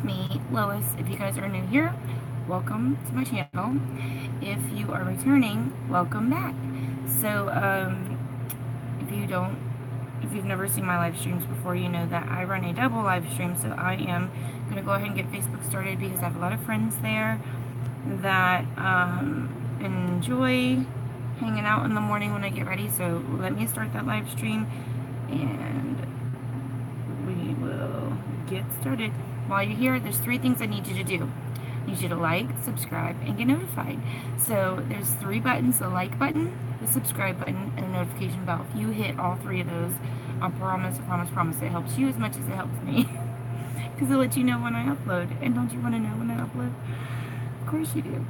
Me, Lois. If you guys are new here, welcome to my channel. If you are returning, welcome back. So, if you've never seen my live streams before, you know that I run a double live stream. So I am gonna go ahead and get Facebook started because I have a lot of friends there that enjoy hanging out in the morning when I get ready. So let me start that live stream, and we will get started. While you're here, there's 3 things I need you to do. I need you to like, subscribe, and get notified. So there's 3 buttons: the like button, the subscribe button, and the notification bell. If you hit all 3 of those, I promise it helps you as much as it helps me. Because it lets you know when I upload. And don't you want to know when I upload? Of course you do.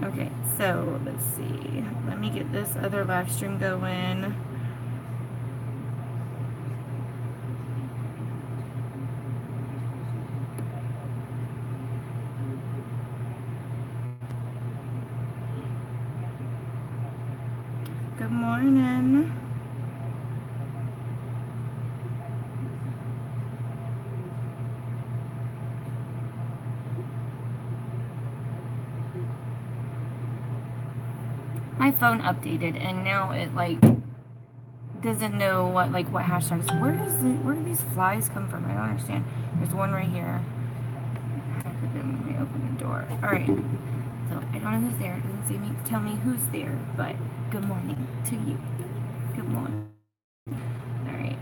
Okay, so let's see. Let me get this other live stream going. Good morning. My phone updated and now it like doesn't know what hashtags. Where do these flies come from? I don't understand. There's one right here. Let me open the door. Alright. So I don't know who's there. It doesn't tell me who's there, but good morning to you. Good morning. Alright.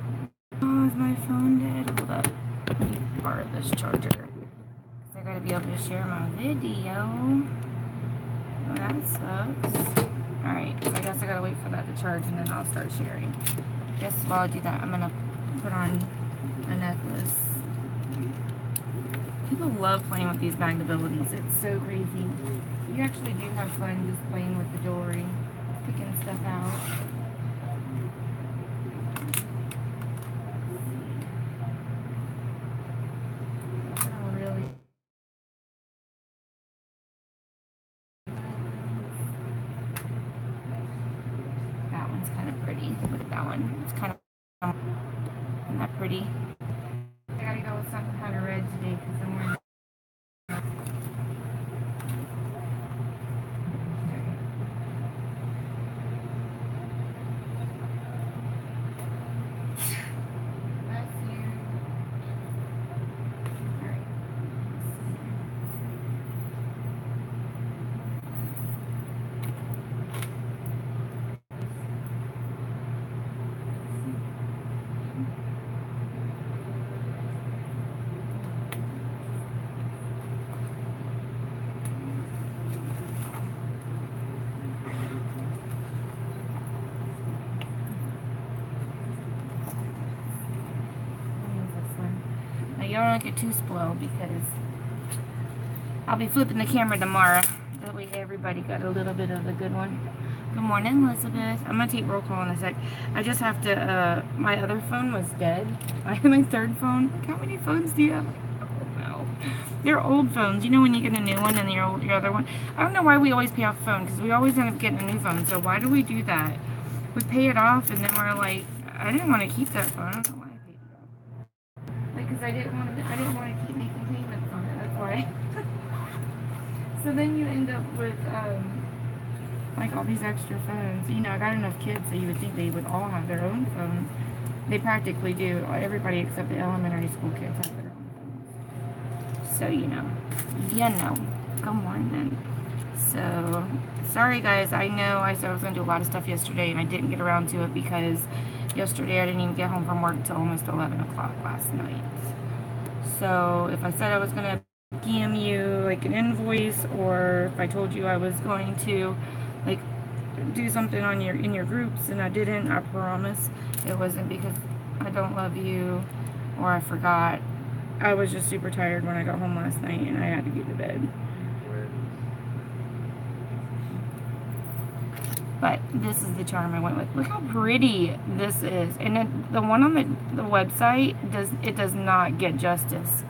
Oh, is my phone dead? Hold up. Let me borrow this charger. Because I gotta be able to share my video. Well, that sucks. Alright, so I guess I gotta wait for that to charge and then I'll start sharing. Guess while I do that, I'm gonna put on a necklace. People love playing with these magnabilities. It's so crazy. You actually do have fun just playing with the jewelry, picking stuff out. That one's kind of pretty. Look at that one. It's kind of, isn't that pretty? I gotta go with some kind of red today because I'm wearing. Y'all don't get too spoiled because I'll be flipping the camera tomorrow. That way everybody got a little bit of a good one. Good morning, Elizabeth. I'm gonna take roll call in a sec. I just have to, my other phone was dead. I have my 3rd phone. Look, how many phones do you have? Oh no. They're old phones. You know when you get a new one and your other one? I don't know why we always pay off the phone because we always end up getting a new phone. So why do we do that? We pay it off and then we're like, I didn't want to keep that phone. I don't know why I paid it off. Like, because I didn't want to keep making payments on it. That's why. So then you end up with like all these extra phones. You know, I got enough kids so you would think they would all have their own phones. They practically do. Everybody except the elementary school kids have their own phones. So you know. Good morning. So sorry guys. I know I said I was gonna do a lot of stuff yesterday and I didn't get around to it because yesterday I didn't even get home from work until almost 11 o'clock last night. So if I said I was gonna DM you like an invoice, or if I told you I was going to like do something on in your groups and I didn't, I promise it wasn't because I don't love you or I forgot. I was just super tired when I got home last night and I had to get to bed. But this is the charm I went with. Look how pretty this is. And the one on the website does not get justice.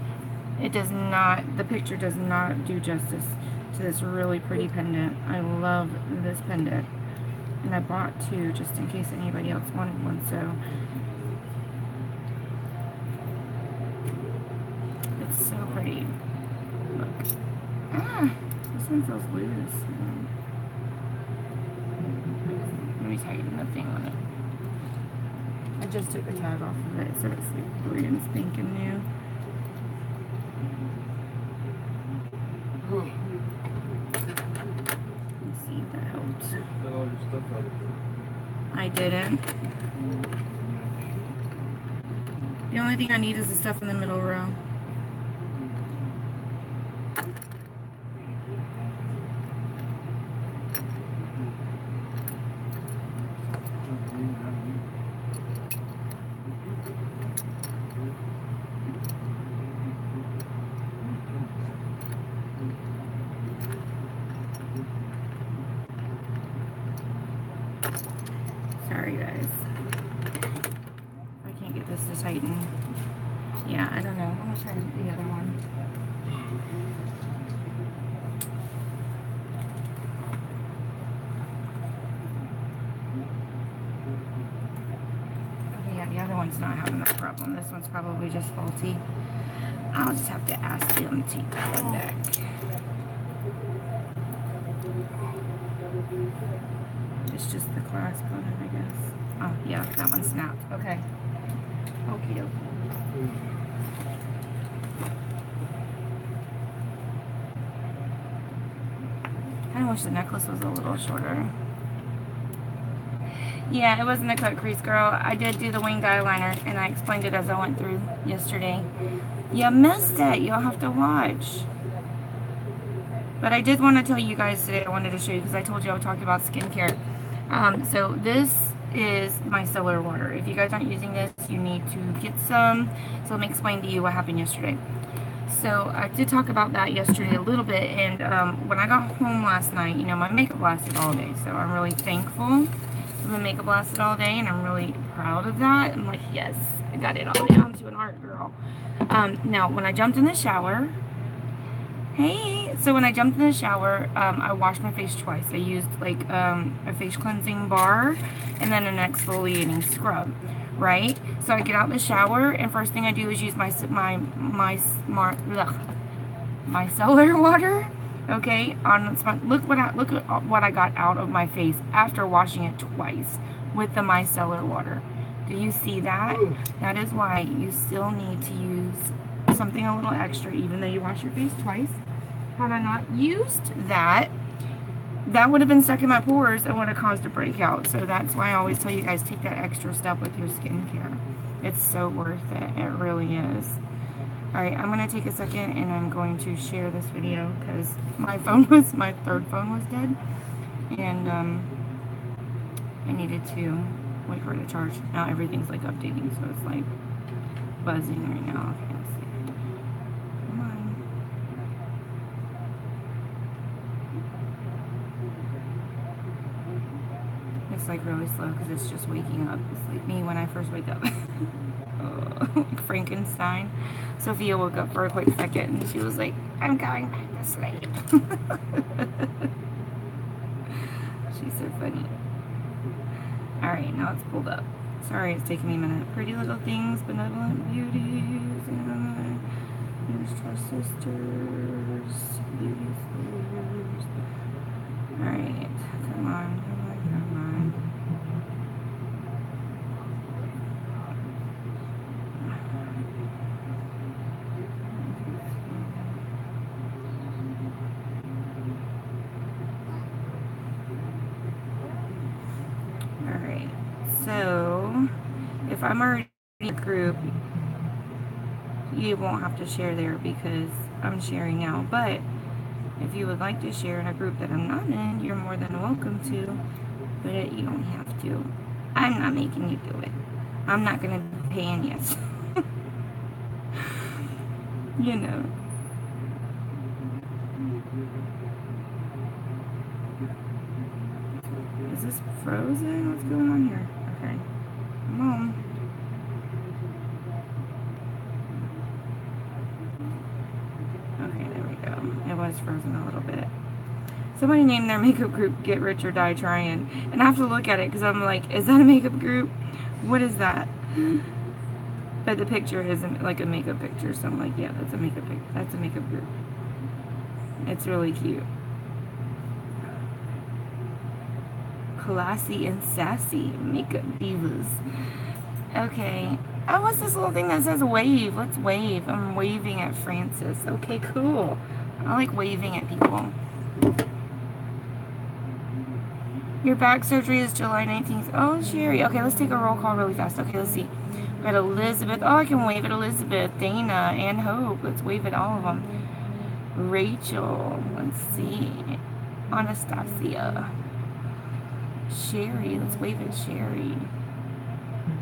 It does not, the picture does not do justice to this really pretty pendant. I love this pendant. And I bought 2 just in case anybody else wanted one. So it's so pretty. Ah, this one feels loose. Let me tighten the thing on it. I just took the tag off of it, so it's like brand spanking new. Let's see if that helps. I didn't. The only thing I need is the stuff in the middle row. Sorry guys. I can't get this to tighten. Yeah, I don't know. I'm gonna try the other one. Okay, yeah, the other one's not having that problem. This one's probably just faulty. I'll just have to ask them to take that one back. It's just the clasp on it, I guess. Oh, yeah, that one snapped. Okay. Okie dokie. I kind of wish the necklace was a little shorter. Yeah, it wasn't a cut crease, girl. I did do the winged eyeliner, and I explained it as I went through yesterday. You missed it. You'll have to watch. But I did want to tell you guys today, I wanted to show you, because I told you I would talk about skincare. So this is micellar water. If you guys aren't using this, you need to get some. So let me explain to you what happened yesterday. So I did talk about that yesterday a little bit, and when I got home last night, you know, my makeup lasted all day, so I'm really thankful that my makeup lasted all day, and I'm really proud of that. I'm like, yes, I got it all down to an art, girl. Now, when I jumped in the shower, when I jumped in the shower, I washed my face twice. I used like a face cleansing bar and then an exfoliating scrub, right? So I get out the shower, and first thing I do is use my micellar water. Okay, look at what I got out of my face after washing it twice with the micellar water. Do you see that? That is why you still need to use something a little extra, even though you wash your face twice. Had I not used that, that would have been stuck in my pores and would have caused a breakout. So that's why I always tell you guys, take that extra step with your skincare. It's so worth it. It really is. Alright, I'm going to take a second and I'm going to share this video because my third phone was dead. And I needed to wait for it to charge. Now everything's like updating, so it's like buzzing right now. Okay, let's see. Come on. It's like really slow because it's just waking up. It's like me when I first wake up. Like Frankenstein. Sophia woke up for a quick second and she was like, I'm going back to sleep. She's so funny. Alright, now it's pulled up. Sorry, it's taking me a minute. Pretty Little Things, Benevolent Beauties, and Here's Trust Sisters, Beauty Sisters. Alright, come on. Alright, so if I'm already in a group, you won't have to share there because I'm sharing now. But if you would like to share in a group that I'm not in, you're more than welcome to. But you don't have to. I'm not making you do it. I'm not going to be paying you. You know. Is this frozen? What's going on here? Okay. Come on. Okay, there we go. It was frozen a little bit. Somebody named their makeup group Get Rich or Die Trying. And I have to look at it because I'm like, is that a makeup group? What is that? But the picture isn't like a makeup picture, so I'm like, yeah, that's a makeup group. It's really cute. Classy and sassy makeup divas. Okay. Oh, what's this little thing that says wave? Let's wave. I'm waving at Francis. Okay, cool. I like waving at people. Your back surgery is July 19th. Oh, Sherry. Okay, let's take a roll call really fast. Okay, let's see. We got Elizabeth. Oh, I can wave at Elizabeth. Dana and Hope. Let's wave at all of them. Rachel. Let's see. Anastasia. Sherry. Let's wave at Sherry.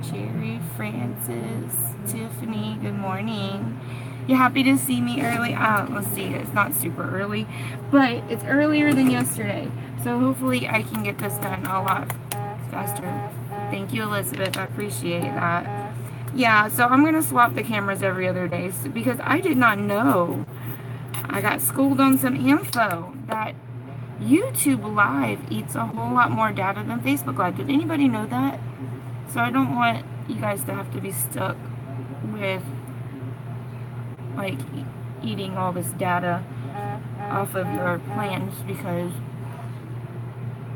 Cherry, Francis, Tiffany, good morning. You happy to see me early? Let's see, it's not super early, but it's earlier than yesterday. So hopefully I can get this done a lot faster. Thank you, Elizabeth. I appreciate that. Yeah, so I'm going to swap the cameras every other day because I did not know. I got schooled on some info that YouTube Live eats a whole lot more data than Facebook Live. Did anybody know that? So I don't want you guys to have to be stuck with like eating all this data off of your plans because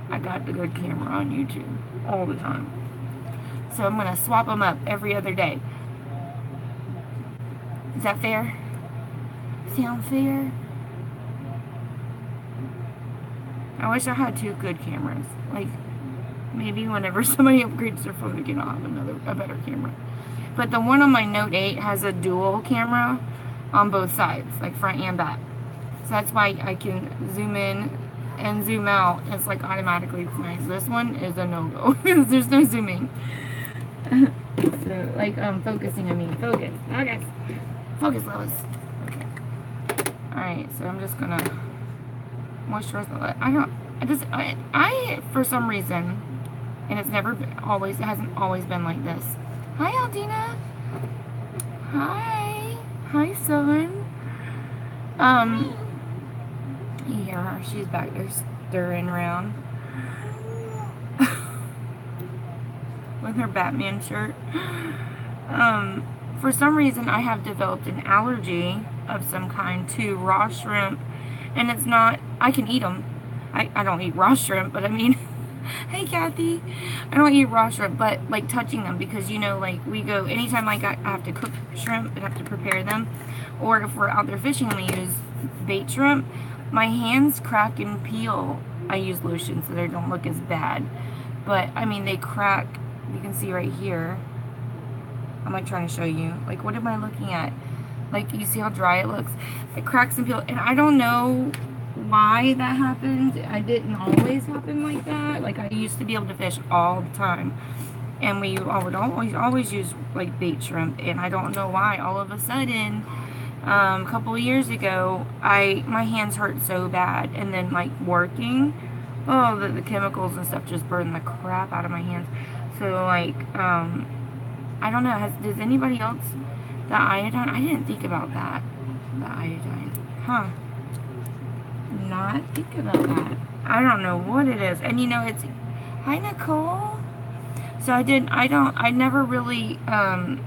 I got the good camera on YouTube all the time. So I'm going to swap them up every other day. Is that fair? Sound fair? I wish I had two good cameras. Like, maybe whenever somebody upgrades their phone again, I'll have a better camera. But the one on my Note 8 has a dual camera on both sides, like front and back. So that's why I can zoom in and zoom out. It's like automatically nice. This one is a no-go. There's no zooming. So, like, focusing, I mean, focus. Okay. Focus, Lois. Okay. Alright, so I'm just gonna moisturize the lid. I for some reason, and it's never been, it hasn't always been like this. Hi, Aldina. Hi. Hi, son. You hear her? She's back there stirring around. With her Batman shirt. For some reason, I have developed an allergy of some kind to raw shrimp. And it's not, I can eat them. I don't eat raw shrimp, but I mean, hey Kathy, I don't eat raw shrimp, but like touching them because, you know, like we go, anytime like I have to cook shrimp and have to prepare them, or if we're out there fishing and we use bait shrimp, my hands crack and peel. I use lotion so they don't look as bad, but I mean they crack. You can see right here. I'm like trying to show you, like what am I looking at? Like you see how dry it looks? It cracks and peels, and I don't know why that happened. I didn't always happen like that. Like I used to be able to fish all the time, and we would always use like bait shrimp, and I don't know why all of a sudden a couple of years ago my hands hurt so bad, and then like working, the chemicals and stuff just burned the crap out of my hands. So like I don't know, does anybody else, the iodine, I didn't think about that, the iodine, not think about that. I don't know what it is. And you know, it's, hi Nicole. So I never really, I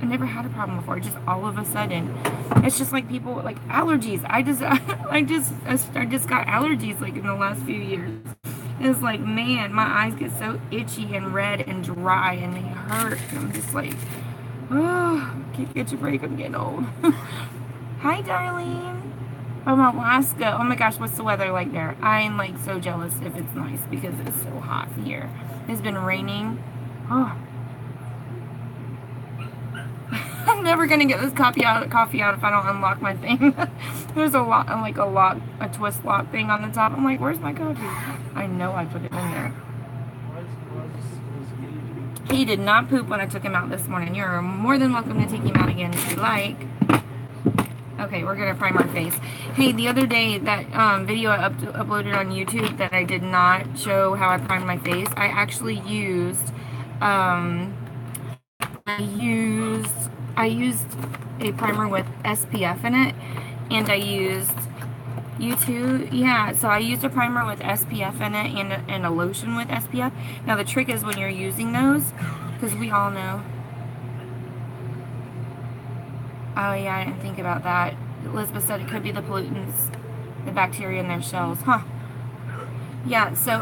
never had a problem before. Just all of a sudden, it's just like people with like allergies. I just got allergies like in the last few years. It's like, man, my eyes get so itchy and red and dry and they hurt. And I'm just like, oh, can't get your break. I'm getting old. Hi, darling. From Alaska. Oh my gosh, what's the weather like there? I'm like so jealous if it's nice because it's so hot here. It's been raining. Oh. I'm never gonna get this coffee out if I don't unlock my thing. There's a twist lock thing on the top. I'm like, where's my coffee? I know I put it in there. He did not poop when I took him out this morning. You're more than welcome to take him out again if you like. Okay, we're gonna prime our face. Hey, the other day, that video I uploaded on YouTube that I did not show how I primed my face, I actually used, I used a primer with SPF in it, and I used so I used a primer with SPF in it and a lotion with SPF. Now the trick is when you're using those, because we all know, oh yeah, I didn't think about that. Elizabeth said it could be the pollutants, the bacteria in their shells. Huh. Yeah, so,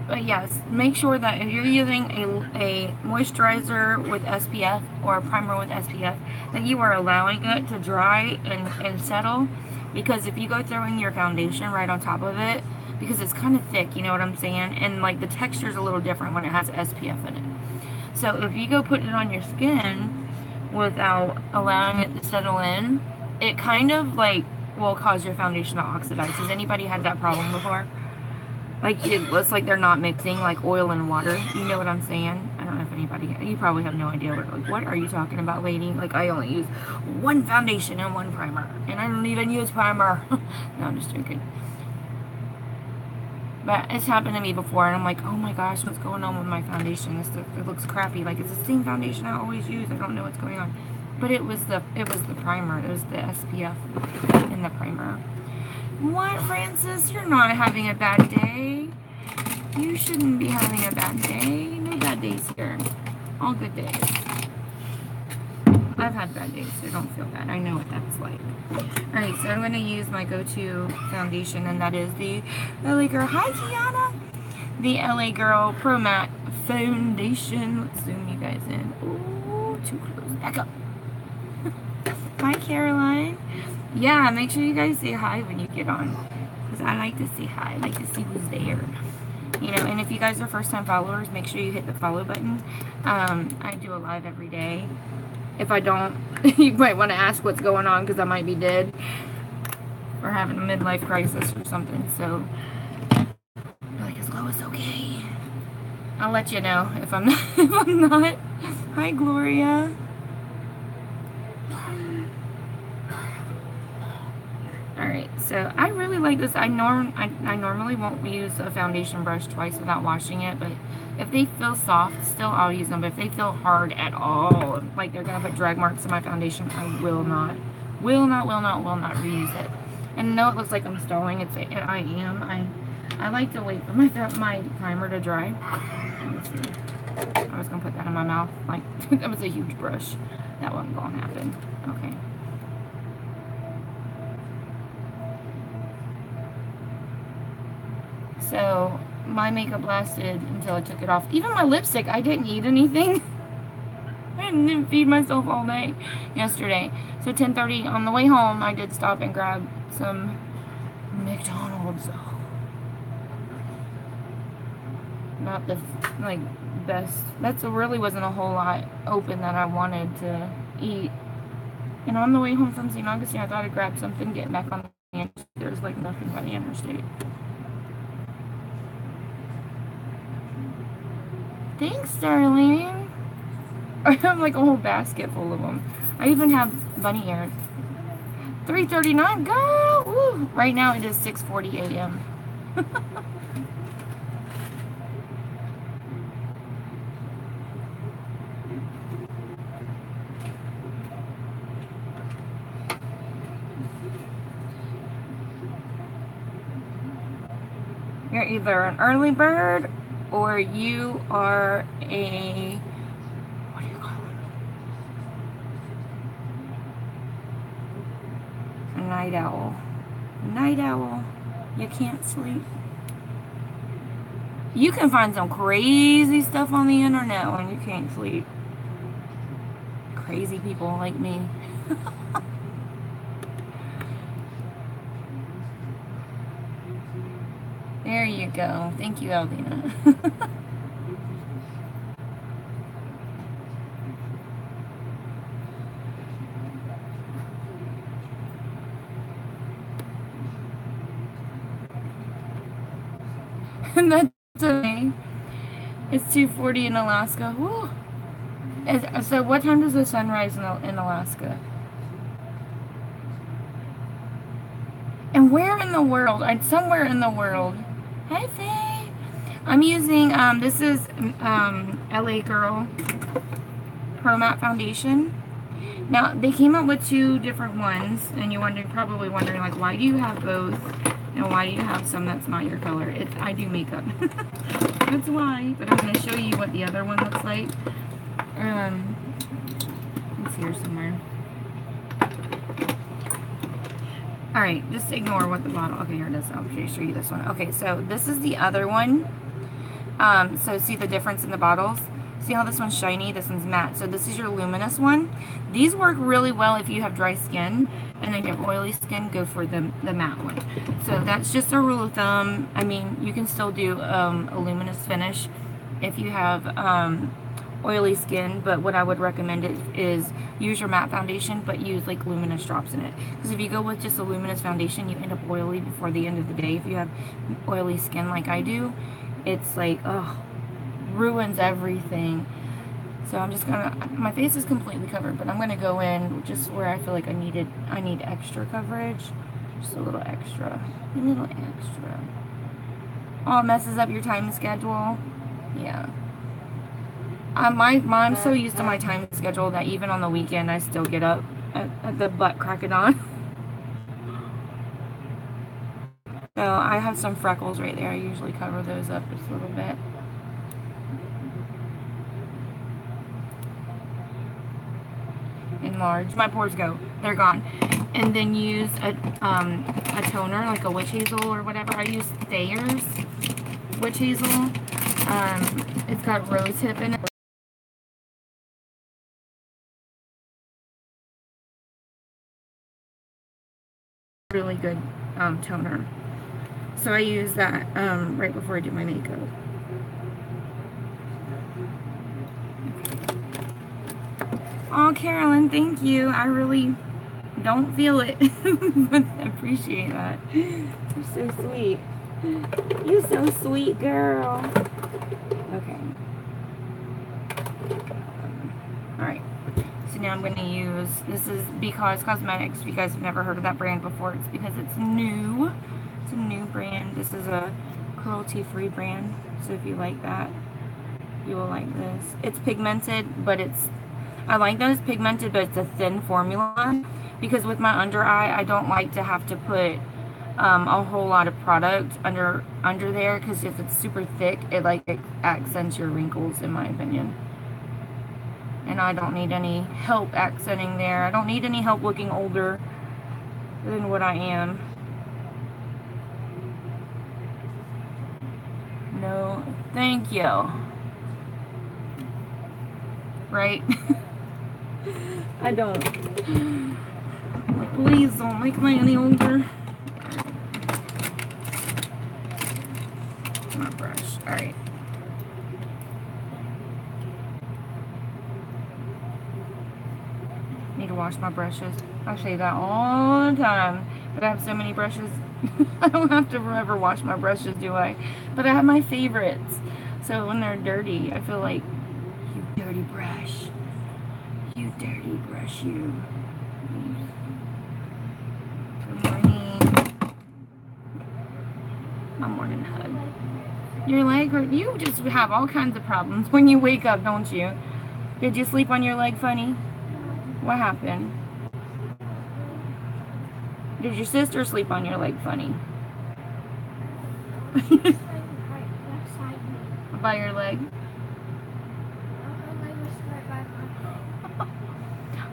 but yes, make sure that if you're using a moisturizer with SPF or a primer with SPF, that you are allowing it to dry and settle. Because if you go throwing your foundation right on top of it, because it's kind of thick, you know what I'm saying? And like the texture's a little different when it has SPF in it. So if you go put it on your skin without allowing it to settle in, it kind of like will cause your foundation to oxidize. Has anybody had that problem before? Like it looks like they're not mixing like oil and water. You know what I'm saying? I don't know if anybody, you probably have no idea what are you talking about, lady? Like I only use one foundation and one primer, and I don't even use primer. No, I'm just joking. But it's happened to me before, and I'm like, oh my gosh, what's going on with my foundation? It looks crappy. Like it's the same foundation I always use. I don't know what's going on. But it was the primer. It was the SPF in the primer. What, Francis? You're not having a bad day. You shouldn't be having a bad day. No bad days here. All good days. I've had bad days, so don't feel bad. I know what that's like. Alright, so I'm going to use my go-to foundation, and that is the LA Girl. Hi, Kiana! The LA Girl Pro Matte Foundation. Let's zoom you guys in. Ooh, too close. Back up. Hi, Caroline. Yeah, make sure you guys say hi when you get on. Because I like to say hi. I like to see who's there. You know, and if you guys are first-time followers, make sure you hit the follow button. I do a live every day. If I don't, you might want to ask what's going on because I might be dead or having a midlife crisis or something. So, like, as low as okay. I'll let you know if I'm not. If I'm not. Hi, Gloria. Alright, so I really like this. I normally won't use a foundation brush twice without washing it, but if they feel soft, still I'll use them. But if they feel hard at all, like they're going to put drag marks in my foundation, I will not reuse it. And no, it looks like I'm stalling. I am. I like to wait for my primer to dry. I was going to put that in my mouth. Like, that was a huge brush. That wasn't going to happen. Okay. So, my makeup lasted until I took it off. Even my lipstick, I didn't eat anything. I didn't feed myself all day yesterday. So, 10:30 on the way home, I did stop and grab some McDonald's. Oh. Not the, like, best. That really wasn't a whole lot open that I wanted to eat. And on the way home from St. Augustine, I thought I'd grab something, getting back on the interstate. There's, like, nothing by the interstate. Thanks, darling. I have like a whole basket full of them. I even have bunny ears. 3:39, go! Woo. Right now it is 6:40 a.m. You're either an early bird or you are a, what do you call it? A night owl. Night owl. You can't sleep. You can find some crazy stuff on the internet when you can't sleep. Crazy people like me. There you go. Thank you, Aldina. That's okay. It's 2:40 in Alaska. Woo. So what time does the sun rise in Alaska? And where in the world? Somewhere in the world. Hi, Faye. I'm using, this is LA Girl Pro Matte Foundation. Now, they came out with two different ones, and you're probably wondering, like, why do you have both? And why do you have some that's not your color? I do makeup. That's why. But I'm going to show you what the other one looks like. It's here somewhere. Alright, just ignore what the bottle... Okay, here it is. I'll show you this one. Okay, so this is the other one. So see the difference in the bottles? See how this one's shiny? This one's matte. So this is your luminous one. These work really well if you have dry skin. And then if you have oily skin, go for the matte one. So that's just a rule of thumb. I mean, you can still do a luminous finish if you have oily skin, but what I would recommend is use your matte foundation, but use like luminous drops in it. Because if you go with just a luminous foundation, you end up oily before the end of the day. If you have oily skin like I do, it's like, oh, ruins everything. So I'm just gonna, my face is completely covered, but I'm gonna go in just where I feel like I need extra coverage. Just a little extra. A little extra. Oh, it messes up your time schedule. Yeah. I'm so used to my time schedule that even on the weekend I still get up at the butt crack of dawn. So I have some freckles right there. I usually cover those up just a little bit. Enlarge. My pores go. They're gone. And then use a toner, like a witch hazel or whatever. I use Thayer's witch hazel. It's got rose hip in it. Really good toner. So I use that right before I do my makeup. Oh, Carolyn, thank you. I really don't feel it, but I appreciate that. You're so sweet. You're so sweet, girl. Okay. Alright. So now I'm going to use, this is Because Cosmetics. If you guys have never heard of that brand before, it's because it's new. It's a new brand. This is a cruelty-free brand. So if you like that, you will like this. It's pigmented, but it's, I like that it's pigmented, but it's a thin formula. Because with my under eye, I don't like to have to put a whole lot of product under there. Because if it's super thick, it accents your wrinkles, in my opinion. And I don't need any help accenting there. I don't need any help looking older than what I am. No, thank you. Right? I don't. Please don't make me any older. My brush. Alright. Need to wash my brushes. I say that all the time. But I have so many brushes. I don't have to ever wash my brushes, do I? But I have my favorites. So when they're dirty, I feel like, you dirty brush. You dirty brush, you. Good morning. My morning hug. Your leg hurt? You just have all kinds of problems when you wake up, don't you? Did you sleep on your leg funny? What happened? Did your sister sleep on your leg funny? By your leg?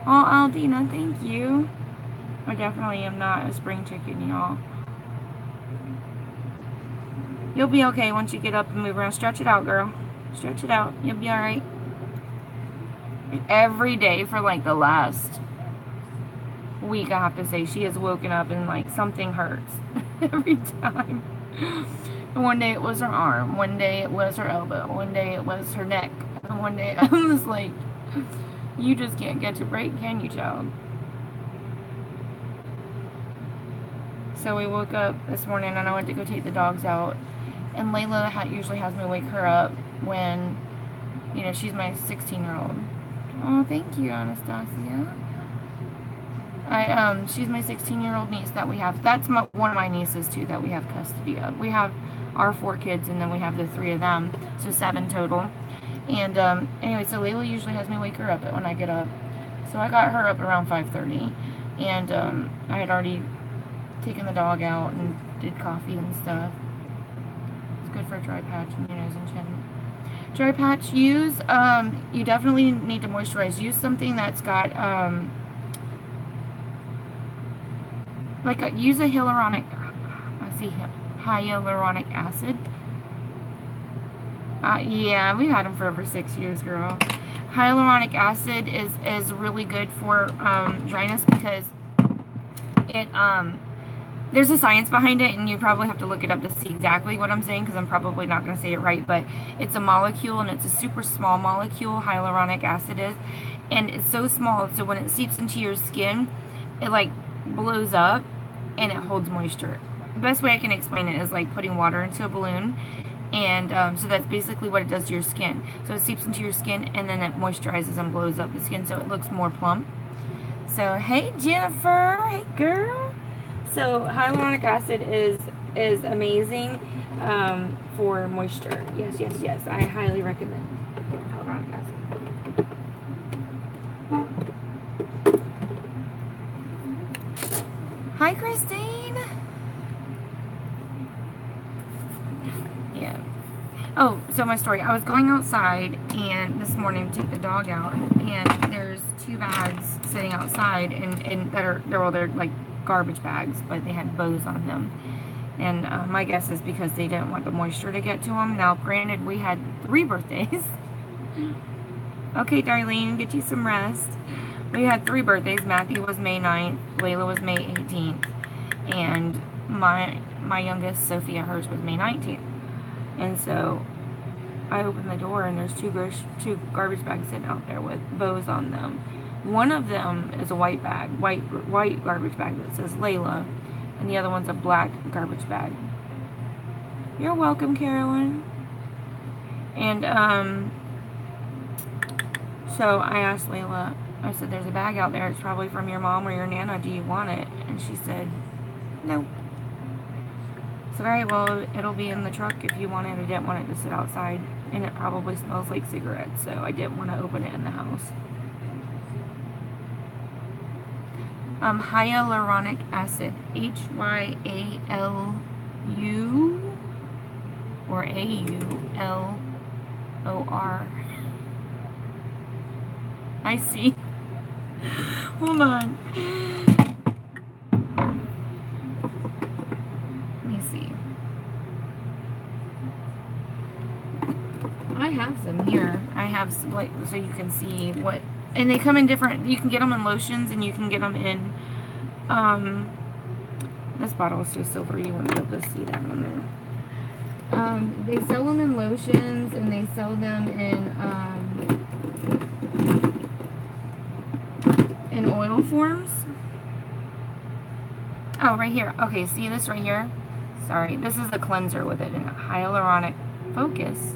Oh, Aldina, thank you. I definitely am not a spring chicken, y'all. You'll be okay once you get up and move around. Stretch it out, girl. Stretch it out. You'll be alright. Every day for like the last week, I have to say, she has woken up and like something hurts. Every time. One day it was her arm. One day it was her elbow. One day it was her neck. And one day I was like, you just can't catch a break, can you, child? So we woke up this morning and I went to go take the dogs out. And Layla usually has me wake her up when, you know, she's my 16-year-old. Oh, thank you, Anastasia. She's my 16-year-old niece that we have. That's one of my nieces, too, that we have custody of. We have our 4 kids, and then we have the 3 of them. So 7 total. And, anyway, so Layla usually has me wake her up when I get up. So I got her up around 5:30. And, I had already taken the dog out and did coffee and stuff. It's good for a dry patch in your nose and chin. Dry patch, you definitely need to moisturize. Use something that's got, Like, use a hyaluronic, I see, hyaluronic acid. Yeah, we've had them for over 6 years, girl. Hyaluronic acid is really good for dryness because it there's a science behind it, and you probably have to look it up to see exactly what I'm saying because I'm probably not going to say it right, but it's a molecule, and it's a super small molecule, hyaluronic acid is, and it's so small, so when it seeps into your skin, it like blows up and it holds moisture. The best way I can explain it is like putting water into a balloon, and so that's basically what it does to your skin. So it seeps into your skin, and then it moisturizes and blows up the skin so it looks more plump. So, hey Jennifer, hey girl. So hyaluronic acid is amazing for moisture. Yes, yes, yes. I highly recommend hyaluronic acid. Hi, Christine. Yeah. Oh, so my story. I was going outside and this morning to take the dog out, and there's 2 bags sitting outside, and they're like garbage bags, but they had bows on them. And my guess is because they didn't want the moisture to get to them. Now, granted, we had 3 birthdays. Okay, Darlene, get you some rest. We had 3 birthdays. Matthew was May 9th, Layla was May 18th, and my youngest, Sophia, hers was May 19th. And so I opened the door, and there's 2 garbage bags sitting out there with bows on them. One of them is a white bag, white garbage bag that says Layla, and the other one's a black garbage bag. You're welcome, Carolyn. And so I asked Layla, I said, there's a bag out there, it's probably from your mom or your nana, do you want it? And she said, no. I said, alright, well, it'll be in the truck if you want it. I didn't want it to sit outside, and it probably smells like cigarettes, so I didn't want to open it in the house. Hyaluronic acid, H-Y-A-L-U or A-U-L-O-R. I see. Hold on. Let me see. I have some here. I have some, like, so you can see what, and they come in different, you can get them in lotions, and you can get them in, this bottle is so silver, you wouldn't be able to see that on there. They sell them in lotions, and they sell them in oil forms. Oh, right here. Okay, see this right here? Sorry, this is the cleanser with it, and hyaluronic focus.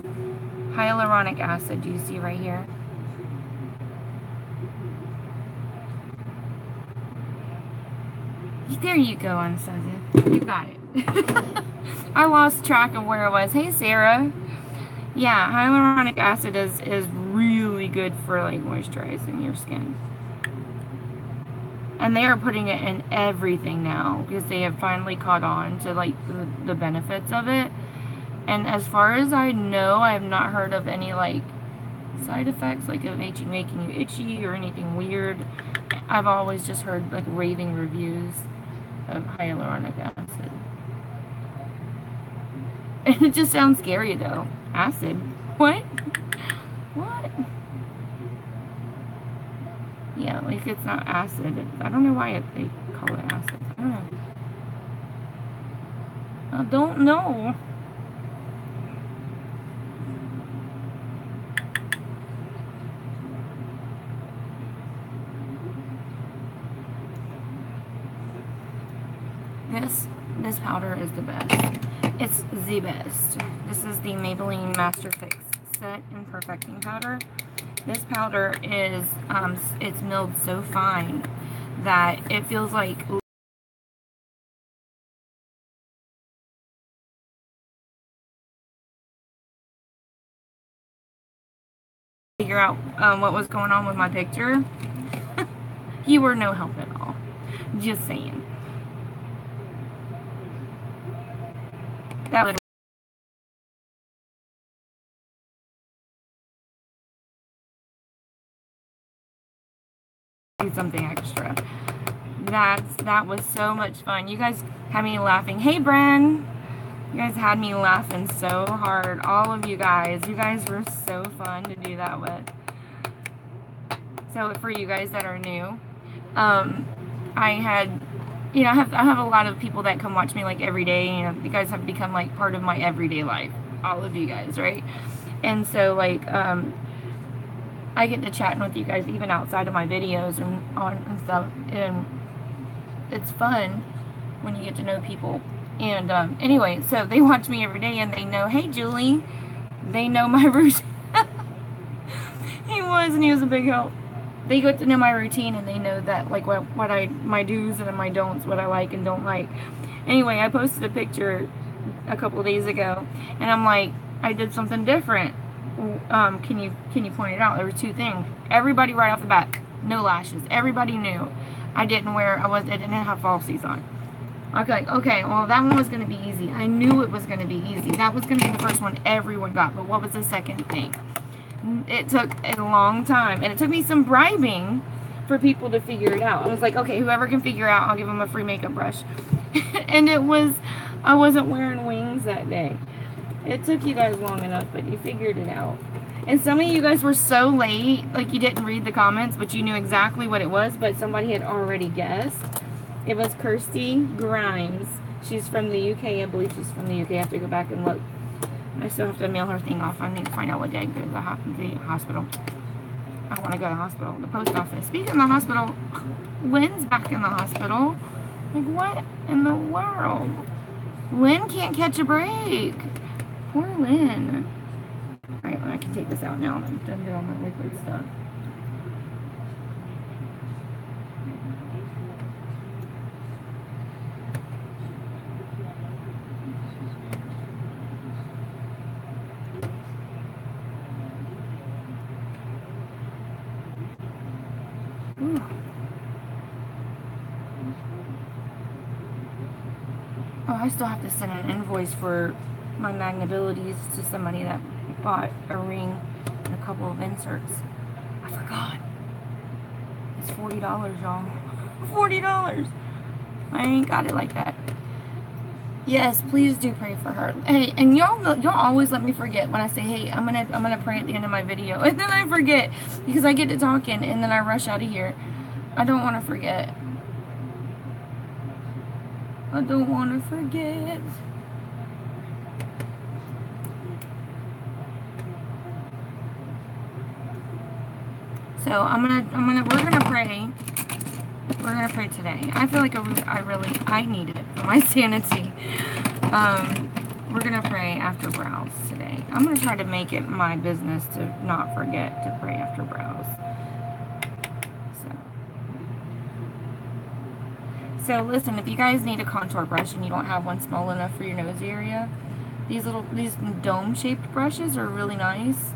Hyaluronic acid, do you see right here? There you go, Anastasia. You got it. I lost track of where it was. Hey, Sarah. Yeah, hyaluronic acid is really good for like moisturizing your skin. And they are putting it in everything now because they have finally caught on to like the benefits of it. And as far as I know, I have not heard of any like side effects like of making you itchy or anything weird. I've always just heard like raving reviews of hyaluronic acid. And it just sounds scary though. Acid? What? What? Yeah, like it's not acid. I don't know why they call it acid. I don't know. I don't know. This powder is the best. It's the best. This is the Maybelline Master Fix Set and Perfecting Powder. This powder is, it's milled so fine that it feels like figure out what was going on with my picture. You were no help at all. Just saying. That would do something extra. That was so much fun. You guys had me laughing. Hey, Bren. You guys had me laughing so hard. All of you guys. You guys were so fun to do that with. So for you guys that are new, I had, you know, I have a lot of people that come watch me like every day. You know, you guys have become like part of my everyday life. All of you guys, right? And so like, I get to chatting with you guys even outside of my videos and stuff, and it's fun when you get to know people. And anyway, so they watch me every day, and they know, hey, Julie, they know my routine. He was a big help. They get to know my routine, and they know that, like, my do's and my don'ts, what I like and don't like. Anyway, I posted a picture a couple of days ago, and I'm like, I did something different. Can you point it out? There were two things. Everybody right off the bat, no lashes. Everybody knew I didn't have falsies on. Okay, well, that one was going to be easy. I knew it was going to be easy. That was going to be the first one everyone got. But what was the second thing? It took a long time, and it took me some bribing for people to figure it out. I was like, okay, whoever can figure it out, I'll give them a free makeup brush. And I wasn't wearing wings that day. It took you guys long enough, but you figured it out. And some of you guys were so late, like you didn't read the comments, but you knew exactly what it was, but somebody had already guessed. It was Kirsty Grimes. She's from the UK. I believe she's from the UK. I have to go back and look. I still have to mail her thing off. I need to find out what day I go to the hospital. I want to go to the hospital, the post office. Speaking of the hospital, Lynn's back in the hospital. Like, what in the world? Lynn can't catch a break. Poor Lynn. Alright, well, I can take this out now. I'm done doing all my liquid stuff. Ooh. Oh, I still have to send an invoice for my Magnabilities to somebody that bought a ring and a couple of inserts. I forgot. It's $40, y'all. $40. I ain't got it like that. Yes, please do pray for her. Hey, and y'all always let me forget when I say, hey, I'm gonna pray at the end of my video, and then I forget because I get to talking and then I rush out of here. I don't want to forget. I don't want to forget. So we're gonna pray. We're gonna pray today. I feel like I need it for my sanity. We're gonna pray after brows today. I'm gonna try to make it my business to not forget to pray after brows. So listen, if you guys need a contour brush and you don't have one small enough for your nose area, these dome-shaped brushes are really nice.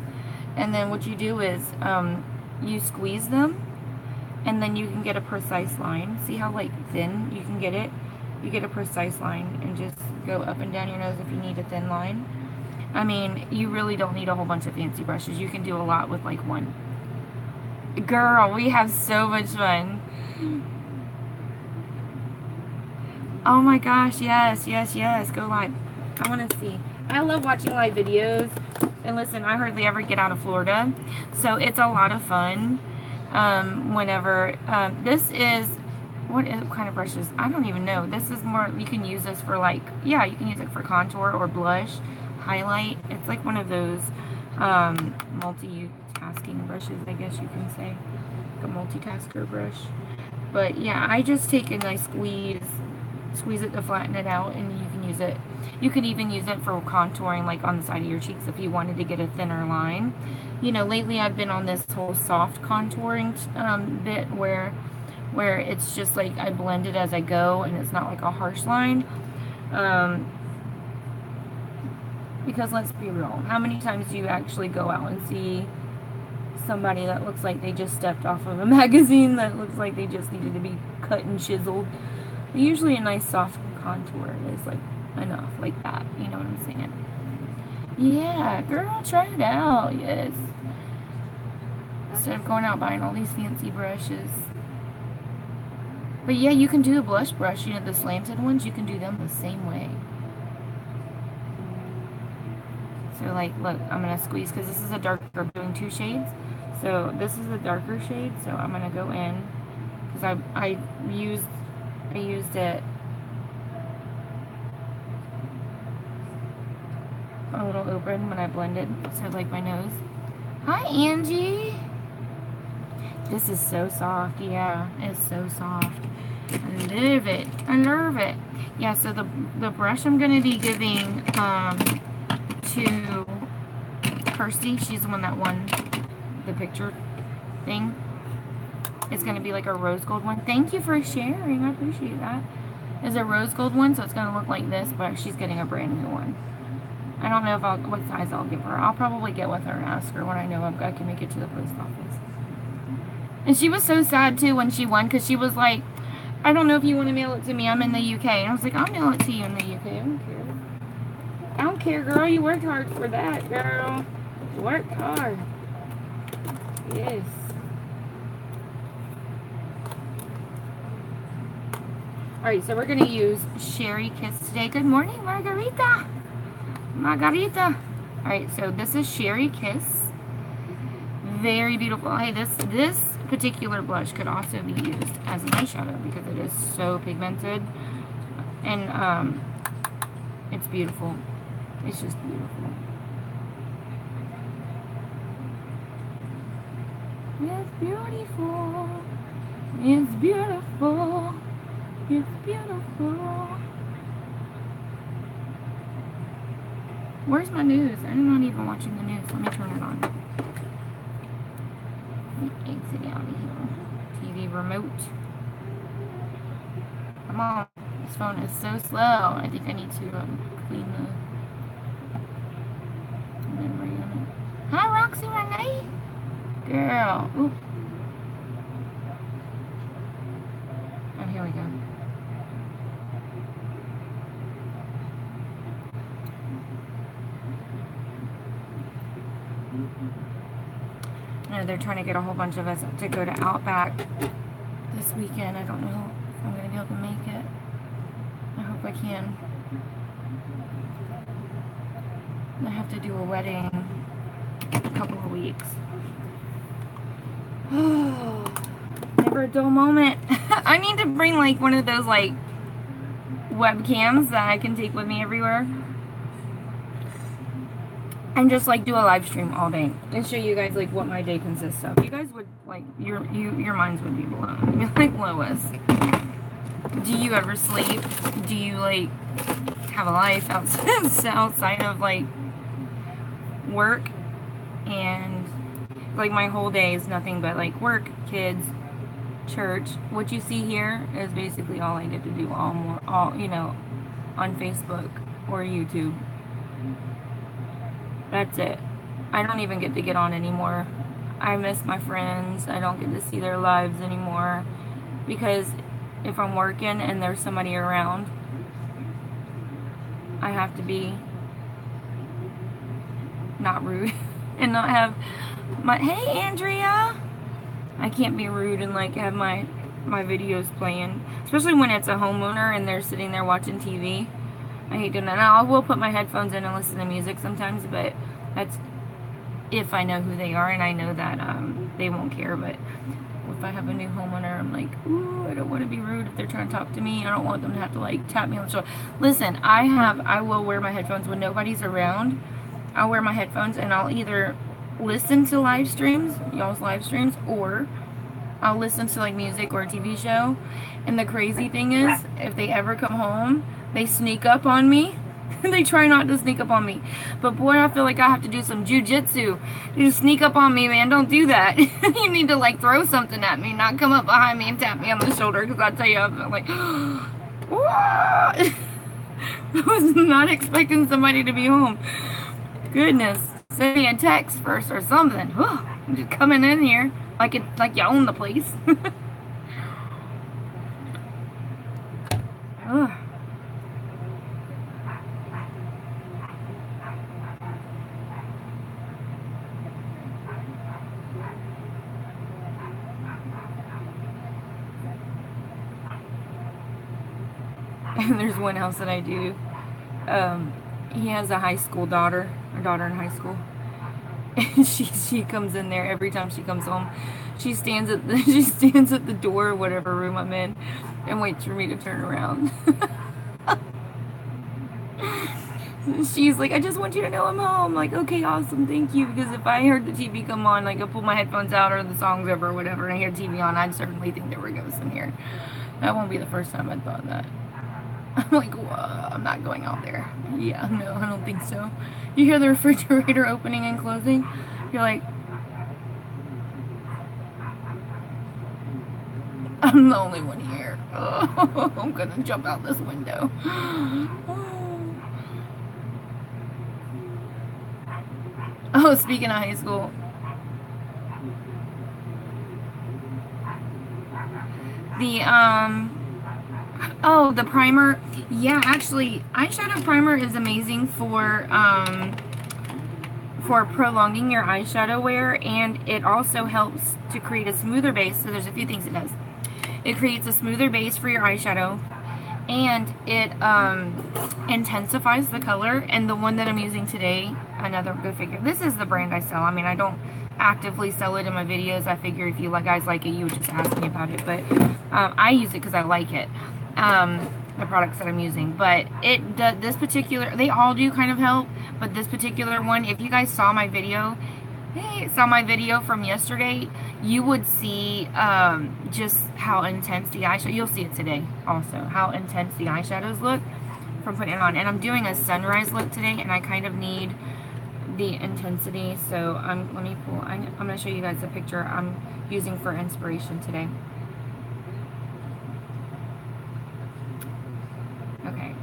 And then what you do is you squeeze them, and then you can get a precise line. See how like thin you can get it? You get a precise line and just go up and down your nose if you need a thin line. I mean, you really don't need a whole bunch of fancy brushes. You can do a lot with like one. Girl, we have so much fun. Oh my gosh, yes, go live. I want to see. I love watching live videos. And listen, I hardly ever get out of Florida, so it's a lot of fun whenever, this is, what kind of brushes? I don't even know. This is more, you can use this for like, yeah, you can use it for contour or blush, highlight. It's like one of those multitasking brushes, I guess you can say. Like a multitasker brush. But yeah, I just take a nice squeeze it to flatten it out, and you can use it. You can even use it for contouring, like on the side of your cheeks if you wanted to get a thinner line. You know, lately I've been on this whole soft contouring bit where it's just like I blend it as I go, and it's not like a harsh line. Because let's be real, how many times do you actually go out and see somebody that looks like they just stepped off of a magazine, that looks like they just needed to be cut and chiseled? Usually a nice soft contour is like enough, like that, you know what I'm saying? Yeah, girl, try it out, yes. Instead of going out buying all these fancy brushes. But yeah, you can do a blush brush. You know, the slanted ones, you can do them the same way. So like, look, I'm going to squeeze because this is a darker, I'm doing 2 shades. So this is a darker shade, so I'm going to go in because I used it a little open when I blended, so like my nose. Hi, Angie. This is so soft. Yeah, it's so soft. I love it. I love it. Yeah, so the brush I'm going to be giving to Kirsty, she's the one that won the picture thing. It's going to be like a rose gold one. Thank you for sharing. I appreciate that. It's a rose gold one, so it's going to look like this, but she's getting a brand new one. I don't know if what size I'll give her. I'll probably get with her and ask her when I know I can make it to the post office. And she was so sad too when she won, because she was like, I don't know if you want to mail it to me. I'm in the UK. And I was like, I'll mail it to you in the UK. I don't care. I don't care, girl. You worked hard for that, girl. Worked hard. Yes. Alright, so we're going to use Sherry Kiss today. Good morning, Margarita. Margarita. Alright, so this is Sherry Kiss. Very beautiful. Hey, this particular blush could also be used as an eyeshadow because it is so pigmented. And it's beautiful. It's just beautiful. It's beautiful. It's beautiful. It's beautiful. Where's my news? I'm not even watching the news. Let me turn it on. Let me exit out of here. TV remote. Come on. This phone is so slow. I think I need to clean the memory on it. Hi, Roxy Renee. Girl. Ooh. Oh, here we go. They're trying to get a whole bunch of us to go to Outback this weekend. I don't know if I'm going to be able to make it. I hope I can. I have to do a wedding in a couple of weeks. Never a dull moment. I need to bring like one of those like webcams that I can take with me everywhere. And just like do a live stream all day and show you guys like what my day consists of. You guys would like your minds would be blown. You're like, Lois, do you ever sleep? Do you like have a life outside of like work? And like my whole day is nothing but like work, kids, church. What you see here is basically all I get to do all you know, on Facebook or YouTube. That's it. I don't even get to get on anymore. I miss my friends. I don't get to see their lives anymore. Because if I'm working and there's somebody around, I have to be not rude and not have my, hey Andrea! I can't be rude and like have my videos playing. Especially when it's a homeowner and they're sitting there watching TV. I hate doing that. Now, I will put my headphones in and listen to music sometimes, but that's if I know who they are and I know that they won't care. But if I have a new homeowner, I'm like, ooh, I don't want to be rude if they're trying to talk to me. I don't want them to have to like tap me on the shoulder. Listen, I will wear my headphones when nobody's around. I'll wear my headphones and I'll either listen to live streams, y'all's live streams, or I'll listen to like music or a TV show. And the crazy thing is, if they ever come home, they sneak up on me. They try not to sneak up on me. But boy, I feel like I have to do some jujitsu. You sneak up on me, man. Don't do that. You need to like throw something at me, not come up behind me and tap me on the shoulder. Because I'll tell you, I'm like, I was not expecting somebody to be home. Goodness. Send me a text first or something. I'm just coming in here like you own the place. And there's one house that I do. He has a high school daughter, a daughter in high school. And she comes in there every time she comes home. She stands at the door of whatever room I'm in and waits for me to turn around. She's like, I just want you to know I'm home. Like, okay, awesome, thank you. Because if I heard the TV come on, like I pull my headphones out or the song's over or whatever, and I hear TV on, I'd certainly think there were ghosts in here. That won't be the first time I'd thought that. I'm like, whoa, I'm not going out there. Yeah, no, I don't think so. You hear the refrigerator opening and closing? You're like, I'm the only one here. Oh, I'm gonna jump out this window. Oh, speaking of high school. The primer. Yeah, actually, eyeshadow primer is amazing for prolonging your eyeshadow wear, and it also helps to create a smoother base. So there's a few things it does. It creates a smoother base for your eyeshadow, and it intensifies the color. And the one that I'm using today, another good figure. This is the brand I sell. I mean, I don't actively sell it in my videos. I figure if you guys like it, you would just ask me about it. But I use it because I like it. The products that I'm using, but it does, this particular, they all do kind of help, but this particular one, if you guys saw my video, from yesterday, you would see just how intense the eyeshadow, you'll see it today also, how intense the eyeshadows look from putting it on. And I'm doing a sunrise look today, and I kind of need the intensity, so I'm going to show you guys the picture I'm using for inspiration today. Okay,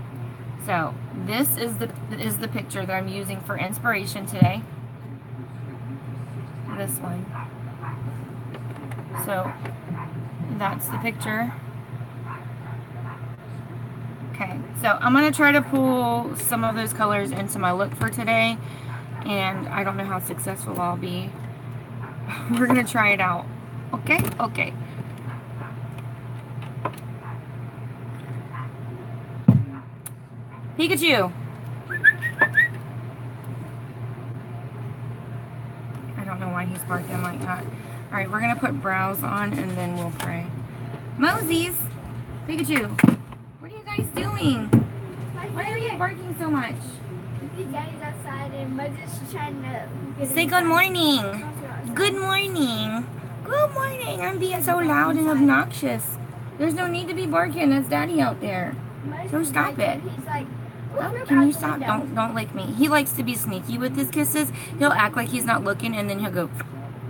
so this is the picture that I'm using for inspiration today. This one. So that's the picture. Okay, so I'm going to try to pull some of those colors into my look for today, and I don't know how successful I'll be. We're going to try it out. Okay? Okay. Pikachu! I don't know why he's barking like that. Alright, we're going to put brows on, and then we'll pray. Moses! Pikachu! What are you guys doing? Why are you barking so much? Daddy's outside and Moses is trying to say good morning. Good morning. Good morning. I'm being so loud and obnoxious. There's no need to be barking. That's Daddy out there. So stop it. He's like, oh, can you stop? Don't lick me. He likes to be sneaky with his kisses. He'll act like he's not looking, and then he'll go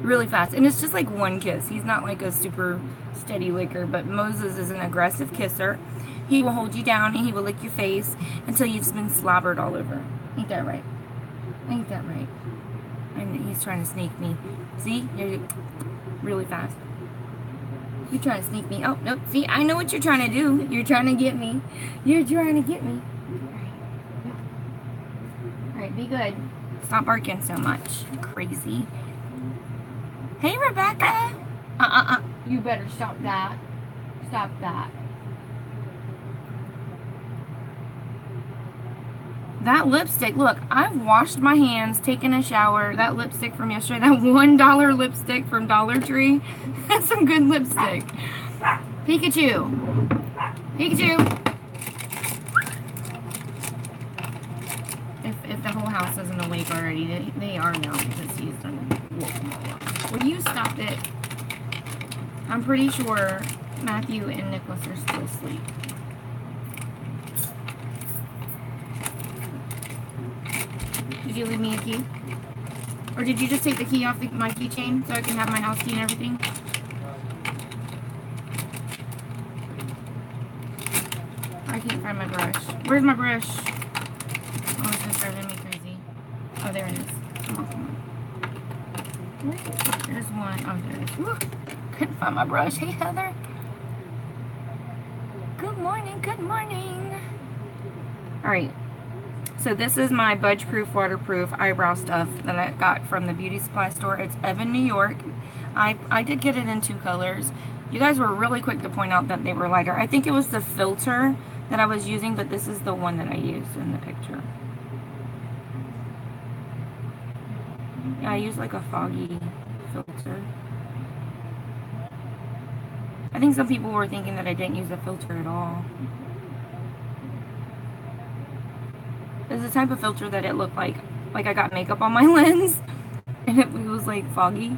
really fast. And it's just like one kiss. He's not like a super steady licker, but Moses is an aggressive kisser. He will hold you down and he will lick your face until you've been slobbered all over. Ain't that right? Ain't that right? And he's trying to sneak me. See? You're really fast. You're trying to sneak me. Oh, no. See, I know what you're trying to do. You're trying to get me. You're trying to get me. Alright, be good. Stop barking so much. Crazy. Hey, Rebecca. You better stop that. Stop that. That lipstick, look, I've washed my hands, taken a shower. That lipstick from yesterday, that $1 lipstick from Dollar Tree, that's some good lipstick. Pikachu. Pikachu. If the whole house isn't awake already, they are now because he's done woke them all up. Will you stop it? I'm pretty sure Matthew and Nicholas are still asleep. Did you leave me a key? Or did you just take the key off my keychain so I can have my house key and everything? I can't find my brush. Where's my brush? Oh, it's just driving me crazy. Oh, there it is. Come on, come on. There's one. Oh, there it is. Woo. Couldn't find my brush. Hey, Heather. Good morning. Good morning. Alright. So this is my Budge Proof Waterproof eyebrow stuff that I got from the beauty supply store. It's Evan, New York. I did get it in 2 colors. You guys were really quick to point out that they were lighter. I think it was the filter that I was using, but this is the one that I used in the picture. Yeah, I used like a foggy filter. I think some people were thinking that I didn't use a filter at all. It's the type of filter that it looked like I got makeup on my lens and it was like foggy.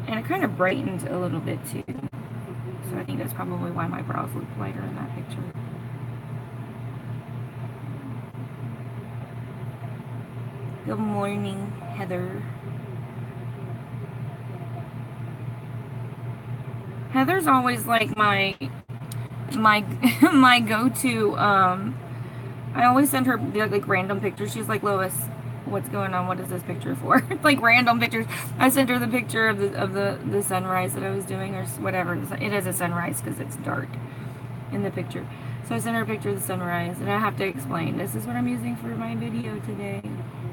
And it kind of brightened a little bit too. So I think that's probably why my brows look lighter in that picture. Good morning, Heather. Heather's always like my go-to. I always send her like random pictures. She's like, Lois, what's going on? What is this picture for? Like random pictures. I sent her the picture of the sunrise that I was doing, or whatever. It is a sunrise because it's dark in the picture. So I sent her a picture of the sunrise, and I have to explain, this is what I'm using for my video today.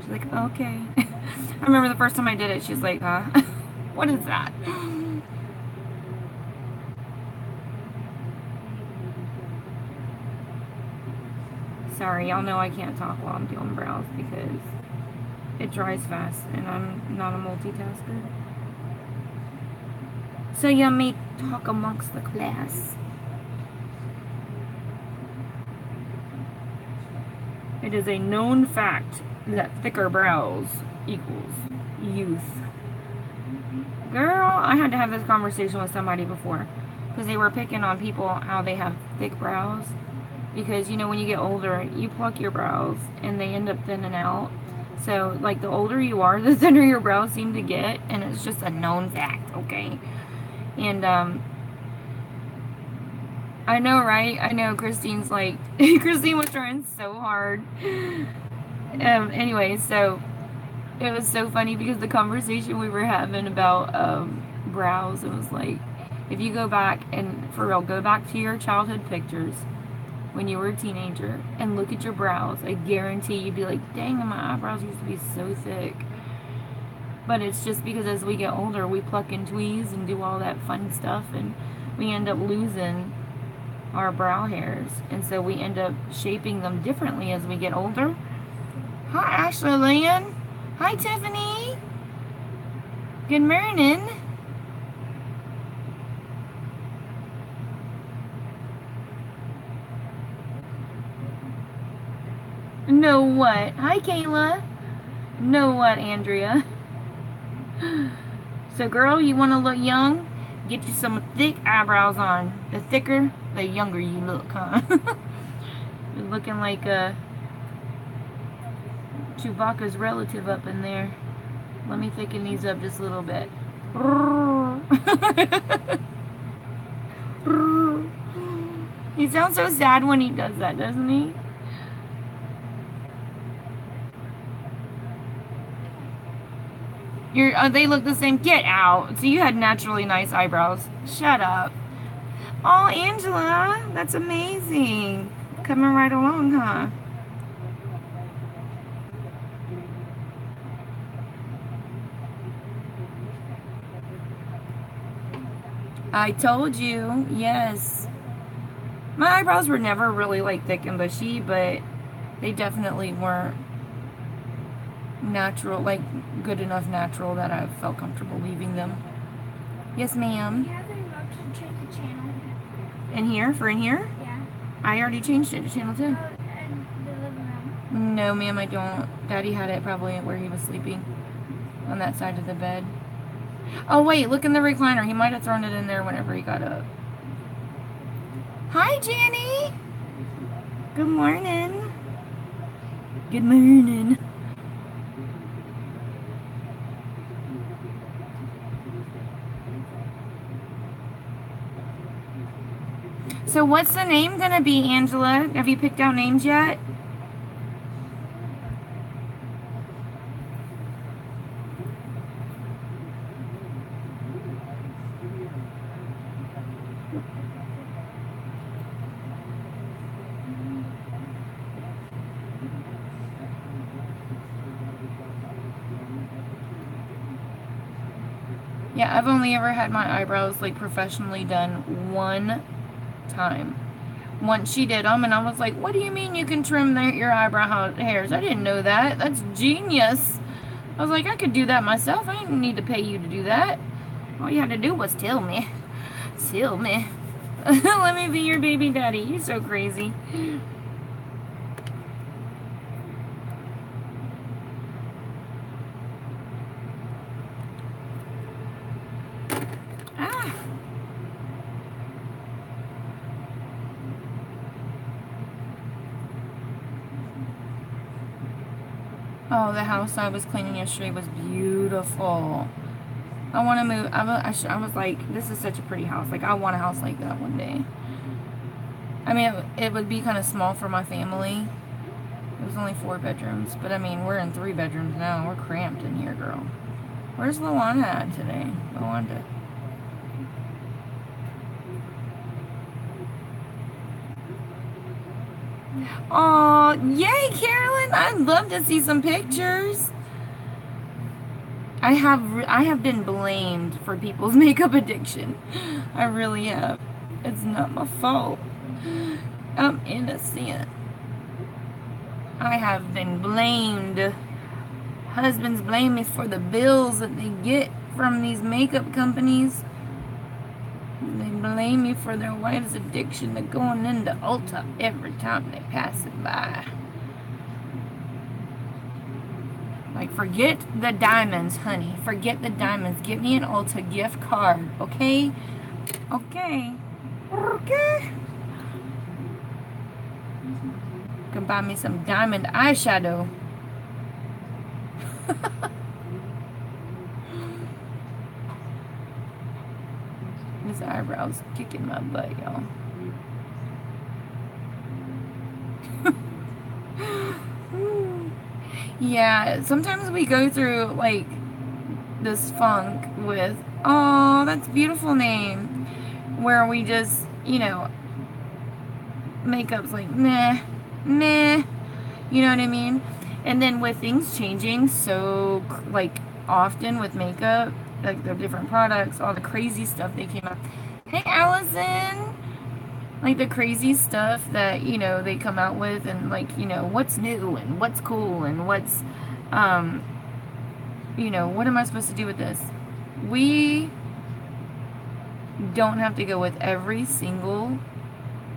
She's like, okay. I remember the first time I did it, she's like, huh? What is that? Sorry, y'all know I can't talk while I'm doing brows because it dries fast and I'm not a multitasker. So you may talk amongst the class. It is a known fact that thicker brows equals youth. Girl, I had to have this conversation with somebody before because they were picking on people how they have thick brows. Because, you know, when you get older, you pluck your brows and they end up thinning out. So, like, the older you are, the thinner your brows seem to get. And it's just a known fact, okay? And, I know, right? I know Christine's like, Christine was trying so hard. Anyway, so, it was so funny because the conversation we were having about, brows, it was like, if you go back, and for real, go back to your childhood pictures when you were a teenager and look at your brows, I guarantee you'd be like, dang, my eyebrows used to be so thick. But it's just because as we get older, we pluck and tweeze and do all that fun stuff, and we end up losing our brow hairs, and so we end up shaping them differently as we get older. Hi, Ashley Lynn. Hi, Tiffany. Good morning. Know what? Hi, Kayla. Know what, Andrea? So, girl, you want to look young? Get you some thick eyebrows on. The thicker, the younger you look, huh? You're looking like Chewbacca's relative up in there. Let me thicken these up just a little bit. He sounds so sad when he does that, doesn't he? They look the same. Get out. So you had naturally nice eyebrows. Shut up. Oh, Angela, that's amazing. Coming right along, huh? I told you, yes. My eyebrows were never really like thick and bushy, but they definitely weren't natural, like good enough natural that I felt comfortable leaving them. Yes, ma'am. You have the remote to change the channel. In here? For in here? Yeah. I already changed it to channel 2. Oh, and the living room. No, ma'am, I don't. Daddy had it probably where he was sleeping. On that side of the bed. Oh, wait, look in the recliner. He might have thrown it in there whenever he got up. Hi, Jenny. Good morning. Good morning. So what's the name gonna be, Angela? Have you picked out names yet? Yeah, I've only ever had my eyebrows, like, professionally done one time. Once she did them, and I was like, what do you mean you can trim your eyebrow hairs? I didn't know that. That's genius. I was like, I could do that myself. I didn't need to pay you to do that. All you had to do was tell me. Tell me. Let me be your baby daddy. You're so crazy. Ah. Oh, the house I was cleaning yesterday was beautiful. I want to move. I was like, this is such a pretty house. Like, I want a house like that one day. I mean, it would be kind of small for my family. It was only 4 bedrooms. But, I mean, we're in 3 bedrooms now. We're cramped in here, girl. Where's Luana at today? Luana. Aw, yay, Carolyn. I'd love to see some pictures. I have been blamed for people's makeup addiction. I really have. It's not my fault. I'm innocent. I have been blamed. Husbands blame me for the bills that they get from these makeup companies. They blame me for their wife's addiction to going into Ulta every time they pass it by. Like, forget the diamonds, honey. Forget the diamonds. Get me an Ulta gift card, okay? Okay. Okay. You can buy me some diamond eyeshadow. His eyebrows kicking my butt, y'all. Yeah, sometimes we go through, like, this funk with, oh, that's a beautiful name, where we just, you know, makeup's like, meh, meh, you know what I mean? And then with things changing so, like, often with makeup, like, the different products, all the crazy stuff they came out. Hey, Allison! Like, the crazy stuff that, you know, they come out with, and, like, you know, what's new, and what's cool, and what's, you know, what am I supposed to do with this? We don't have to go with every single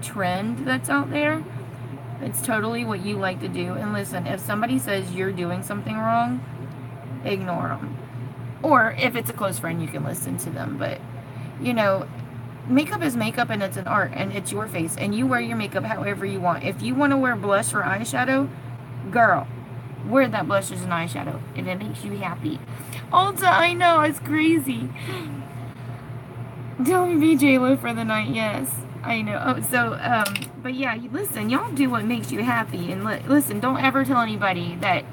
trend that's out there. It's totally what you like to do. And listen, if somebody says you're doing something wrong, ignore them. Or if it's a close friend, you can listen to them. But, you know, makeup is makeup, and it's an art, and it's your face, and you wear your makeup however you want. If you want to wear blush or eyeshadow, girl, wear that blush as an eyeshadow, and it makes you happy. Ulta, I know, it's crazy. Don't be J-Lo for the night, yes. I know. Oh, so, but yeah, listen, y'all do what makes you happy, and listen, don't ever tell anybody that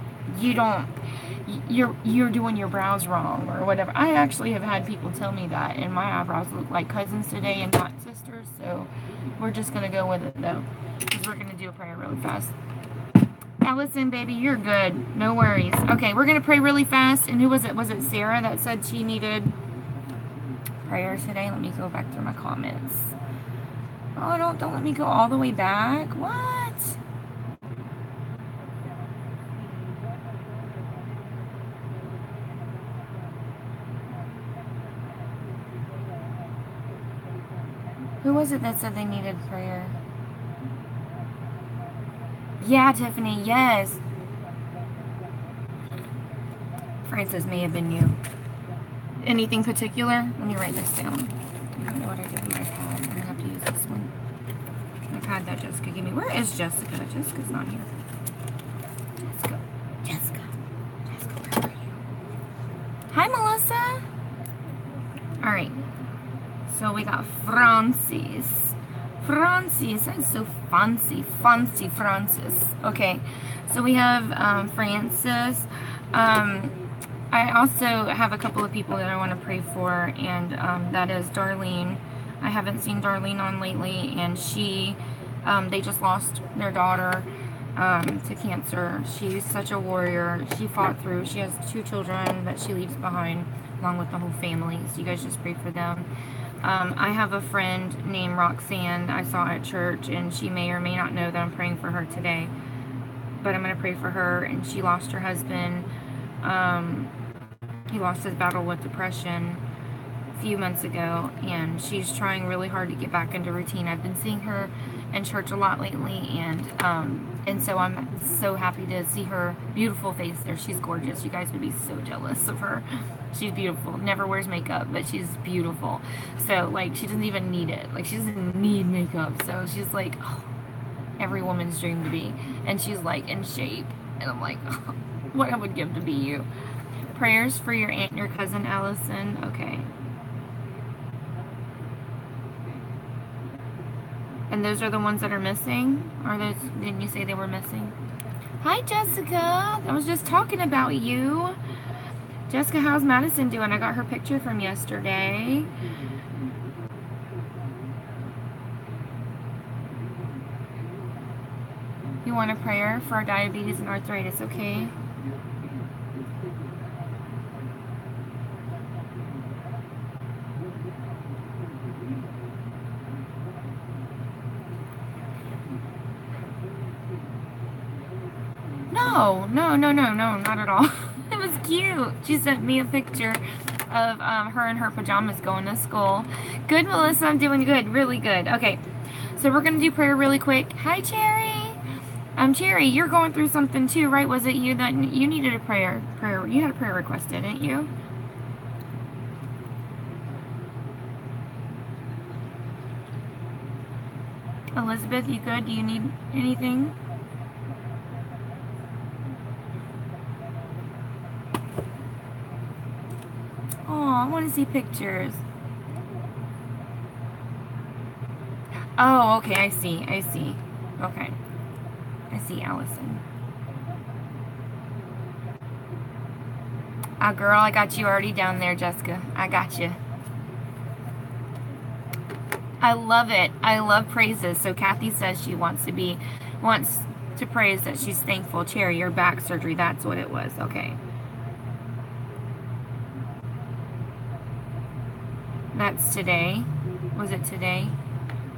you're doing your brows wrong or whatever. I actually have had people tell me that, and my eyebrows look like cousins today and not sisters, so we're just going to go with it, though, because we're going to do a prayer really fast. Now, listen, baby, you're good. No worries. Okay, we're going to pray really fast, and who was it? Was it Sarah that said she needed prayer today? Let me go back through my comments. Oh, don't let me go all the way back. What? Who was it that said they needed prayer? Yeah, Tiffany, yes. Francis, may have been you. Anything particular? Let me write this down. I don't know what I did with my pad. I'm going to have to use this one. My pad that Jessica gave me. Where is Jessica? Jessica's not here. Jessica, where are you? Hi, Melissa. All right. So we got Francis. That's so fancy. Fancy Francis. Okay. So we have Francis. I also have a couple of people that I want to pray for, and that is Darlene. I haven't seen Darlene on lately, and she, they just lost their daughter to cancer. She's such a warrior. She fought through. She has 2 children that she leaves behind. along with the whole family. So you guys just pray for them. I have a friend named Roxanne I saw at church, and she may or may not know that I'm praying for her today. But I'm going to pray for her, and she lost her husband. He lost his battle with depression a few months ago, and she's trying really hard to get back into routine. I've been seeing her in church a lot lately, and so I'm so happy to see her beautiful face there. She's gorgeous. You guys would be so jealous of her. She's beautiful. Never wears makeup, but she's beautiful. So, like, she doesn't even need it. Like, she doesn't need makeup. So she's like, oh, every woman's dream to be. And she's, like, in shape. And I'm like, oh, what I would give to be you. Prayers for your aunt and your cousin, Allison. Okay. And those are the ones that are missing? Or those, didn't you say they were missing? Hi, Jessica. I was just talking about you. Jessica, how's Madison doing? I got her picture from yesterday. You want a prayer for our diabetes and arthritis, okay? No, not at all. It was cute. She sent me a picture of her in her pajamas going to school. Good, Melissa. I'm doing good. Really good. Okay, so we're going to do prayer really quick. Hi, Cherry. Cherry, you're going through something too, right? Was it you that you needed a prayer? You had a prayer request, didn't you? Elizabeth, you good? Do you need anything? Oh, I want to see pictures. Oh, okay, I see. Okay. I see Allison. Girl, I got you already down there, Jessica. I got you. I love it. I love praises. So Kathy says she wants to praise that she's thankful. Cherry, your back surgery, that's what it was. Okay. That's today. Was it today?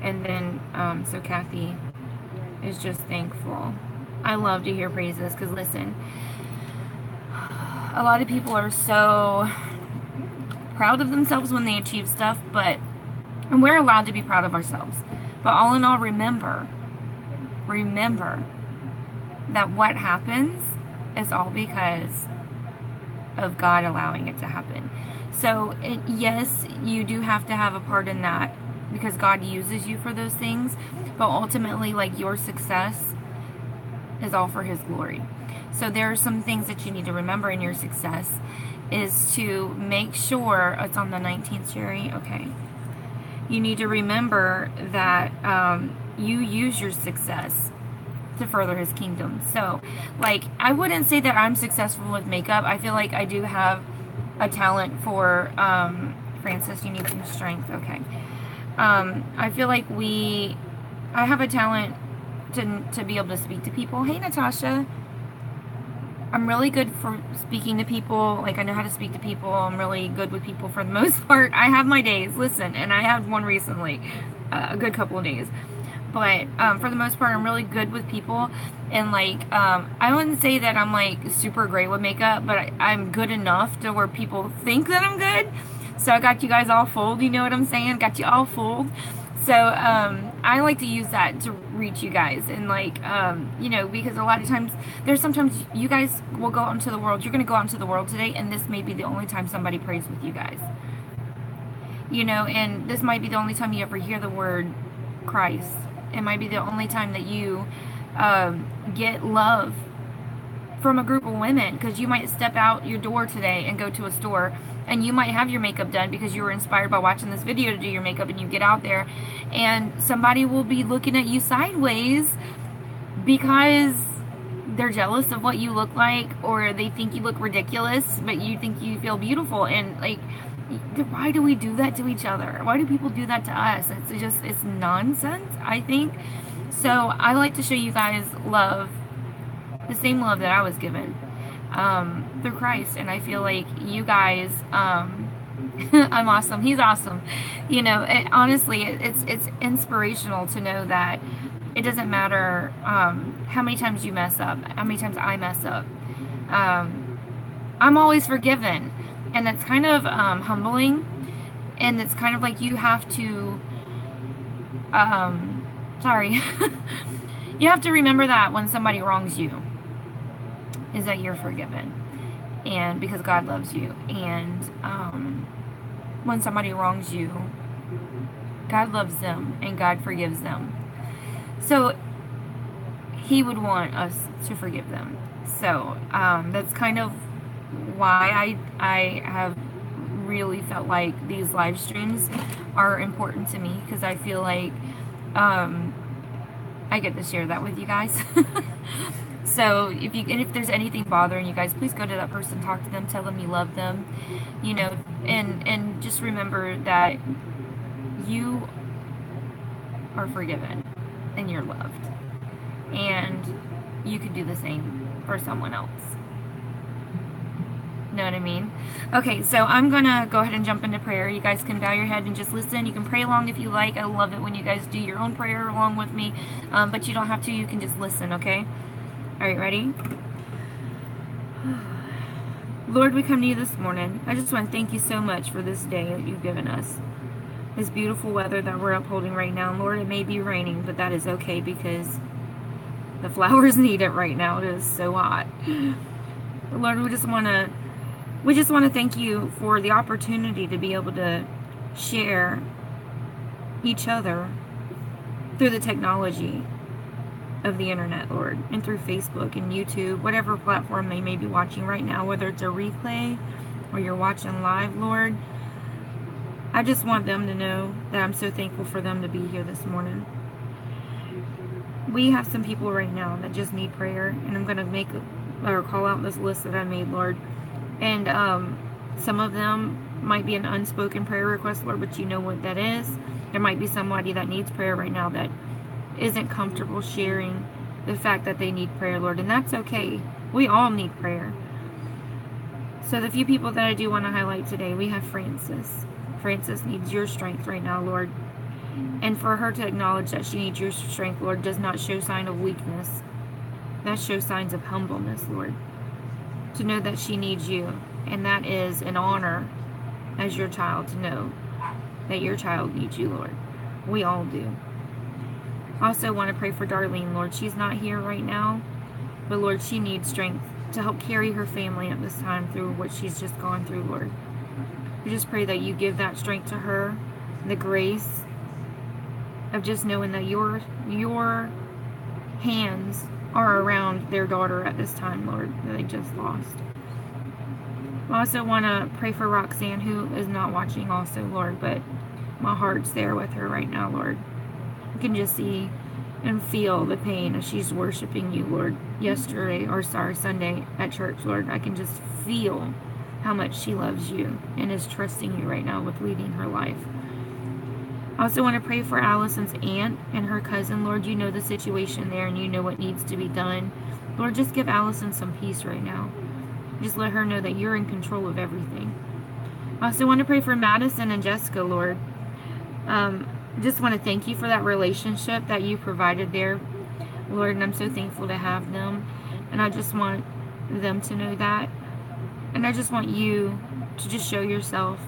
And then, so Kathy is just thankful. I love to hear praises because, listen, a lot of people are so proud of themselves when they achieve stuff, and we're allowed to be proud of ourselves. But all in all, remember that what happens is all because of God allowing it to happen. So, yes, you do have to have a part in that because God uses you for those things, but ultimately, like, your success is all for His glory. So there are some things that you need to remember in your success is to make sure, it's on the 19th, Cherry, okay. You need to remember that you use your success to further His kingdom. So, like, I wouldn't say that I'm successful with makeup. I feel like I do have a talent for, Francis, you need some strength, okay. I feel like I have a talent to be able to speak to people. Hey, Natasha. I'm really good for speaking to people. Like, I know how to speak to people. I'm really good with people for the most part. I have my days, listen, and I had one recently, a good couple of days. But for the most part, I'm really good with people. And, like, I wouldn't say that I'm, like, super great with makeup, but I'm good enough to where people think that I'm good. So I got you guys all fooled, you know what I'm saying? Got you all fooled. So I like to use that to reach you guys. And, like, you know, because a lot of times, sometimes you guys will go out into the world. You're going to go out into the world today, and this may be the only time somebody prays with you guys. You know, and this might be the only time you ever hear the word Christ. It might be the only time that you get love from a group of women, because you might step out your door today and go to a store, and you might have your makeup done because you were inspired by watching this video to do your makeup, and you get out there and somebody will be looking at you sideways because they're jealous of what you look like, or they think you look ridiculous but you think you feel beautiful. And, like, why do we do that to each other? Why do people do that to us? It's nonsense, I think. So I like to show you guys love, the same love that I was given. through Christ. And I feel like you guys, I'm awesome. He's awesome. You know, honestly, it's inspirational to know that it doesn't matter how many times you mess up, how many times I mess up. I'm always forgiven. And it's kind of humbling. And it's kind of like you have to, sorry, you have to remember that when somebody wrongs you, is that you're forgiven. And because God loves you. And when somebody wrongs you, God loves them and God forgives them. So He would want us to forgive them. So that's kind of why I have really felt like these live streams are important to me, because I feel like I get to share that with you guys. So if there's anything bothering you guys, please go to that person, talk to them, tell them you love them, you know, and just remember that you are forgiven and you're loved, and you can do the same for someone else. Know what I mean? Okay, so I'm gonna go ahead and jump into prayer. You guys can bow your head and just listen. You can pray along if you like. I love it when you guys do your own prayer along with me, but you don't have to. You can just listen, okay? All right, ready? Lord, we come to you this morning. I just want to thank you so much for this day that you've given us. This beautiful weather that we're upholding right now. Lord, it may be raining, but that is okay because the flowers need it right now. It is so hot. Lord, we just want to thank you for the opportunity to be able to share each other through the technology of the internet, Lord, and through Facebook and YouTube, whatever platform they may be watching right now, whether it's a replay or you're watching live, Lord. I just want them to know that I'm so thankful for them to be here this morning. We have some people right now that just need prayer, and I'm going to call out this list that I made, Lord. And some of them might be an unspoken prayer request, Lord, but you know what that is. There might be somebody that needs prayer right now that isn't comfortable sharing the fact that they need prayer, Lord, and that's okay. We all need prayer. So the few people that I do want to highlight today, we have Frances. Frances needs your strength right now, Lord. And for her to acknowledge that she needs your strength, Lord, does not show sign of weakness. That shows signs of humbleness, Lord. To know that she needs you. And that is an honor as your child to know that your child needs you, Lord. We all do. I also want to pray for Darlene, Lord. She's not here right now, but Lord, she needs strength to help carry her family at this time through what she's just gone through, Lord. We just pray that you give that strength to her, the grace of just knowing that your hands are around their daughter at this time, Lord, that they just lost. I also want to pray for Roxanne, who is not watching also, Lord, but my heart's there with her right now, Lord. You can just see and feel the pain as she's worshiping you, Lord. Sunday at church, Lord. I can just feel how much she loves you and is trusting you right now with leading her life. I also want to pray for Allison's aunt and her cousin, Lord. You know the situation there and you know what needs to be done. Lord, just give Allison some peace right now. Just let her know that you're in control of everything. I also want to pray for Madison and Jessica, Lord. Just want to thank you for that relationship that you provided there, Lord, and I'm so thankful to have them. And I just want them to know that. And I just want you to just show yourself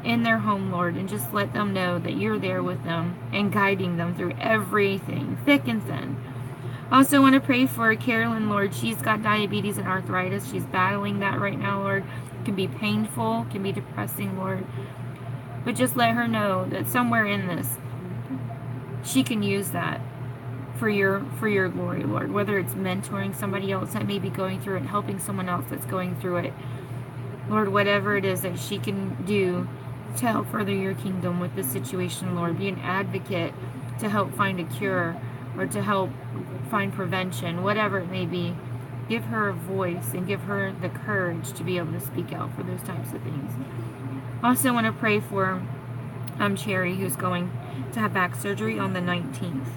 in their home, Lord, and just let them know that you're there with them and guiding them through everything, thick and thin. I also want to pray for Carolyn, Lord. She's got diabetes and arthritis. She's battling that right now, Lord. It can be painful, can be depressing, Lord. But just let her know that somewhere in this, she can use that for your glory, Lord. Whether it's mentoring somebody else that may be going through it and helping someone else that's going through it. Lord, whatever it is that she can do to help further your kingdom with this situation, Lord. Be an advocate to help find a cure or to help find prevention, whatever it may be. Give her a voice and give her the courage to be able to speak out for those types of things. I also want to pray for Cherry, who's going to have back surgery on the 19th.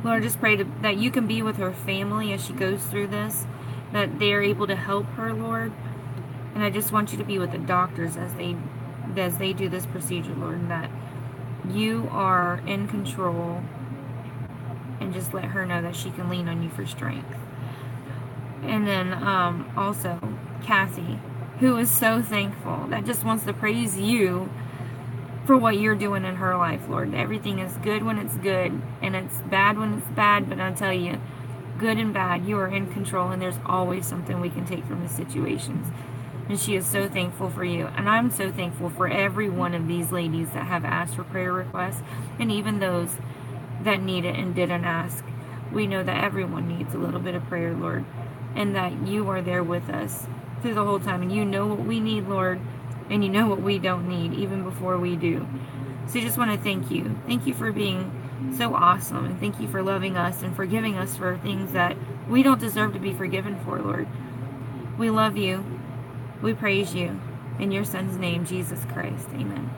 Lord, just pray that you can be with her family as she goes through this, that they are able to help her, Lord. And I just want you to be with the doctors as they do this procedure, Lord, and that you are in control, and just let her know that she can lean on you for strength. And then also Kathy, who is so thankful, that just wants to praise you for what you're doing in her life, Lord. Everything is good when it's good, and it's bad when it's bad, but I tell you, good and bad, you are in control, and there's always something we can take from the situations. And she is so thankful for you. And I'm so thankful for every one of these ladies that have asked for prayer requests, and even those that need it and didn't ask. We know that everyone needs a little bit of prayer, Lord, and that you are there with us through the whole time. And you know what we need, Lord, and you know what we don't need, even before we do. So I just want to thank you. Thank you for being so awesome, and thank you for loving us and forgiving us for things that we don't deserve to be forgiven for, Lord. We love you. We praise you. In your Son's name, Jesus Christ. Amen.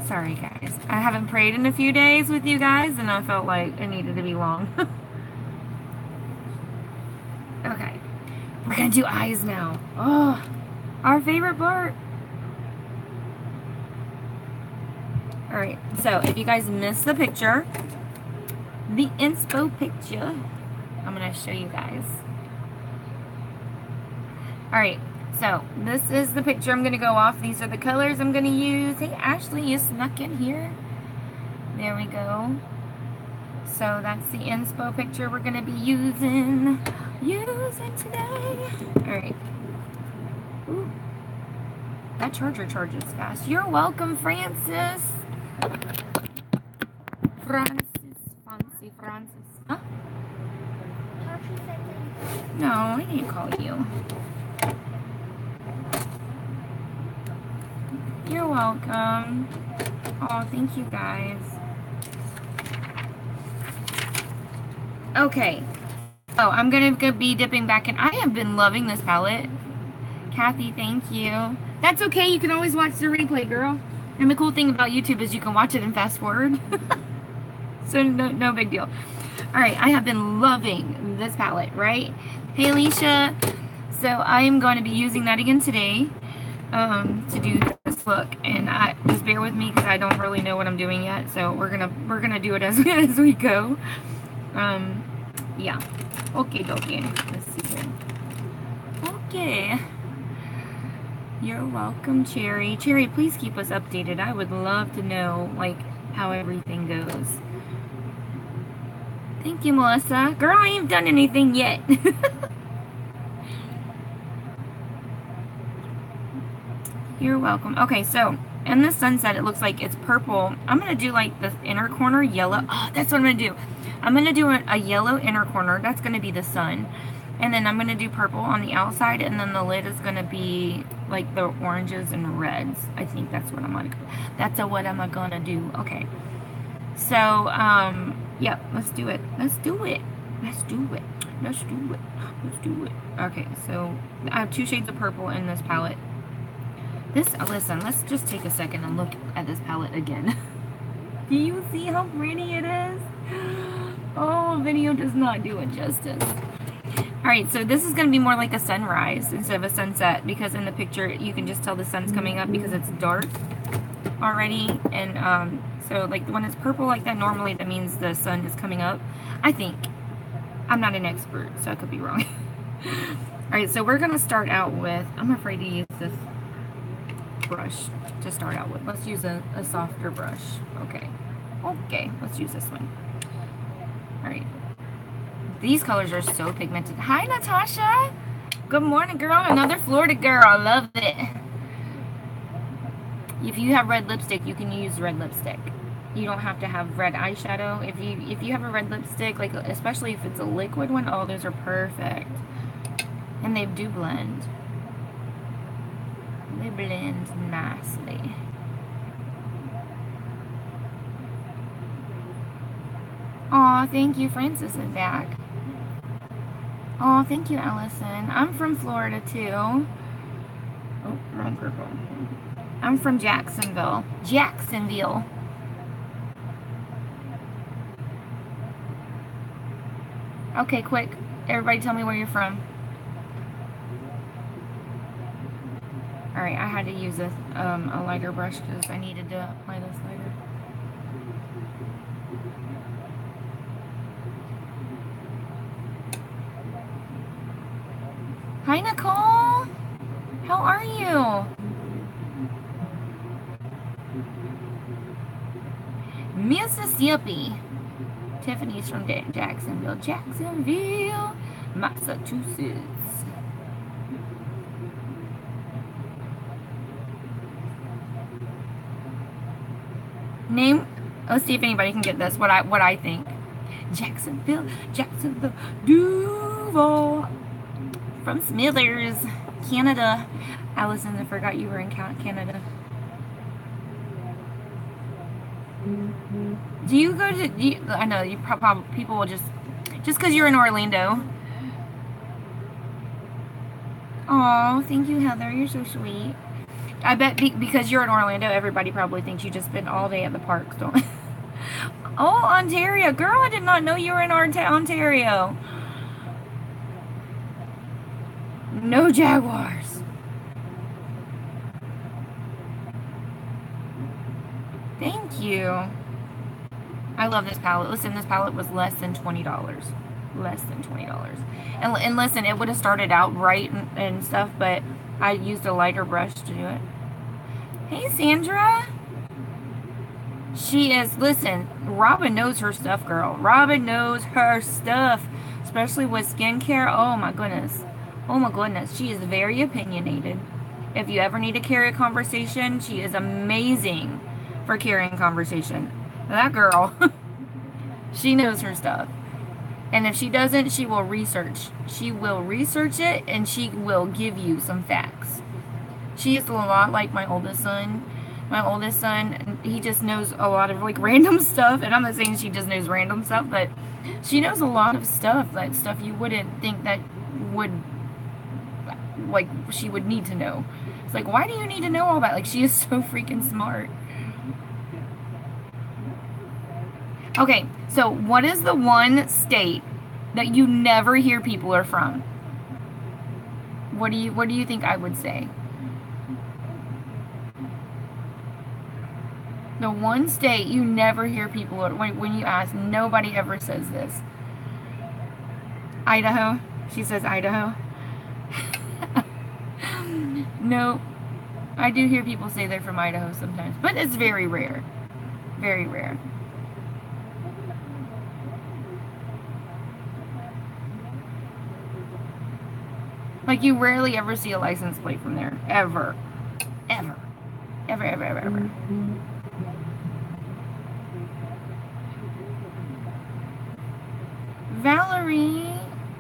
Sorry, guys. I haven't prayed in a few days with you guys, and I felt like it needed to be long. Okay. We're going to do eyes now. Oh, our favorite part. Alright, so if you guys missed the picture, the inspo picture, I'm going to show you guys. Alright, so this is the picture I'm going to go off. These are the colors I'm going to use. Hey, Ashley, you snuck in here. There we go. So that's the inspo picture we're going to be using today. Alright. Ooh. That charger charges fast. You're welcome, Francis. Francis. Huh? No, I didn't call you. You're welcome. Oh, thank you guys. Okay. Oh, I'm going to be dipping back in. I have been loving this palette. Kathy, thank you. That's okay. You can always watch the replay, girl. And the cool thing about YouTube is you can watch it and fast forward. So no big deal. Alright, I have been loving this palette, right? Hey, Alicia. So I am going to be using that again today to do this look. And just bear with me because I don't really know what I'm doing yet. So we're gonna do it as we go. Yeah. Okay, dokie. Let's see here. Okay. You're welcome, Cherry. Cherry, please keep us updated. I would love to know, like, how everything goes. Thank you, Melissa. Girl, I ain't done anything yet. You're welcome. Okay, so in the sunset, it looks like it's purple. I'm going to do, like, the inner corner yellow. Oh, that's what I'm going to do. I'm going to do a yellow inner corner. That's going to be the sun. And then I'm going to do purple on the outside, and then the lid is going to be like the oranges and reds. I think that's what I'm going to do. That's what I'm going to do. Okay. So, yeah, let's do it. Let's do it. Let's do it. Let's do it. Let's do it. Okay, so I have 2 shades of purple in this palette. Listen, let's just take a second and look at this palette again. Do you see how pretty it is? Oh, video does not do it justice. Alright, so this is going to be more like a sunrise instead of a sunset, because in the picture you can just tell the sun's coming up because it's dark already. And so like when it's purple like that, normally that means the sun is coming up. I think. I'm not an expert, so I could be wrong. Alright, so we're going to start out with, I'm afraid to use this brush to start out with. Let's use a softer brush. Okay, let's use this one. Alright. These colors are so pigmented. Hi, Natasha. Good morning, girl. Another Florida girl. I love it. If you have red lipstick, you can use red lipstick. You don't have to have red eyeshadow. If you have a red lipstick, like especially if it's a liquid one, oh, those are perfect. And they do blend. They blend nicely. Aw, thank you. Francis is back. Oh, thank you, Allison. I'm from Florida, too. Oh, wrong purple. I'm from Jacksonville. Jacksonville. Okay, quick. Everybody tell me where you're from. Alright, I had to use a lighter brush because I needed to apply this lighter. Hi, Nicole! How are you? Mississippi. Tiffany's from Jacksonville. Jacksonville, Massachusetts. Name. Let's see if anybody can get this. What I think. Jacksonville, Duval. From Smithers, Canada. Allison, I forgot you were in Canada. Do you go to? I know you probably people will just because you're in Orlando. Oh, thank you, Heather. You're so sweet. I bet because you're in Orlando, everybody probably thinks you just spend all day at the parks, don't they? Oh, Ontario. Girl, I did not know you were in Ontario. No Jaguars. Thank you. I love this palette. Listen, this palette was less than $20. Less than $20. And listen, it would have started out bright and stuff, but I used a lighter brush to do it. Hey, Sandra. She is, listen, Robin knows her stuff, girl. Robin knows her stuff, especially with skincare. Oh, my goodness. Oh, my goodness. She is very opinionated. If you ever need to carry a conversation, she is amazing for carrying conversation. That girl, she knows her stuff. And if she doesn't, she will research. She will research it, and she will give you some facts. She is a lot like my oldest son. My oldest son, he just knows a lot of, like, random stuff. And I'm not saying she just knows random stuff, but she knows a lot of stuff. Like, stuff you wouldn't think that would, like, she would need to know. It's like, why do you need to know all that? Like, she is so freaking smart. Okay, so what is the one state that you never hear people are from? What do you think I would say? The one state you never hear people when you ask, nobody ever says this. Idaho. She says Idaho. No, I do hear people say they're from Idaho sometimes, but it's very rare. Very rare. Like, you rarely ever see a license plate from there. Ever. Ever. Ever, ever, ever, ever. Valerie.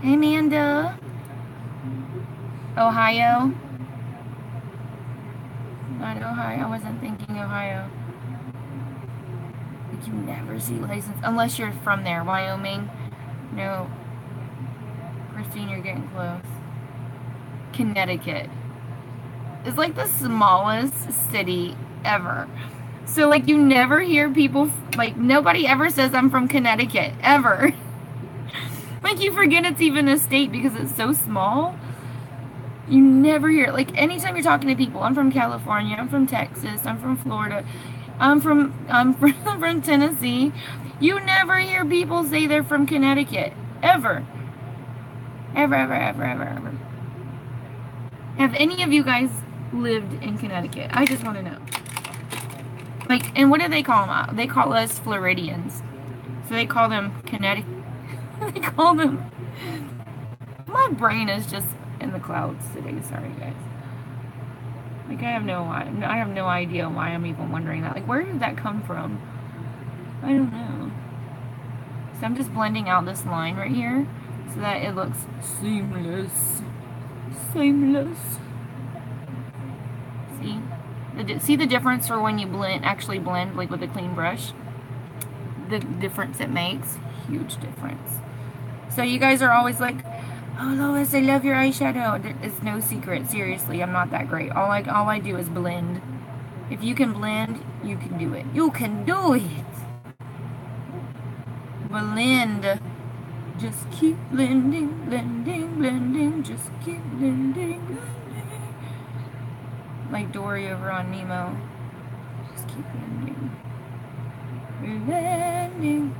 Hey, Amanda. Ohio. Not Ohio. I wasn't thinking Ohio. Like, you never see license. Unless you're from there. Wyoming. No. Christine, you're getting close. Connecticut is like the smallest city ever. So, like, you never hear people, like, nobody ever says I'm from Connecticut, ever. Like, you forget it's even a state because it's so small. You never hear, like, anytime you're talking to people, I'm from California, I'm from Texas, I'm from Florida, I'm from Tennessee. You never hear people say they're from Connecticut, ever. Ever, ever, ever, ever, ever. Have any of you guys lived in Connecticut? I just want to know. Like, and what do they call them? They call us Floridians. So they call them Connecticut. They call them... My brain is just in the clouds today. Sorry, guys. Like, I have no idea why I'm even wondering that. Like, where did that come from? I don't know. So I'm just blending out this line right here so that it looks seamless. Seamless. See the difference for when you actually blend, like, with a clean brush? The difference it makes? Huge difference. So you guys are always like, oh, Lois, I love your eyeshadow. It's no secret. Seriously, I'm not that great. All I do is blend. If you can blend, you can do it. You can do it. Blend. Just keep blending, blending, blending. Just keep blending, blending. Like Dory over on Nemo. Just keep blending. Blending.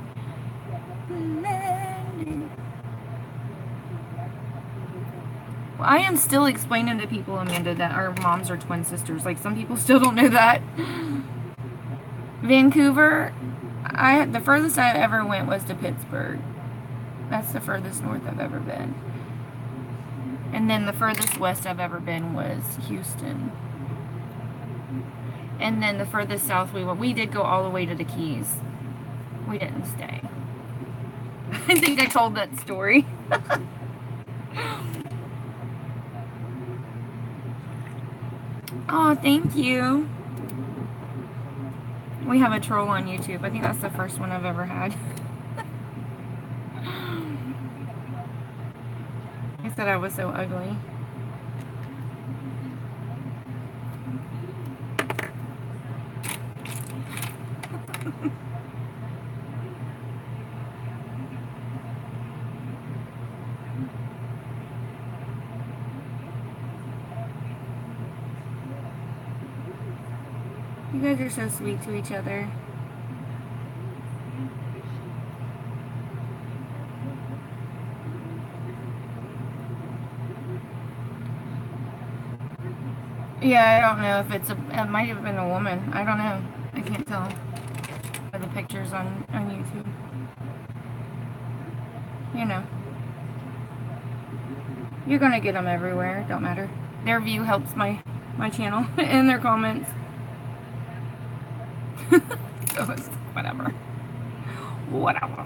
Blending. Well, I am still explaining to people, Amanda, that our moms are twin sisters. Like, some people still don't know that. Vancouver, the furthest I ever went was to Pittsburgh. That's the furthest north I've ever been. And then the furthest west I've ever been was Houston. And then the furthest south we did go all the way to the Keys. We didn't stay. I think I told that story. Oh, thank you. We have a troll on YouTube. I think that's the first one I've ever had. I said I was so ugly. You guys are so sweet to each other. Yeah, I don't know if it might have been a woman. I don't know. I can't tell by the pictures on YouTube. You know. You're gonna get them everywhere. Don't matter. Their view helps my channel and their comments. So it's whatever. Whatever.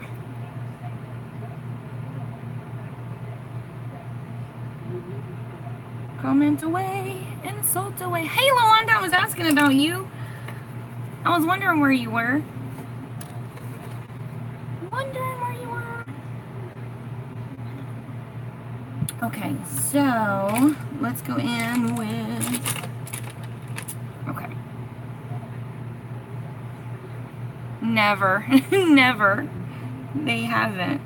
Comment away, insult away. Hey, Lawanda, I was asking about you. I was wondering where you were. Okay, so let's go in with. Okay. Never. Never. They haven't.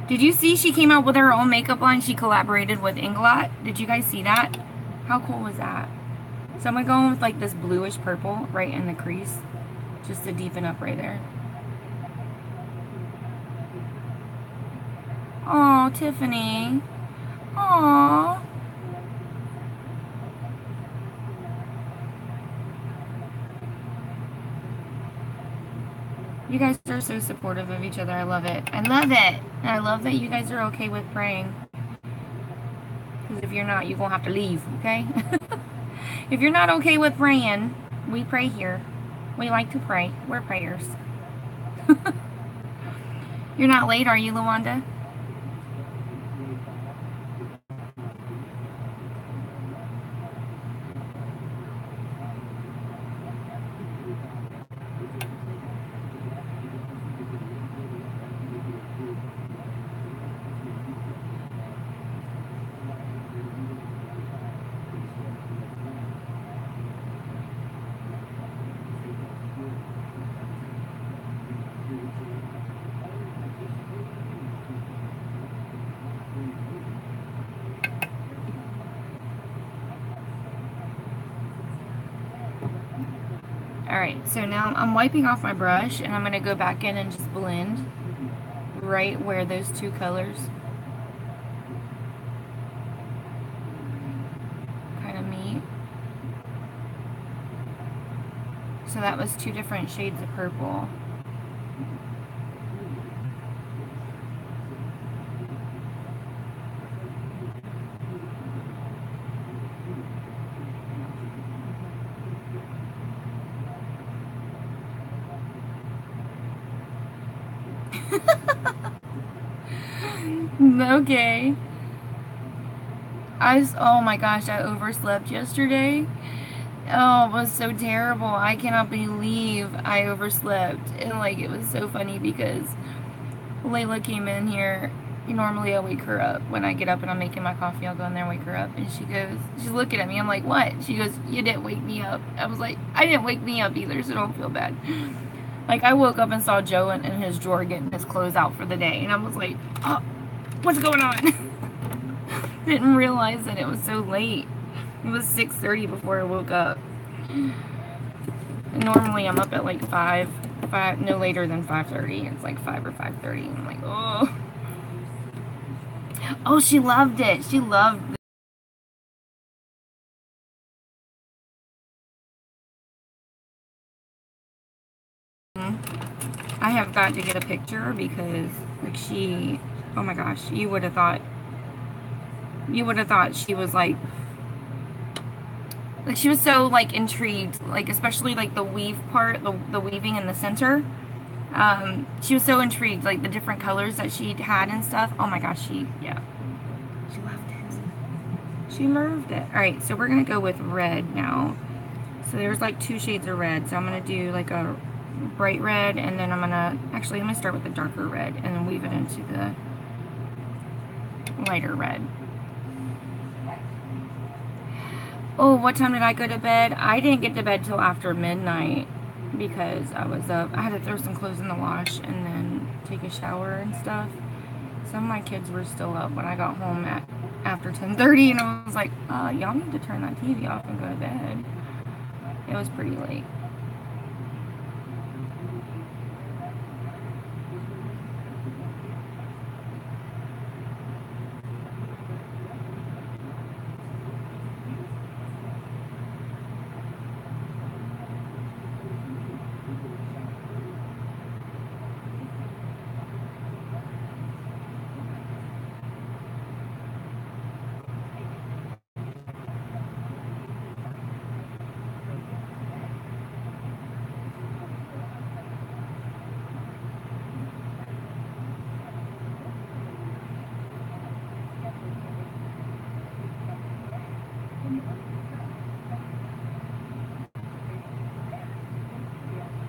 Did you see she came out with her own makeup line? She collaborated with Inglot. Did you guys see that? How cool was that? So I'm going to go in with like this bluish purple right in the crease. Just to deepen up right there. Aw, Tiffany. Aw. You guys are so supportive of each other. I love it. I love it. And I love that you guys are okay with praying. Because if you're not, you're going to have to leave, okay? If you're not okay with praying, we pray here. We like to pray. We're prayers. You're not late, are you, Lawanda? Alright, so now I'm wiping off my brush and I'm going to go back in and just blend right where those two colors kind of meet. So that was two different shades of purple. Okay. Oh my gosh, I overslept yesterday. Oh, it was so terrible. I cannot believe I overslept. And like, it was so funny because Layla came in here. Normally I wake her up when I get up and I'm making my coffee. I'll go in there and wake her up. And she's looking at me. I'm like, what? She goes, you didn't wake me up. I was like, I didn't wake me up either, so don't feel bad. Like, I woke up and saw Joe in his drawer getting his clothes out for the day, and I was like, oh, what's going on? Didn't realize that it was so late. It was 6:30 before I woke up. And normally I'm up at like 5, no later than 5:30. It's like 5 or 5:30. I'm like, oh. Oh, she loved it. She loved it. I have got to get a picture because, like, she, oh my gosh, you would have thought she was like she was so, like, intrigued, like, especially, like, the weave part, the weaving in the center. She was so intrigued, like, the different colors that she had and stuff. Oh my gosh, she loved it. She loved it. Alright, so we're gonna go with red now. So there's, like, 2 shades of red. So I'm gonna do, like, a bright red, and then I'm gonna start with the darker red, and then weave it into the lighter red. Oh, what time did I go to bed? I didn't get to bed till after midnight because I was up. I had to throw some clothes in the wash and then take a shower and stuff. Some of my kids were still up when I got home after 10:30, and I was like, y'all need to turn that TV off and go to bed. It was pretty late.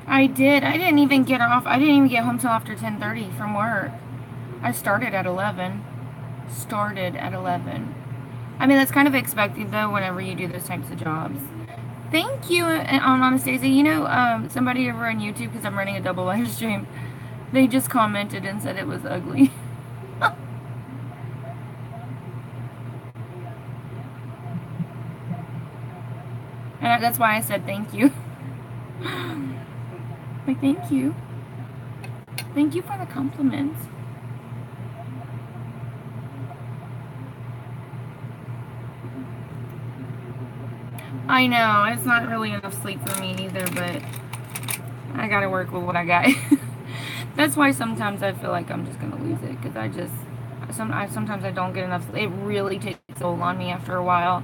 I did. I didn't even get off. I didn't even get home till after 10:30 from work. I started at 11. I mean, that's kind of expected, though, whenever you do those types of jobs. Thank you, Anastasia. You know, somebody over on YouTube, because I'm running a double live stream, they just commented and said it was ugly. And that's why I said thank you. Like, thank you. Thank you for the compliments. I know, it's not really enough sleep for me either, but I gotta work with what I got. That's why sometimes I feel like I'm just gonna lose it, because sometimes I don't get enough sleep. It really takes a toll on me after a while.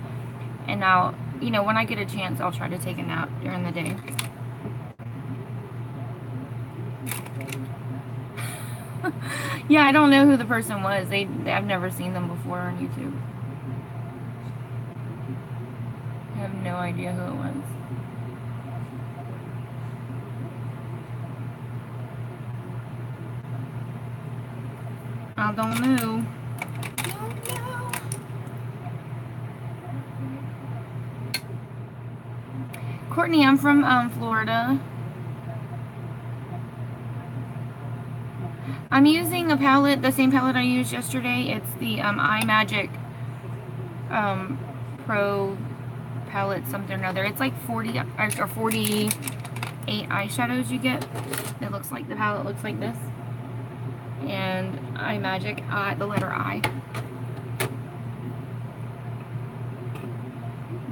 And now, you know, when I get a chance, I'll try to take a nap during the day. Yeah, I don't know who the person was. I've never seen them before on YouTube. I have no idea who it was. I don't know. Courtney, I'm from Florida. I'm using a palette, the same palette I used yesterday. It's the iMagic Pro palette, something or other. It's like 40 or 48 eyeshadows you get. It looks like, the palette looks like this. And iMagic, the letter I.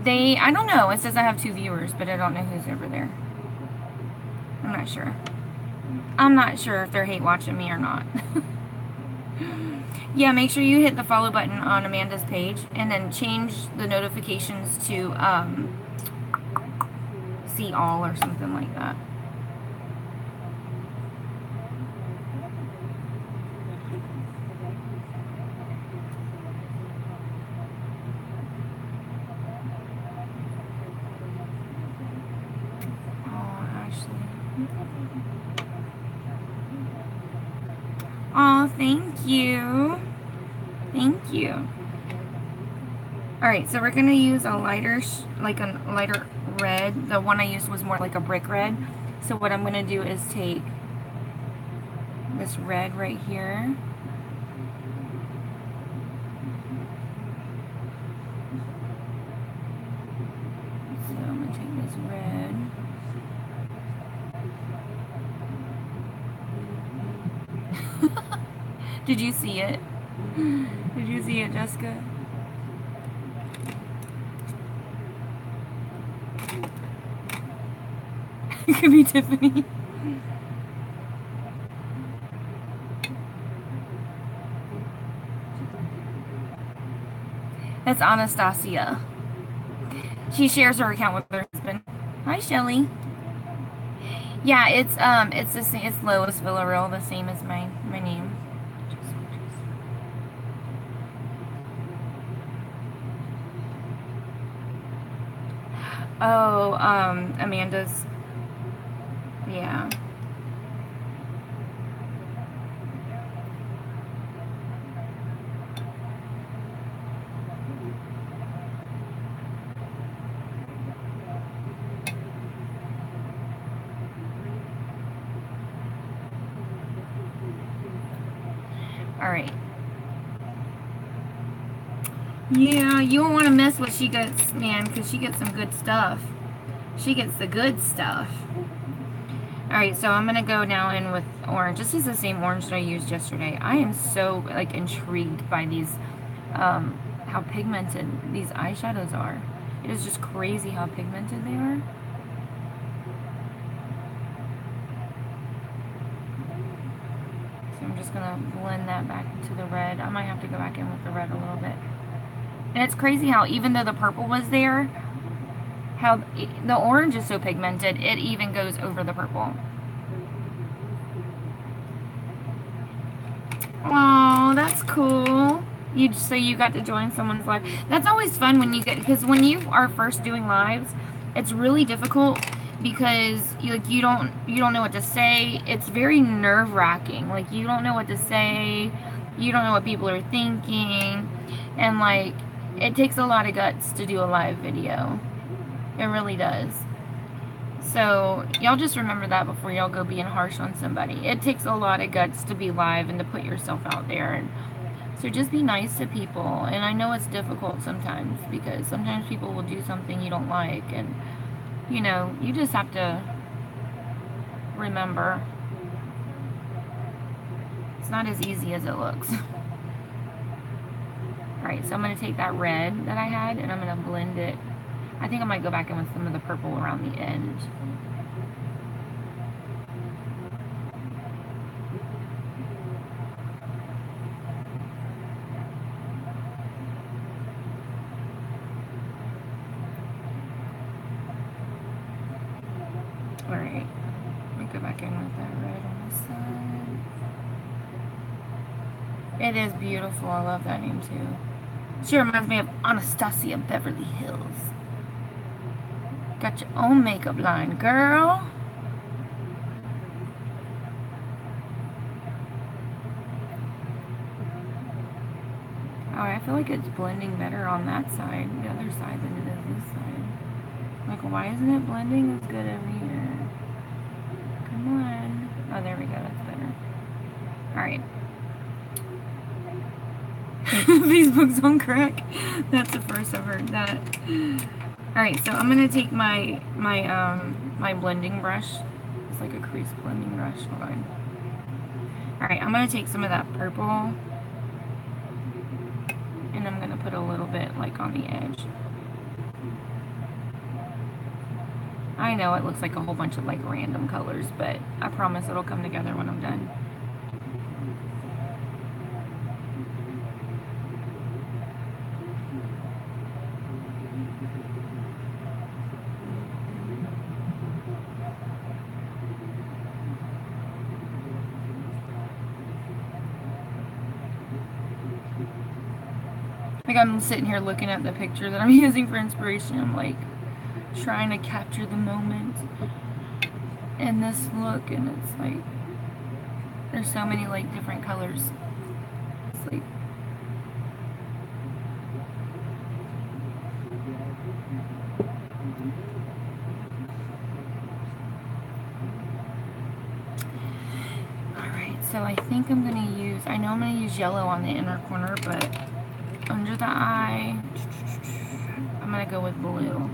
I don't know. It says I have 2 viewers, but I don't know who's over there. I'm not sure. I'm not sure if they're hate watching me or not. Yeah, make sure you hit the follow button on Amanda's page and then change the notifications to see all or something like that. Oh, thank you. Thank you. Alright, so we're going to use a lighter, like a lighter red. The one I used was more like a brick red. So what I'm going to do is take this red right here. So I'm going to take this red. Did you see it? Did you see it, Jessica? It could be Tiffany. That's Anastasia. She shares her account with her husband. Hi, Shelly. Yeah, it's the same. It's Lois Villarreal, the same as my name. Oh, Amanda's. Yeah. All right. Yeah, you don't want to mess with she gets, man, because she gets some good stuff. She gets the good stuff. Alright, so I'm going to go now in with orange. This is the same orange that I used yesterday. I am so, like, intrigued by these, how pigmented these eyeshadows are. It is just crazy how pigmented they are. So I'm just going to blend that back into the red. I might have to go back in with the red a little bit. And it's crazy how even though the purple was there, how the orange is so pigmented, it even goes over the purple. Oh, that's cool. So you got to join someone's live. That's always fun when you get, because when you are first doing lives, it's really difficult because you don't know what to say. It's very nerve-wracking. Like, you don't know what to say. You don't know what people are thinking. And like, it takes a lot of guts to do a live video. It really does. So y'all just remember that before y'all go being harsh on somebody. It takes a lot of guts to be live and to put yourself out there. And so just be nice to people. And I know it's difficult sometimes because sometimes people will do something you don't like. And, you know, you just have to remember it's not as easy as it looks. Alright, so I'm going to take that red that I had and I'm going to blend it. I think I might go back in with some of the purple around the end. Alright, let me go back in with that red on this side. It is beautiful. I love that name too. She reminds me of Anastasia Beverly Hills. Got your own makeup line, girl. Oh, I feel like it's blending better on that side, the other side, than it is this side. Like, why isn't it blending as good over here? Come on. Oh, there we go. That's better. Alright. Facebook's on crack. That's the first I've heard that. Alright, so I'm gonna take my blending brush. It's like a crease blending brush. Hold on. Alright, I'm gonna take some of that purple and I'm gonna put a little bit like on the edge. I know it looks like a whole bunch of like random colors, but I promise it'll come together when I'm done. Like, I'm sitting here looking at the picture that I'm using for inspiration. I'm like trying to capture the moment in this look, and it's like there's so many like different colors. It's like So I think I'm going to use, I know I'm going to use yellow on the inner corner, but under the eye, I'm going to go with blue.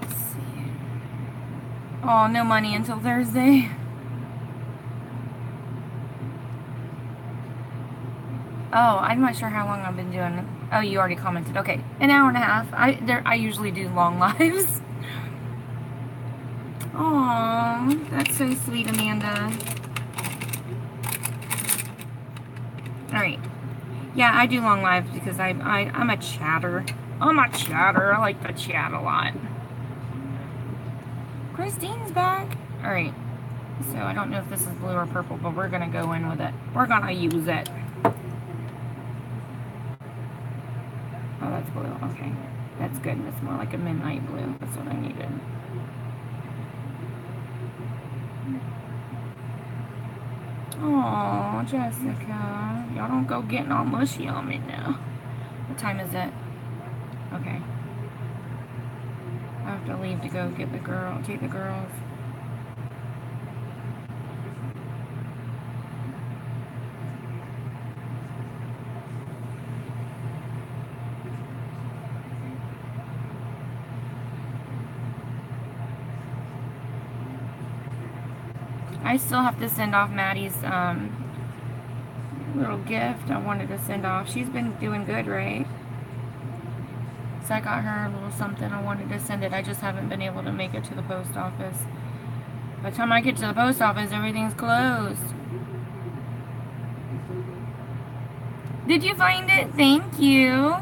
Let's see. Oh, no money until Thursday. Oh, I'm not sure how long I've been doing. Oh, you already commented. Okay, an hour and a half. I usually do long lives. Aw, that's so sweet, Amanda. Alright. Yeah, I do long lives because I'm a chatter. I'm a chatter. I like to chat a lot. Christine's back. Alright. So I don't know if this is blue or purple, but we're going to go in with it. We're going to use it. Oh, that's blue. Okay. That's good. That's more like a midnight blue. That's what I needed. Oh, Jessica. Y'all don't go getting all mushy on me now. What time is it? Okay. I have to leave to go get the girl, take the girls. I still have to send off Maddie's little gift I wanted to send off. She's been doing good, right? So I got her a little something. I wanted to send it. I just haven't been able to make it to the post office. By the time I get to the post office, everything's closed. Did you find it? Thank you.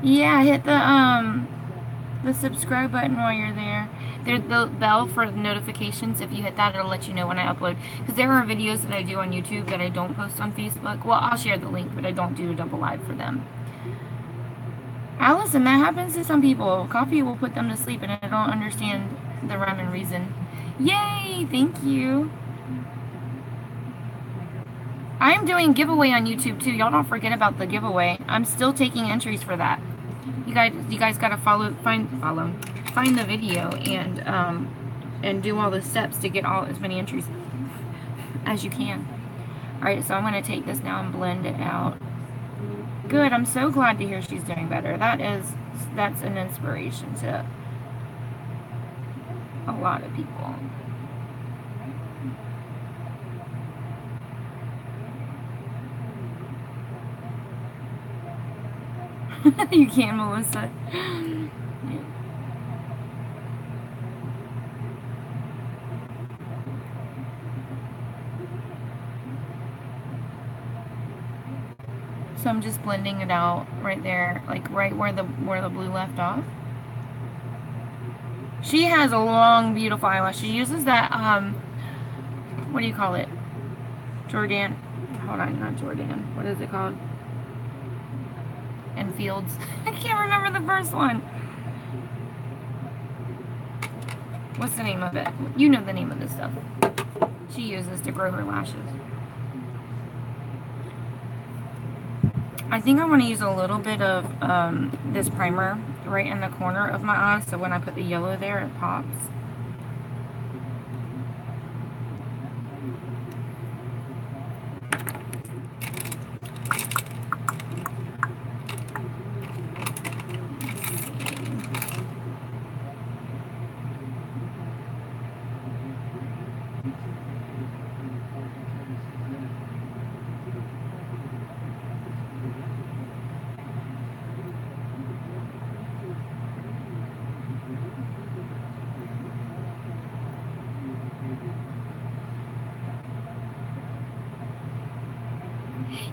Yeah, hit the subscribe button while you're there. There's the bell for notifications. If you hit that, it'll let you know when I upload. Because there are videos that I do on YouTube that I don't post on Facebook. Well, I'll share the link, but I don't do a double live for them. Allison, that happens to some people. Coffee will put them to sleep, and I don't understand the rhyme and reason. Yay! Thank you. I'm doing giveaway on YouTube too. Y'all don't forget about the giveaway. I'm still taking entries for that. You guys gotta find the video and do all the steps to get as many entries as you can. Alright, so I'm gonna take this now and blend it out. Good, I'm so glad to hear she's doing better. That's an inspiration to a lot of people. You can, Melissa. So I'm just blending it out right there, like right where the blue left off. She has a long, beautiful eyelash. She uses that what do you call it? Jordan. Hold on, not Jordan. What is it called? And Fields. I can't remember the first one. What's the name of it? You know the name of this stuff. She uses to grow her lashes. I think I want to use a little bit of this primer right in the corner of my eye, so when I put the yellow there, it pops.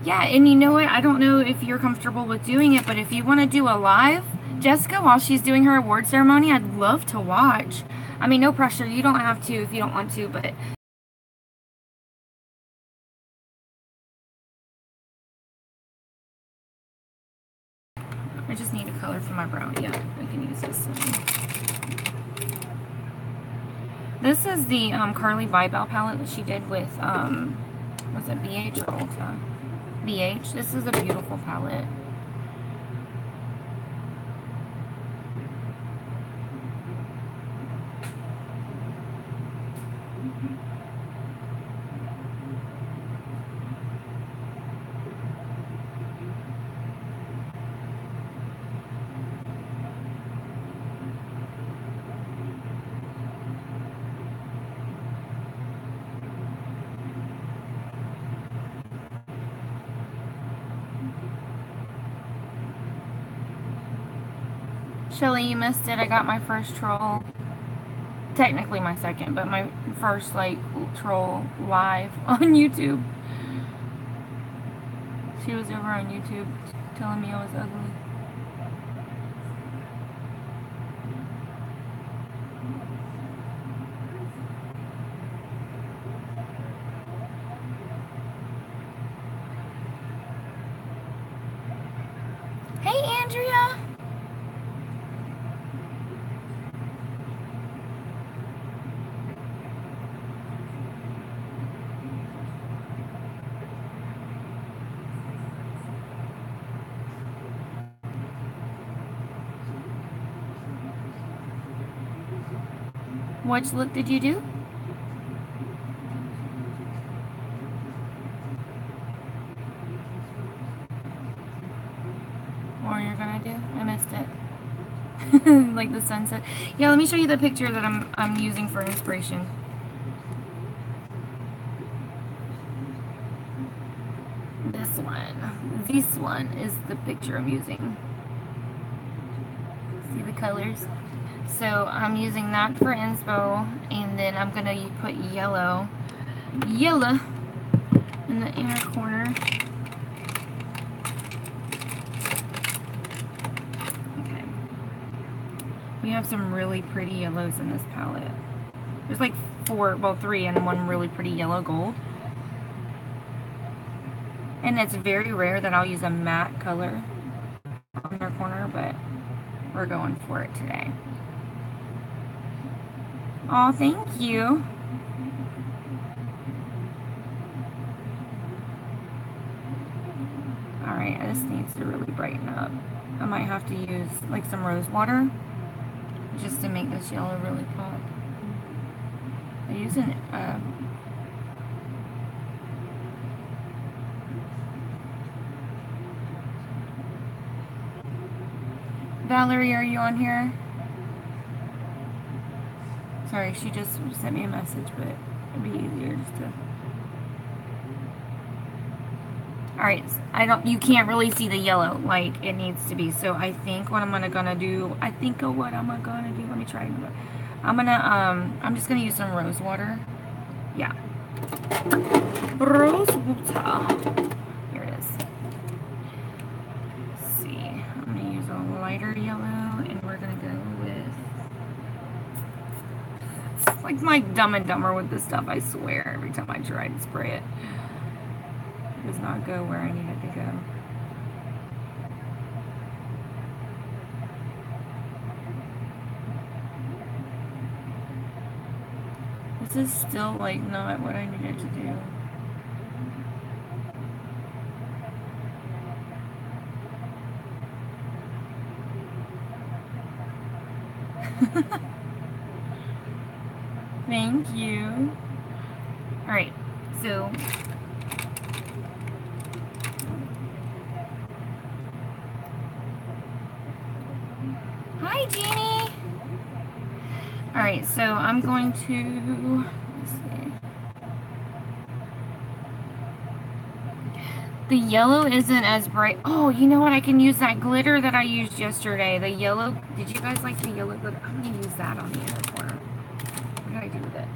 Yeah, and you know what? I don't know if you're comfortable with doing it, but if you want to do a live, Jessica, while she's doing her award ceremony, I'd love to watch. I mean, no pressure. You don't have to if you don't want to, but... I just need a color for my brow. Yeah, I can use this one. This is the Carly Vibel palette that she did with, was it BH or Ulta? BH. This is a beautiful palette. Shelly, you missed it. I got my first troll. Technically my second, but my first, like, troll live on YouTube. She was over on YouTube telling me I was ugly. Hey, Andrea! Which look did you do? Or you're gonna do? I missed it. Like the sunset. Yeah, let me show you the picture that I'm using for inspiration. This one is the picture I'm using. See the colors? So I'm using that for inspo, and then I'm gonna put yellow in the inner corner. Okay. We have some really pretty yellows in this palette. There's like three and one really pretty yellow gold. And it's very rare that I'll use a matte color on their corner, but we're going for it today. Oh, thank you. Alright, this needs to really brighten up. I might have to use like some rose water just to make this yellow really pop. I'm using Valerie, are you on here? Sorry, she just sent me a message, but it'd be easier just to... Alright, you can't really see the yellow like it needs to be, so I think what I'm gonna do, let me try. I'm just gonna use some rose water. Yeah. Rose water. Here it is. Let's see. I'm gonna use a lighter yellow, and we're gonna go with... It's like my Dumb and Dumber with this stuff, I swear, every time I try to spray it. It does not go where I need it to go. This is still like not what I needed to do. Thank you. Alright, so hi, Jeannie. Alright, so I'm going to, let's see. The yellow isn't as bright. Oh, you know what? I can use that glitter that I used yesterday. The yellow, did you guys like the yellow glitter? I'm going to use that on the inner corner. What did I do with it?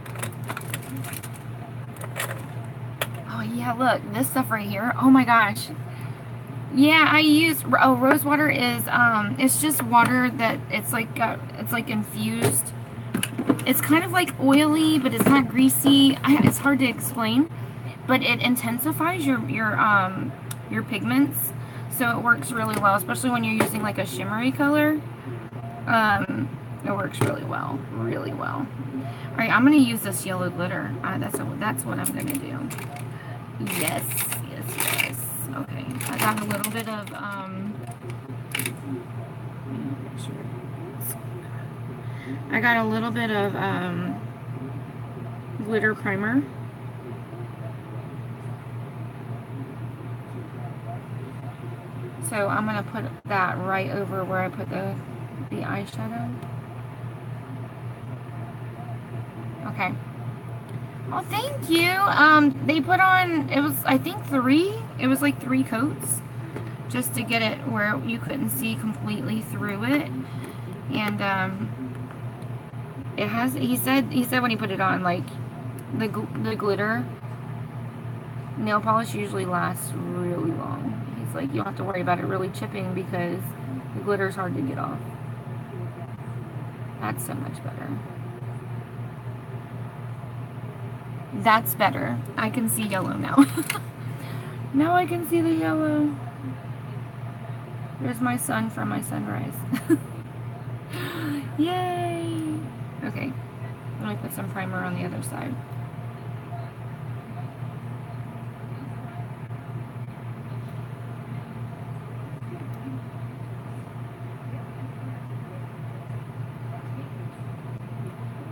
Oh, yeah, look. This stuff right here. Oh, my gosh. Yeah, I use, rose water is, it's just water that it's like infused. It's kind of like oily, but it's not greasy. It's hard to explain, but it intensifies your pigments, so it works really well, especially when you're using like a shimmery color. It works really well, really well. All right, I'm gonna use this yellow glitter. That's what I'm gonna do. Yes. Okay, I got a little bit of glitter primer. So I'm gonna put that right over where I put the eyeshadow. Okay. Oh, thank you. They put on, it was, I think it was like 3 coats just to get it where you couldn't see completely through it. And it has, he said when he put it on, like, the glitter nail polish usually lasts really long. He's like, you don't have to worry about it really chipping because the glitter's hard to get off. That's so much better. That's better. I can see yellow now. Now I can see the yellow. There's my sun from my sunrise. Yay! Okay, let me put some primer on the other side.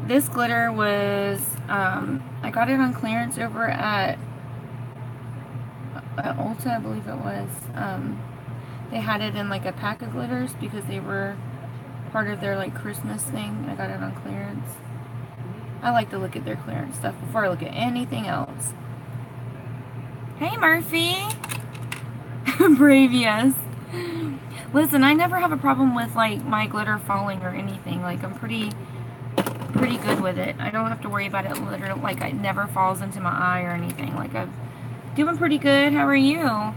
This glitter was, I got it on clearance over at Ulta, I believe it was. They had it in like a pack of glitters because they were part of their like Christmas thing. I got it on clearance. I like to look at their clearance stuff before I look at anything else. Hey Murphy! Brave, yes. Listen, I never have a problem with like my glitter falling or anything. Like I'm pretty good with it. I don't have to worry about it literally, like it never falls into my eye or anything. Like I'm doing pretty good. How are you?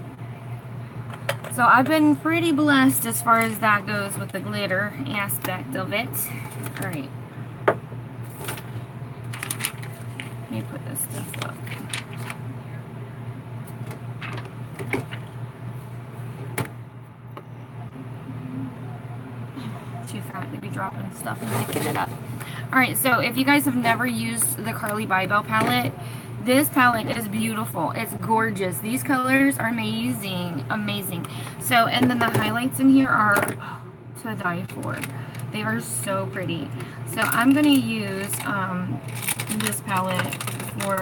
So I've been pretty blessed as far as that goes with the glitter aspect of it. Alright. Let me put this stuff up. Too fat to be dropping stuff and picking it up. Alright, so if you guys have never used the Carli Bybel palette, this palette is beautiful. It's gorgeous. These colors are amazing. Amazing. So, and then the highlights in here are to die for. They are so pretty. So I'm going to use this palette for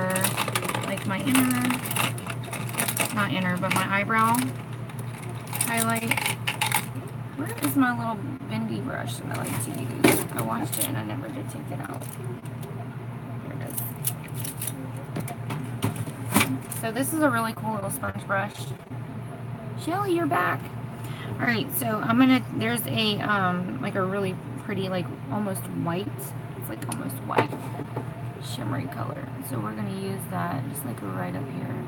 like my not inner, but my eyebrow highlight. Where is my little bendy brush that I like to use? I washed it and I never did take it out. Here it is. So this is a really cool little sponge brush. Shelly, you're back. Alright, so I'm gonna, there's a, like a really pretty, like almost white, it's like almost white, shimmery color. So we're gonna use that just like right up here.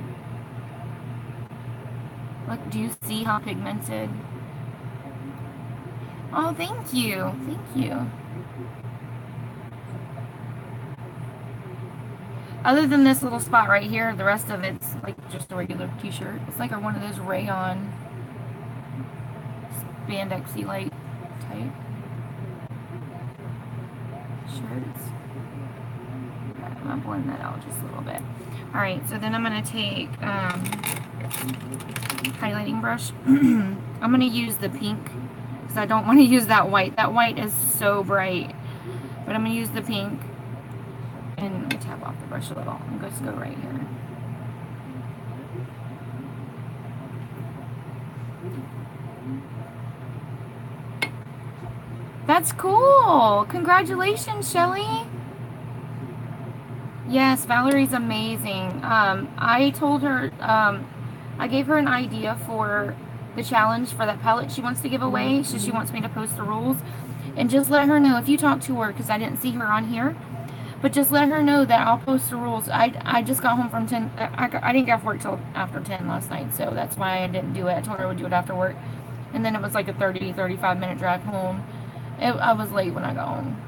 Look, do you see how pigmented? Oh, thank you. Thank you. Other than this little spot right here, the rest of it's like just a regular t-shirt. It's like one of those rayon spandexy like type shirts. I'm gonna blend that out just a little bit. Alright, so then I'm gonna take highlighting brush. I'm gonna use the pink because I don't want to use that white. That white is so bright. But I'm gonna use the pink. And let me tap off the brush a little and just go right here. That's cool! Congratulations, Shelly! Yes, Valerie's amazing. I told her, I gave her an idea for the challenge for that palette she wants to give away. So she wants me to post the rules. And just let her know if you talk to her, because I didn't see her on here. But just let her know that I'll post the rules. I just got home from 10. I didn't get off work till after 10 last night, so that's why I didn't do it. I told her I would do it after work. And then it was like a 35 minute drive home. I was late when I got home.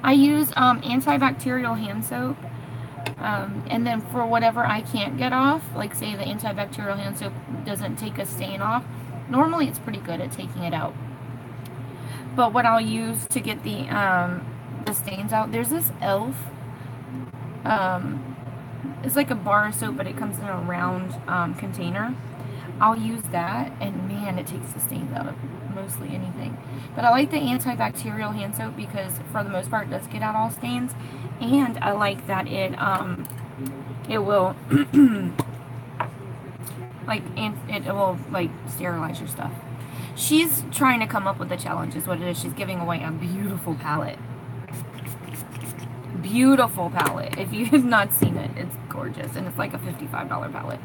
I use antibacterial hand soap. And then for whatever I can't get off, like say the antibacterial hand soap doesn't take a stain off, normally it's pretty good at taking it out. But what I'll use to get the stains out, there's this e.l.f. It's like a bar of soap, but it comes in a round container. I'll use that, and man, it takes the stains out of mostly anything. But I like the antibacterial hand soap because for the most part it does get out all stains, and I like that it will it will like sterilize your stuff. She's trying to come up with a challenge is what it is. She's giving away a beautiful palette. Beautiful palette. If you have not seen it, it's gorgeous, and it's like a $55 palette.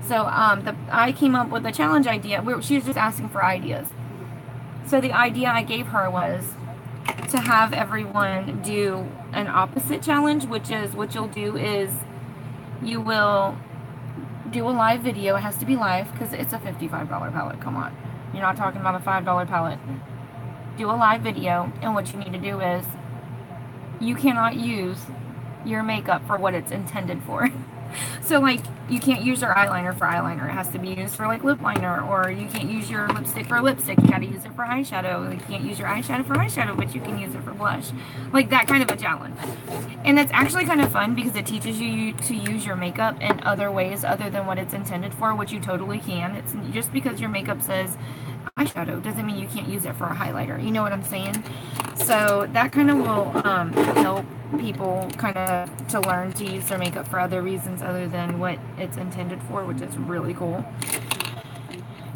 So I came up with a challenge idea. She was just asking for ideas. So the idea I gave her was to have everyone do an opposite challenge, which is what you'll do is you will do a live video. It has to be live because it's a $55 palette. Come on. You're not talking about a $5 palette. Do a live video, and what you need to do is you cannot use your makeup for what it's intended for. So, like, you can't use your eyeliner for eyeliner. It has to be used for, like, lip liner. Or you can't use your lipstick for lipstick. You gotta use it for eyeshadow. You can't use your eyeshadow for eyeshadow, but you can use it for blush. Like, that kind of a challenge. And it's actually kind of fun because it teaches you to use your makeup in other ways other than what it's intended for, which you totally can. It's just because your makeup says eyeshadow doesn't mean you can't use it for a highlighter. You know what I'm saying? So that kind of will help people kind of to learn to use their makeup for other reasons other than what it's intended for, which is really cool.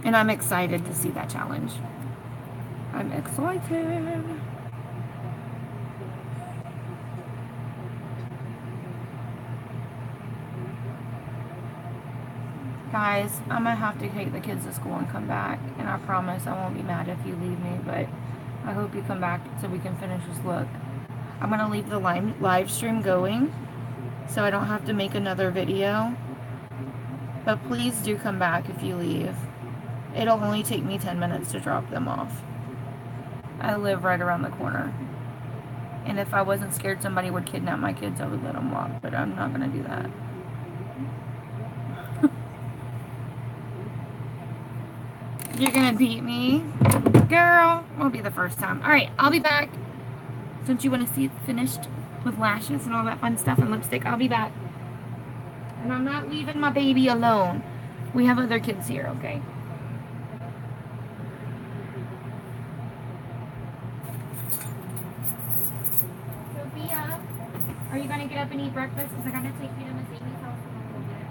And I'm excited to see that challenge. I'm excited. Guys, I'm gonna have to take the kids to school and come back, and I promise I won't be mad if you leave me, but I hope you come back so we can finish this look. I'm gonna leave the live stream going so I don't have to make another video, but please do come back if you leave. It'll only take me 10 minutes to drop them off. I live right around the corner, and if I wasn't scared somebody would kidnap my kids, I would let them walk, but I'm not gonna do that. You're gonna beat me? Girl, won't be the first time. Alright, I'll be back. Since you want to see it finished with lashes and all that fun stuff and lipstick, I'll be back. And I'm not leaving my baby alone. We have other kids here, okay? Sophia, are you gonna get up and eat breakfast? Because I gotta take you to Miss Amy's house in a little bit.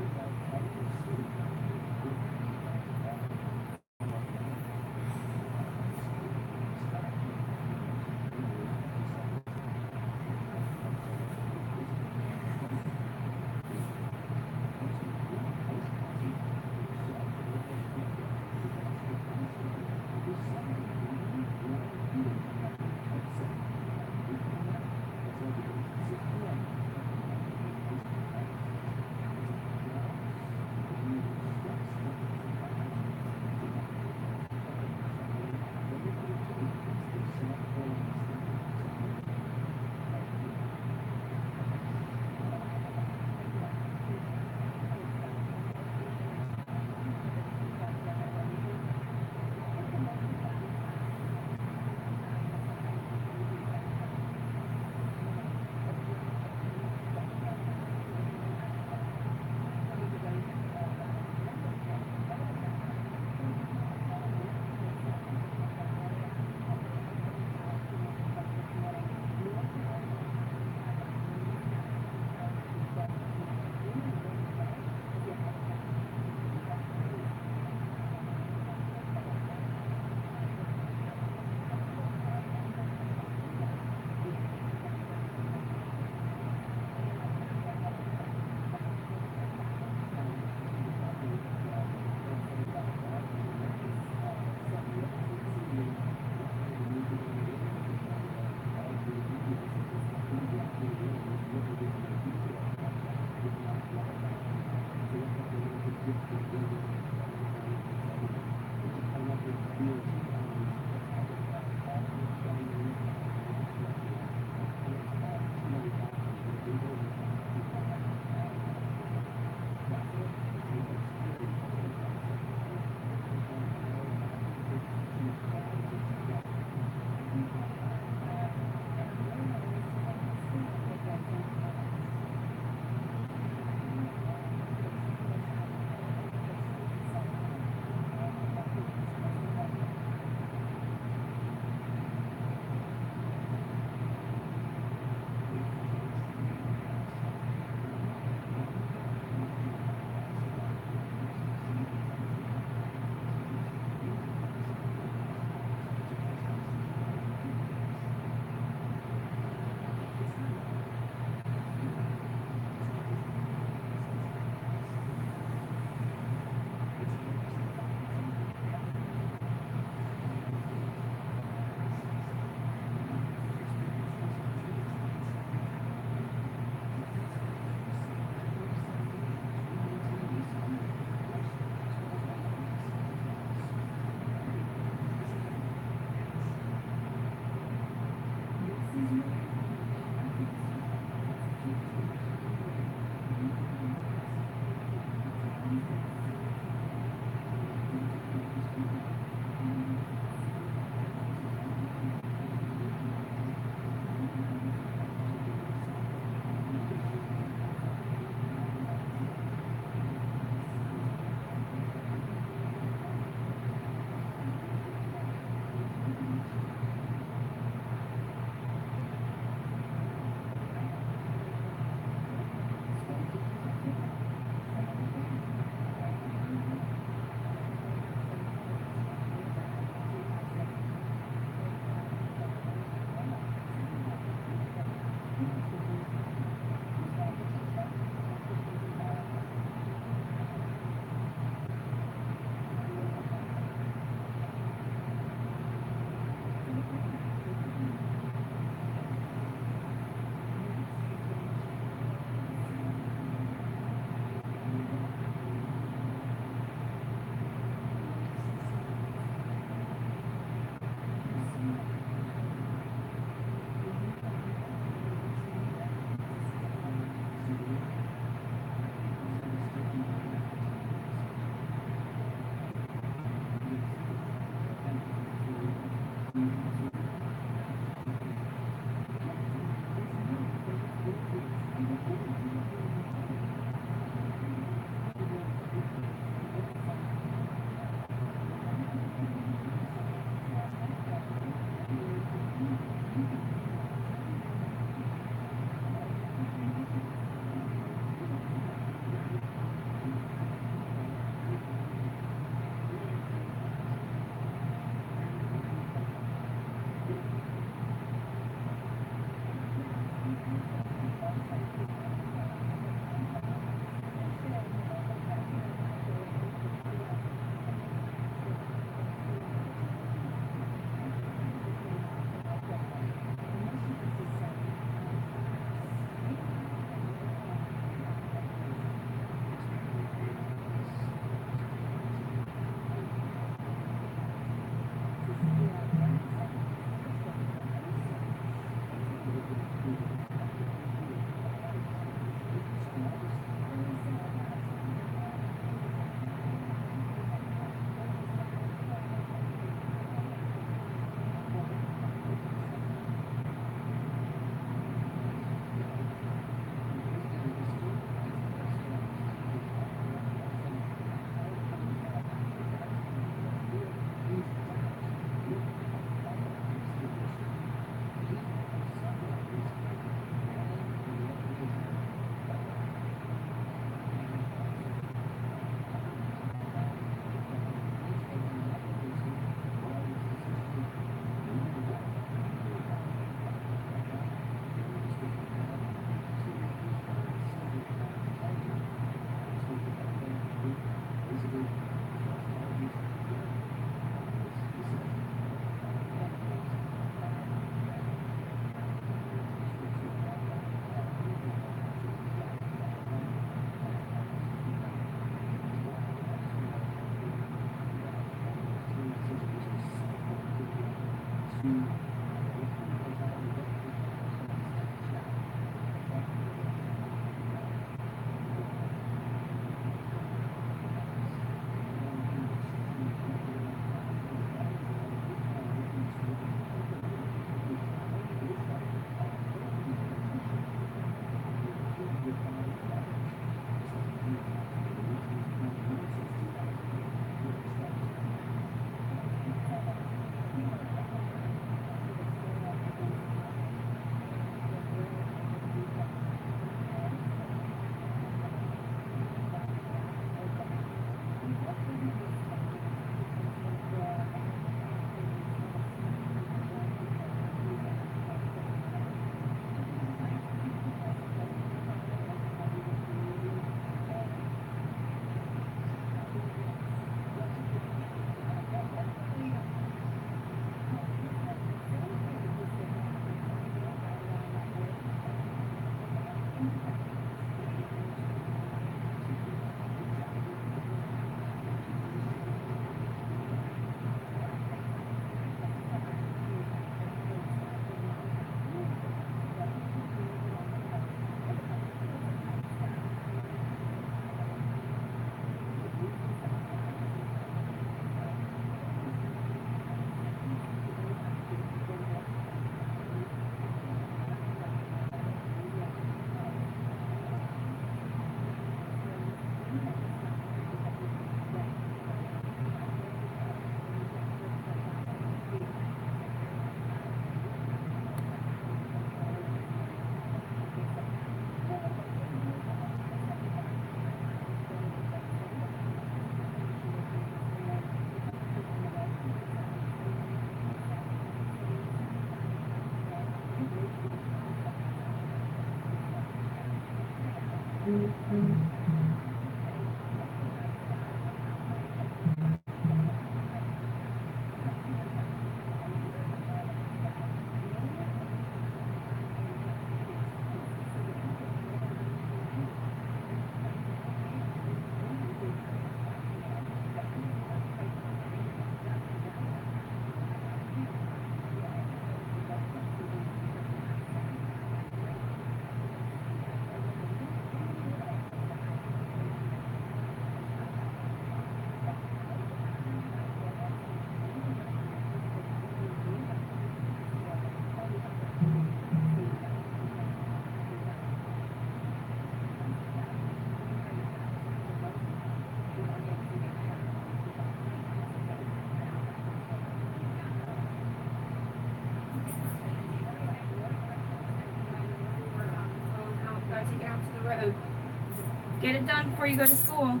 Get it done before you go to school.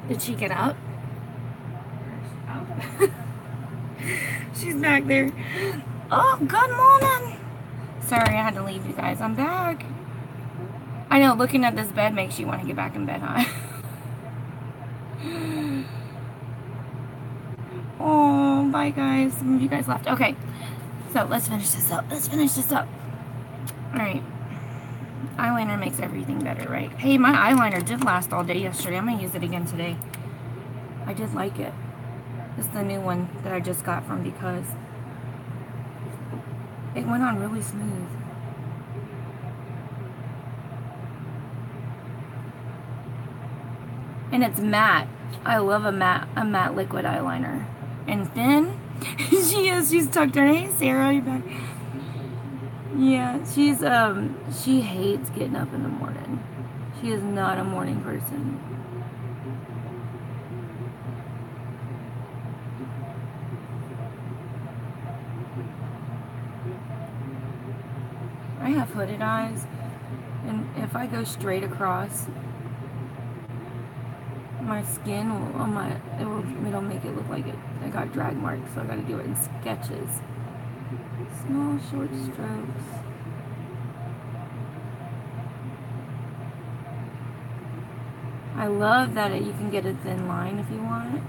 Did she get up? She's back there. Oh, good morning. Sorry, I had to leave you guys. I'm back. I know, looking at this bed makes you want to get back in bed, huh? Oh, bye guys. Some of you guys left. Okay, so let's finish this up. Alright. Eyeliner makes everything better, right? Hey, my eyeliner did last all day yesterday. I'm going to use it again today. I did like it. This is the new one that I just got from Because. It went on really smooth. And it's matte. I love a matte liquid eyeliner. And thin. She's tucked in. Hey Sarah, you back? Yeah, she hates getting up in the morning. She is not a morning person. I have hooded eyes, and if I go straight across, my skin it'll make it look like I got drag marks, so I gotta do it in sketches. Small, short strokes. I love that you can get a thin line if you want.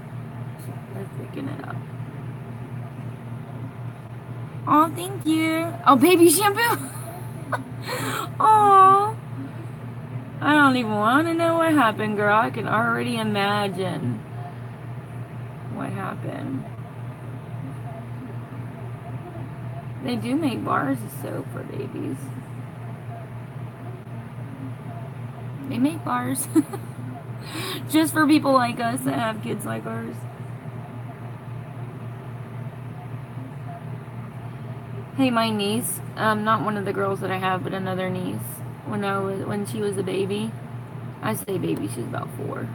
They're picking it up. Oh, thank you. Oh, baby shampoo. Oh, I don't even want to know what happened, girl. I can already imagine what happened. They do make bars of soap for babies. They make bars. Just for people like us that have kids like ours. Hey, my niece, not one of the girls that I have, but another niece, when she was a baby, I say baby, she's about 4.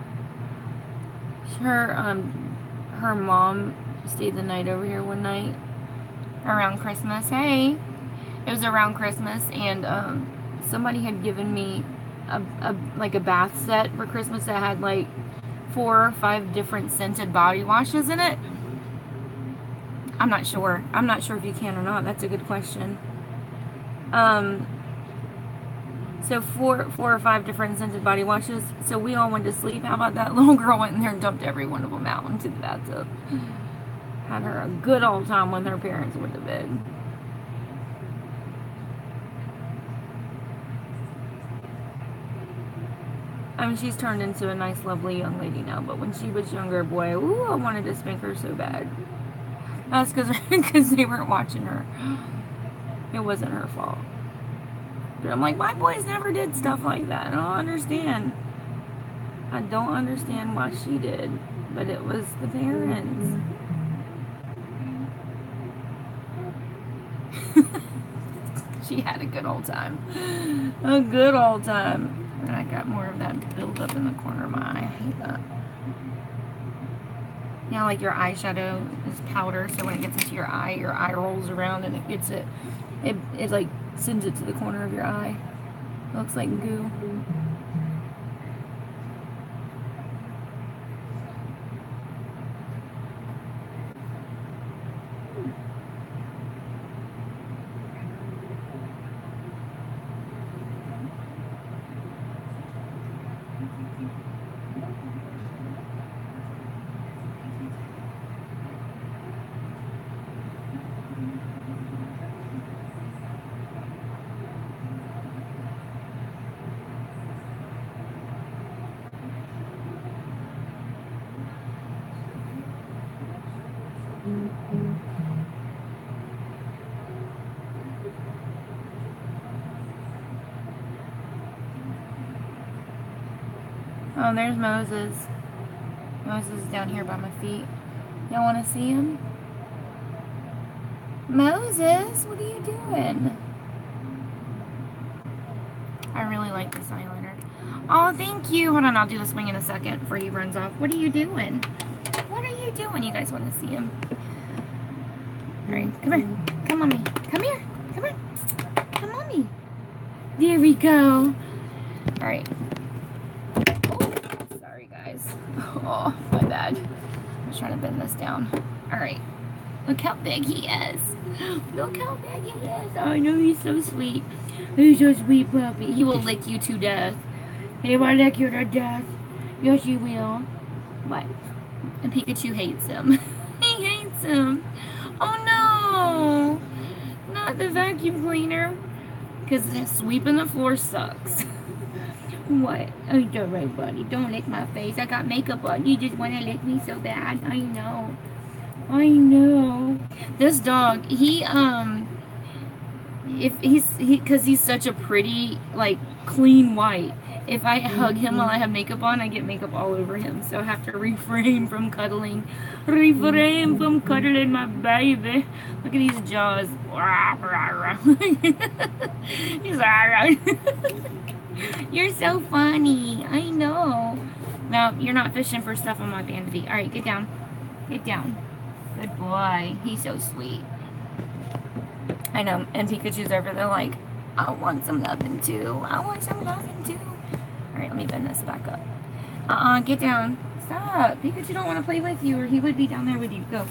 Her mom stayed the night over here one night around Christmas. Hey, it was around Christmas, and somebody had given me like a bath set for Christmas that had like 4 or 5 different scented body washes in it. I'm not sure if you can or not. That's a good question. So 4 or 5 different scented body washes. So we all went to sleep. How about that? Little girl went in there and dumped every one of them out into the bathtub. Had her a good old time when her parents went to bed. I mean, she's turned into a nice, lovely young lady now. But when she was younger, boy, ooh, I wanted to spank her so bad. That's because they weren't watching her. It wasn't her fault. But I'm like, my boys never did stuff like that. I don't understand. I don't understand why she did. But it was the parents. She had a good old time. A good old time. And I got more of that build up in the corner of my eye. I hate that. You know, like your eyeshadow is powder, so when it gets into your eye rolls around and it gets it like sends it to the corner of your eye. It looks like goo. Oh, there's Moses. Moses is down here by my feet. Y'all want to see him? Moses, what are you doing? I really like this eyeliner. Oh, thank you. Hold on, I'll do this wing in a second before he runs off. What are you doing? What are you doing? You guys want to see him? All right, come here. Come on me. Come here. Come here. Come on me. There we go. All right. Oh, sorry, guys. Oh, my bad. I was trying to bend this down. All right. Look how big he is. Look how big he is. Oh, I know he's so sweet. He's a sweet puppy. He will lick you to death. He will lick you to death. Yes, he will. What? And Pikachu hates him. He hates him. Oh, no. Not the vacuum cleaner. Because sweeping the floor sucks. What? Oh, you're right, buddy. Don't lick my face. I got makeup on. You just want to lick me so bad. I know. I know. This dog, because he's such a pretty, like, clean white. If I hug him while I have makeup on, I get makeup all over him. So I have to refrain from cuddling. Refrain from cuddling my baby. Look at these jaws. He's You're so funny. I know. No, you're not fishing for stuff on my vanity. All right, get down. Get down. Good boy. He's so sweet. I know. And Pikachu's over there like, I want some loving too. I want some loving too. Alright, let me bend this back up. Get down. Stop. Pikachu don't want to play with you or he would be down there with you. Go.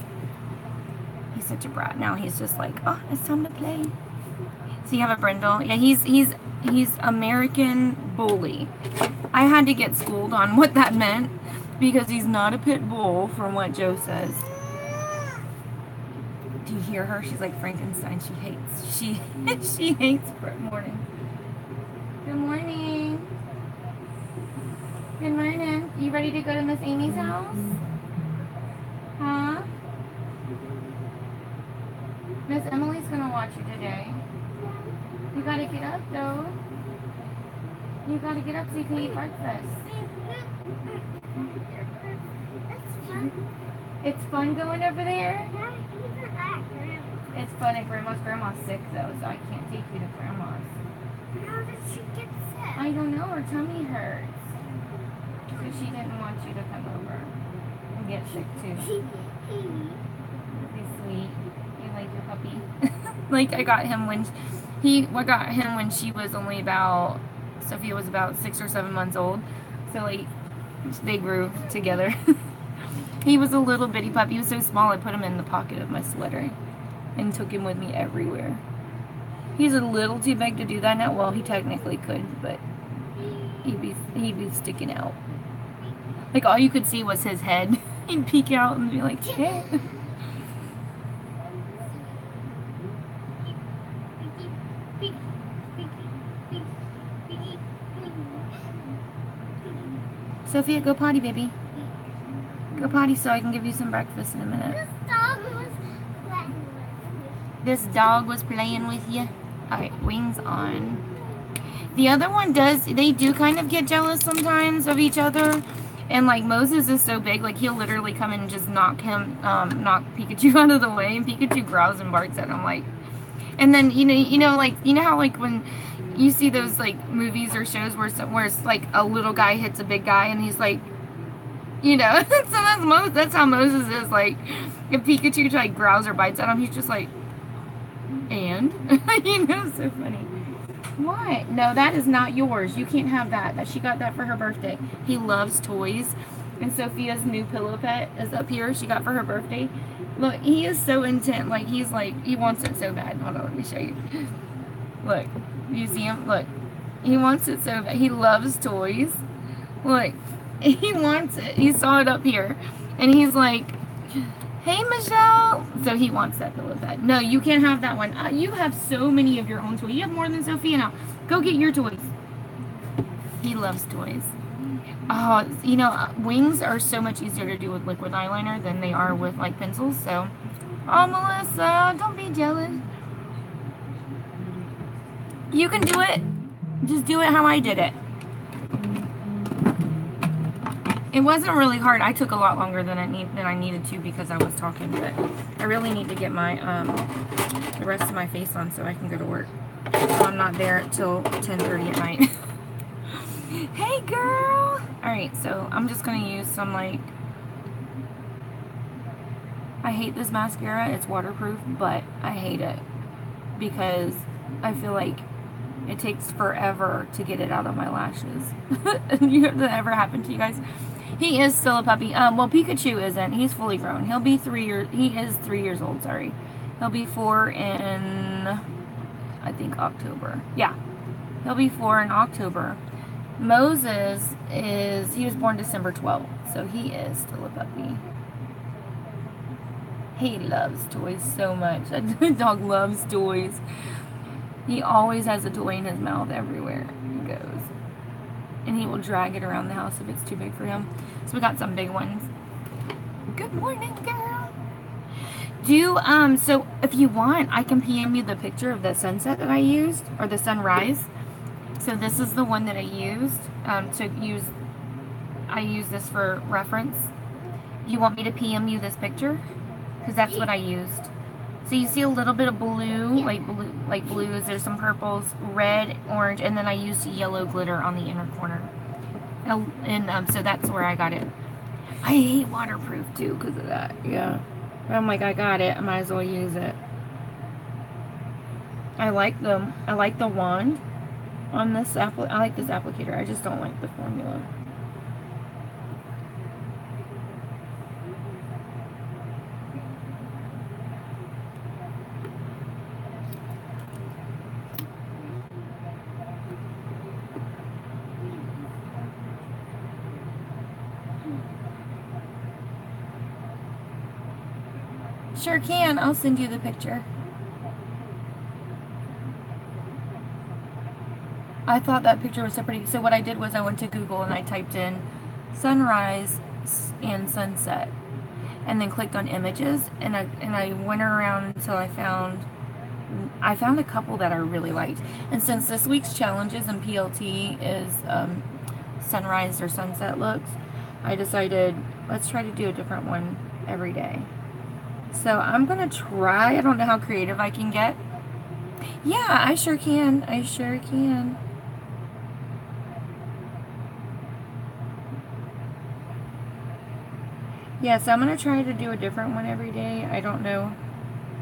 He's such a brat. Now he's just like, oh, it's time to play. So you have a brindle. Yeah, he's American bully. I had to get schooled on what that meant because he's not a pit bull from what Joe says. Do you hear her? She's like Frankenstein. She hates Good morning. Good morning. Good morning. You ready to go to Miss Amy's house? Huh? Miss Emily's gonna watch you today. You gotta get up though. You gotta get up so you can eat breakfast. It's fun going over there? It's fun at Grandma's. Grandma's sick though, so I can't take you to Grandma's. How did she get sick? I don't know, her tummy hurts. So she didn't want you to come over and get sick too. Be sweet. You like your puppy? Like I got him when she was only about, Sophia was about 6 or 7 months old. So like they grew together. He was a little bitty puppy. He was so small I put him in the pocket of my sweater and took him with me everywhere. He's a little too big to do that now. Well, he technically could, but he'd be sticking out. Like all you could see was his head. He'd peek out and be like, hey. Sophia, go potty, baby. Go potty so I can give you some breakfast in a minute. This dog was playing with you. Alright, wings on. The other one they do kind of get jealous sometimes of each other. And like Moses is so big, like he'll literally come in and just knock Pikachu out of the way. And Pikachu growls and barks at him like. And then, you know how like when you see those like movies or shows where it's like a little guy hits a big guy and he's like, so that's how Moses is. Like if Pikachu like growls or bites at him, he's just like, and so funny. What? No, that is not yours. You can't have that. She got that for her birthday. He loves toys. And Sophia's new pillow pet is up here. She got for her birthday. Look, he is so intent. Like, he wants it so bad. Hold on, let me show you. Look. You see him? Look. He wants it so bad. He loves toys. Look. He wants it. He saw it up here. And he's like, hey, Michelle. So he wants that pillow pet. No, you can't have that one. You have so many of your own toys. You have more than Sophia now. Go get your toys. He loves toys. Oh, wings are so much easier to do with liquid eyeliner than they are with, like, pencils. So, oh, Melissa, don't be jealous. You can do it. Just do it how I did it. It wasn't really hard. I took a lot longer than I needed to because I was talking, but I really need to get my the rest of my face on so I can go to work. So I'm not there till 10:30 at night. Hey girl! Alright, so I'm just gonna use some like, I hate this mascara. It's waterproof, but I hate it because I feel like it takes forever to get it out of my lashes. You have that ever happen to you guys? He is still a puppy. Well, Pikachu isn't. He's fully grown. He'll be 3 years. He is 3 years old. Sorry, he'll be 4 in, I think, October. Yeah, he'll be 4 in October. Moses he was born December 12th, so he is still a puppy. He loves toys so much. That dog loves toys. He always has a toy in his mouth everywhere he goes. And he will drag it around the house if it's too big for him. So we got some big ones. Good morning, girl. So if you want, I can PM you the picture of the sunset that I used, or the sunrise. So this is the one that I used. I use this for reference. You want me to PM you this picture? Because that's what I used. So you see a little bit of blue, like blues. There's some purples, red, orange, and then I used yellow glitter on the inner corner. And so that's where I got it. I hate waterproof too because of that. Yeah. But I'm like, I got it. I might as well use it. I like the wand on this I like this applicator. I just don't like the formula. Sure can. I'll send you the picture. I thought that picture was so pretty. So what I did was I went to Google and I typed in sunrise and sunset and then clicked on images, and I went around until I found a couple that I really liked. And since this week's challenges in PLT is sunrise or sunset looks, I decided let's try to do a different one every day. So I'm gonna try. I don't know how creative I can get. Yeah, I sure can. I sure can. Yeah, so I'm gonna try to do a different one every day. I don't know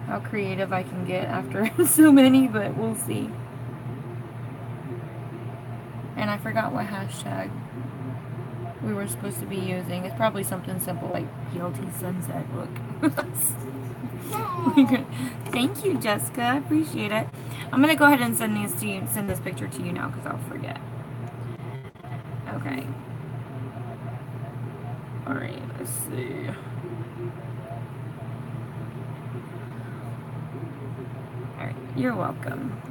how creative I can get after so many, but we'll see. And I forgot what hashtag we were supposed to be using. It's probably something simple like PLT sunset look. Thank you, Jessica. I appreciate it. I'm gonna go ahead and send this picture to you now because I'll forget. Okay. Alright, let's see. Alright, you're welcome.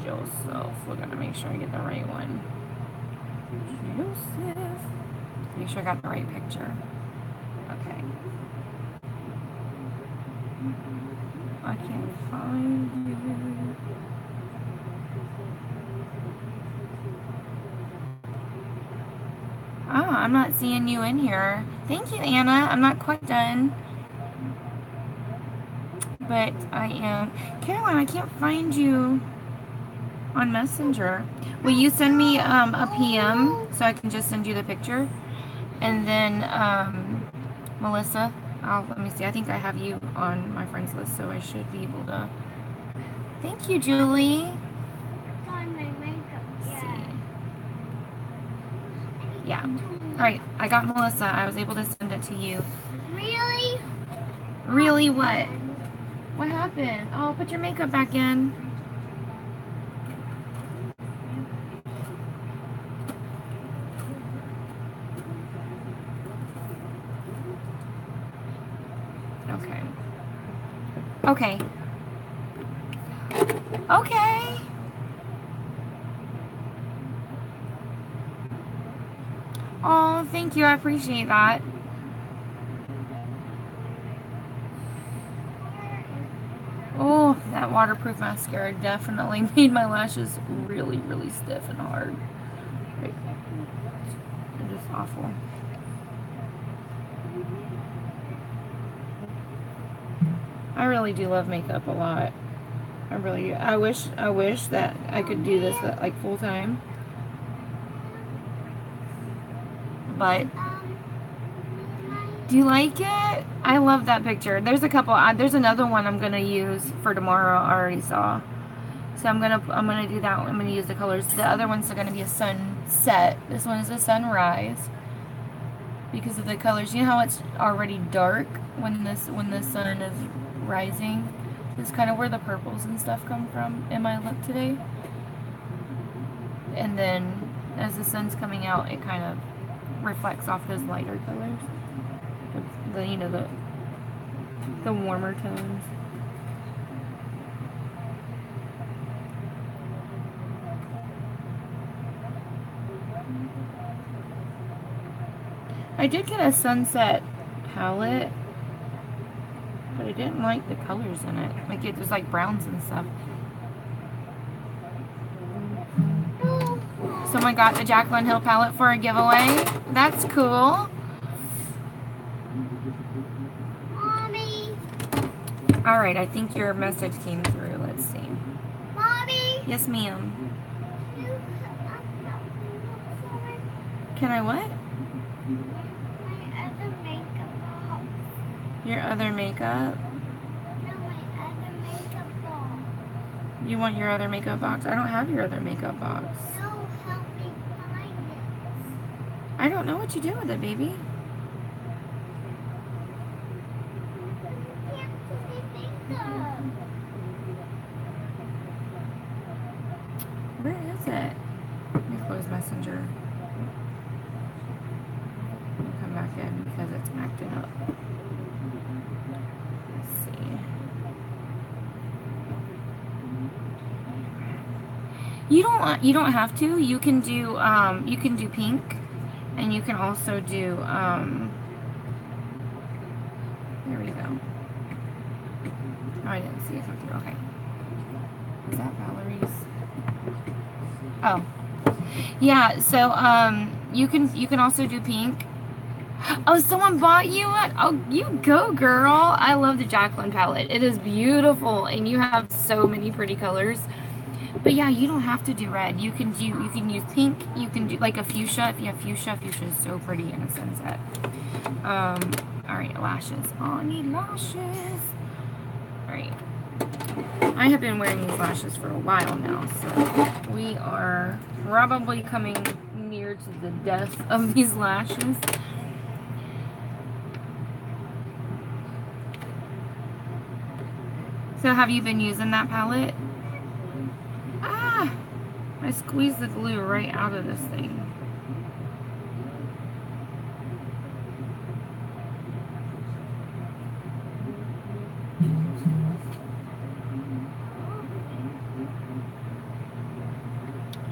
Joseph. We're gonna make sure I get the right one. Joseph. Make sure I got the right picture. Okay. I can't find you. Oh, I'm not seeing you in here. Thank you, Anna. I'm not quite done. But I am. Caroline, I can't find you on Messenger. Will you send me a PM so I can just send you the picture? And then, Melissa, let me see. I think I have you on my friends list, so I should be able to. Thank you, Julie. On my makeup. Yeah. All right. I got Melissa. I was able to send it to you. Really? Really? What? What happened? Oh, put your makeup back in. Okay. Okay. Okay. Oh, thank you. I appreciate that. Oh, that waterproof mascara definitely made my lashes really, really stiff and hard. Like, they're just awful. I really do love makeup a lot. I really do. I wish that I could do this like full time. But do you like it? I love that picture. There's a couple. There's another one I'm gonna use for tomorrow. I already saw. So I'm gonna do that one. I'm gonna use the colors. The other one's gonna be a sunset. This one is a sunrise because of the colors. You know how it's already dark when the sun is rising. This is kind of where the purples and stuff come from in my look today. And then as the sun's coming out, it kind of reflects off those lighter colors. The warmer tones. I did get a sunset palette, but I didn't like the colors in it. Like it was like browns and stuff. Someone got the Jaclyn Hill palette for a giveaway. That's cool. Mommy. All right, I think your message came through. Let's see. Mommy. Yes, ma'am. Can I what? My other makeup box. Your other makeup? No, my other makeup box. You want your other makeup box? I don't have your other makeup box. No, help me find it. I don't know what you do with it, baby. I can't see makeup. Where is it? Let me close Messenger. I'll come back in because it's acting up. Let's see. You don't have to. You can do pink, and you can also do there we go. Oh, I didn't see it come through. Okay. Is that Valerie's? Oh. Yeah, so you can also do pink. Oh, someone bought you it? Oh, you go, girl. I love the Jaclyn palette. It is beautiful, and you have so many pretty colors. But yeah, you don't have to do red. You can use pink. You can do like a fuchsia. If you have fuchsia, fuchsia is so pretty in a sunset. All right, lashes. Oh, I need lashes. All right. I have been wearing these lashes for a while now, so we are probably coming near to the death of these lashes. So have you been using that palette? Ah! I squeezed the glue right out of this thing.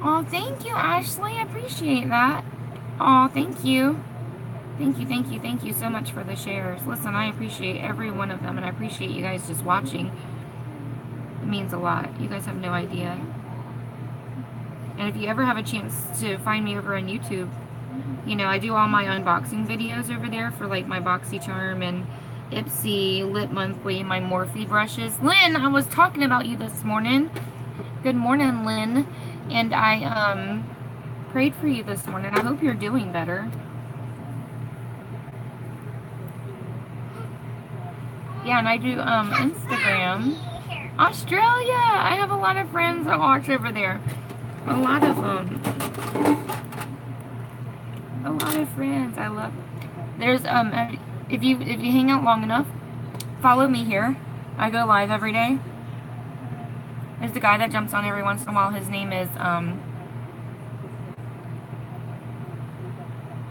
Oh, thank you, Ashley. I appreciate that. Oh, thank you. Thank you so much for the shares. Listen, I appreciate every one of them, and I appreciate you guys just watching. It means a lot. You guys have no idea. And if you ever have a chance to find me over on YouTube, you know, I do all my unboxing videos over there for like my BoxyCharm and Ipsy, Lip Monthly, my Morphe brushes. Lynn, I was talking about you this morning. Good morning, Lynn. And I prayed for you this morning. I hope you're doing better. Yeah, and I do Instagram. Australia! I have a lot of friends that watch over there. A lot of them. A lot of friends. I love it. There's if you hang out long enough, follow me here. I go live every day. There's the guy that jumps on every once in a while. His name is I